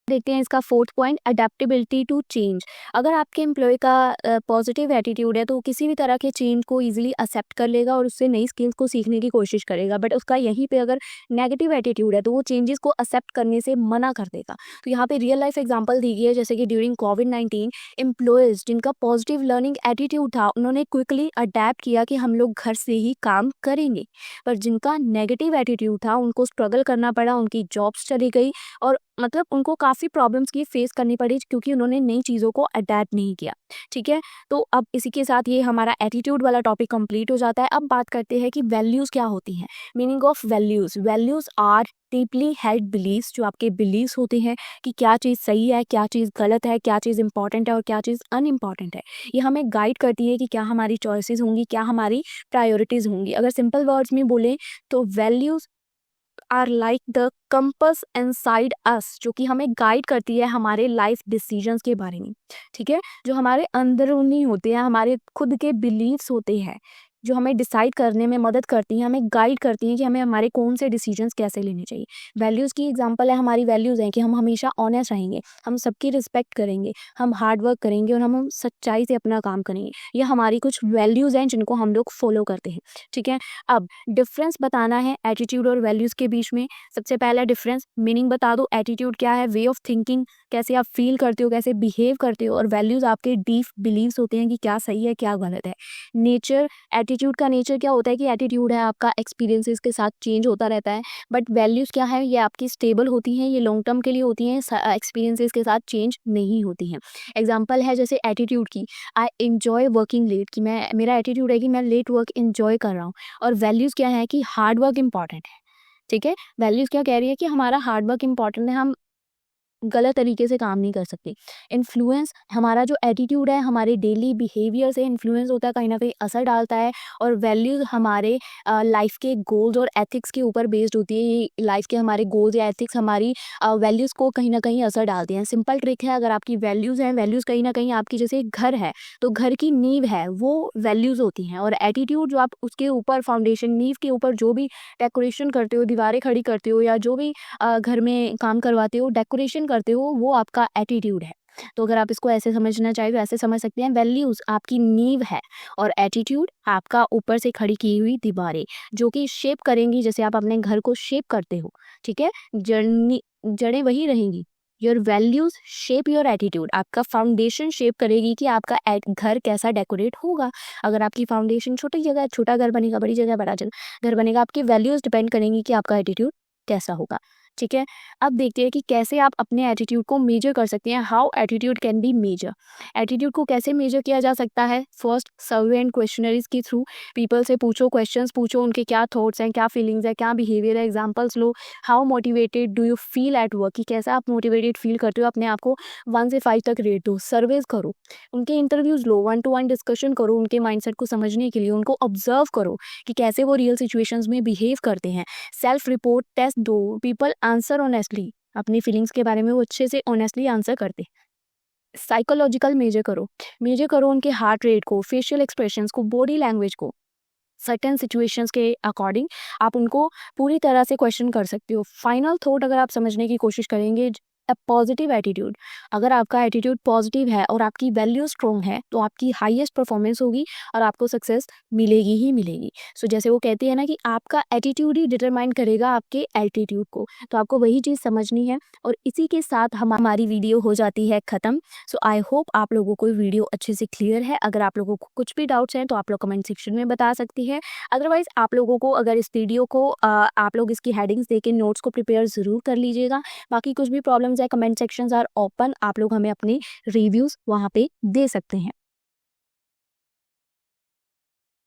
देखते हैं इसका fourth point, adaptability to change. अगर आपके एम्प्लॉय का पॉजिटिव एटीट्यूड है तो वो किसी भी तरह के चेंज को इजीली एक्सेप्ट कर लेगा और उससे नई स्किल्स को सीखने की कोशिश करेगा। बट उसका यहीं पे अगर नेगेटिव एटीट्यूड है तो वो चेंजेस को एक्सेप्ट करने से मना कर देगा। तो यहाँ पे रियल लाइफ एग्जांपल दी गई है, जैसे कि ड्यूरिंग कोविड-19 एम्प्लॉयज़ जिनका पॉजिटिव लर्निंग एटीट्यूड था उन्होंने क्विकली अडेप्ट किया कि हम लोग घर से ही काम करेंगे। पर जिनका नेगेटिव एटीट्यूड था उनको स्ट्रगल करना पड़ा, उनकी जॉब्स चली गई और मतलब उनको काफ़ी प्रॉब्लम्स की फेस करनी पड़ी क्योंकि उन्होंने नई चीज़ों को अडेप्ट नहीं किया। ठीक है, तो अब इसी के साथ ये हमारा एटीट्यूड वाला टॉपिक कंप्लीट हो जाता है। अब बात करते हैं कि वैल्यूज़ क्या होती हैं। Meaning of values, values are deeply held beliefs, जो आपके बिलीव्स होते हैं कि क्या चीज़ सही है, क्या चीज़ गलत है, क्या चीज़ इंपॉर्टेंट है और क्या चीज़ अनइम्पॉर्टेंट है। ये हमें गाइड करती है कि क्या हमारी चॉइसेस होंगी, क्या हमारी प्रायोरिटीज़ होंगी। अगर सिंपल वर्ड्स में बोलें तो values are like the compass inside us, जो कि हमें गाइड करती है हमारे लाइफ डिसीजंस के बारे में। ठीक है, जो हमारे अंदरूनी होते हैं, हमारे खुद के बिलीव्स होते हैं, जो हमें डिसाइड करने में मदद करती हैं, हमें गाइड करती हैं कि हमें हमारे कौन से डिसीजंस कैसे लेने चाहिए। वैल्यूज़ की एग्जांपल है, हमारी वैल्यूज़ हैं कि हम हमेशा ऑनेस्ट रहेंगे, हम सबकी रिस्पेक्ट करेंगे, हम हार्ड वर्क करेंगे और हम सच्चाई से अपना काम करेंगे। ये हमारी कुछ वैल्यूज़ हैं जिनको हम लोग फॉलो करते हैं। ठीक है, अब डिफरेंस बताना है एटीट्यूड और वैल्यूज़ के बीच में। सबसे पहला डिफरेंस, मीनिंग बता दो। एटीट्यूड क्या है? वे ऑफ थिंकिंग, कैसे आप फील करते हो, कैसे बिहेव करते हो। और वैल्यूज़ आपके डीप बिलीव्स होते हैं कि क्या सही है, क्या गलत है। नेचर, एटीट्यूड का नेचर क्या होता है कि एटीट्यूड है आपका एक्सपीरियंसेस के साथ चेंज होता रहता है। बट वैल्यूज़ क्या है? ये आपकी स्टेबल होती हैं, ये लॉन्ग टर्म के लिए होती हैं, एक्सपीरियंसेस के साथ चेंज नहीं होती हैं। एग्जांपल है जैसे एटीट्यूड की, आई एन्जॉय वर्किंग लेट, कि मैं, मेरा एटीट्यूड है कि मैं लेट वर्क एन्जॉय कर रहा हूँ। और वैल्यूज़ क्या है कि हार्ड वर्क इंपॉर्टेंट है। ठीक है, वैल्यूज़ क्या कह रही है कि हमारा हार्ड वर्क इंपॉर्टेंट है, हम गलत तरीके से काम नहीं कर सकते। इन्फ्लुएंस, हमारा जो एटीट्यूड है हमारे डेली बिहेवियर से इन्फ्लुएंस होता है, कहीं न कहीं असर डालता है। और वैल्यूज़ हमारे लाइफ के गोल्स और एथिक्स के ऊपर बेस्ड होती है। ये लाइफ के हमारे गोल्स या एथिक्स हमारी वैल्यूज़ को कहीं न कहीं असर डालते हैं। सिंपल ट्रिक है, अगर आपकी वैल्यूज़ हैं, वैल्यूज़ कहीं न कहीं आपकी, जैसे घर है तो घर की नींव है वो वैल्यूज़ होती हैं। और एटीट्यूड जो आप उसके ऊपर फाउंडेशन, नींव के ऊपर जो भी डेकोरेशन करते हो, दीवारें खड़ी करते हो या जो भी घर में काम करवाते हो, डेकोरेशन करते हो, वो आपका एटीट्यूड है। तो अगर आप इसको ऐसे समझना चाहें तो ऐसे समझ सकते हैं, वैल्यूज़ आपकी नींव है और एटीट्यूड आपका ऊपर से खड़ी की हुई दीवारें, जो कि शेप करेंगी, जैसे आप अपने घर को शेप करते हो। ठीक है, जड़ें वही रहेंगी। Your values shape your attitude, आपका फाउंडेशन शेप करेगी कि आपका घर कैसा डेकोरेट होगा। अगर आपकी फाउंडेशन छोटी जगह, छोटा घर बनेगा, बड़ी जगह बड़ा घर बनेगा। आपकी वैल्यूज़ डिपेंड करेंगी कि आपका एटीट्यूड कैसा होगा। ठीक है, अब देखते हैं कि कैसे आप अपने एटीट्यूड को मेजर कर सकते हैं। How attitude can be measure, attitude को कैसे मेजर किया जा सकता है। फर्स्ट, सर्वे एंड क्वेश्चनरीज के थ्रू पीपल से पूछो, क्वेश्चंस पूछो, उनके क्या थॉट्स हैं, क्या फीलिंग्स है, क्या बिहेवियर है। Examples low, how motivated do you feel at work, कि कैसा आप मोटिवेटेड फील करते हो, अपने आप को 1 से 5 तक रेट दो। सर्वेज करो, उनके इंटरव्यूज लो, 1 to 1 डिस्कशन करो उनके माइंडसेट को समझने के लिए, उनको ऑब्जर्व करो कि कैसे वो रियल सिचुएशंस में बिहेव करते हैं। सेल्फ रिपोर्ट टेस्ट दो, पीपल आंसर ऑनेस्टली, अपनी फीलिंग्स के बारे में वो अच्छे से ऑनेस्टली आंसर करते। साइकोलॉजिकल मेजर करो उनके हार्ट रेट को, फेशियल एक्सप्रेशंस को, बॉडी लैंग्वेज को। सर्टेन सिचुएशंस के अकॉर्डिंग आप उनको पूरी तरह से क्वेश्चन कर सकते हो। फाइनल थॉट अगर आप समझने की कोशिश करेंगे, अ पॉजिटिव एटीट्यूड, अगर आपका एटीट्यूड पॉजिटिव है और आपकी वैल्यू स्ट्रॉन्ग है तो आपकी हाईएस्ट परफॉर्मेंस होगी और आपको सक्सेस मिलेगी ही मिलेगी। सो जैसे वो कहते हैं ना कि आपका एटीट्यूड ही डिटरमाइन करेगा आपके एल्टीट्यूड को। तो आपको वही चीज़ समझनी है और इसी के साथ हमारी वीडियो हो जाती है ख़त्म। सो आई होप आप लोगों को वीडियो अच्छे से क्लियर है। अगर आप लोगों को कुछ भी डाउट्स हैं तो आप लोग कमेंट सेक्शन में बता सकती हैं। अदरवाइज़ आप लोगों को अगर इस वीडियो को आप लोग इसकी हेडिंग्स देके नोट्स को प्रिपेयर ज़रूर कर लीजिएगा। बाकी कुछ भी प्रॉब्लम्स है, कमेंट सेक्शंस आर ओपन, आप लोग हमें अपने रिव्यूज़ वहाँ पे दे सकते हैं।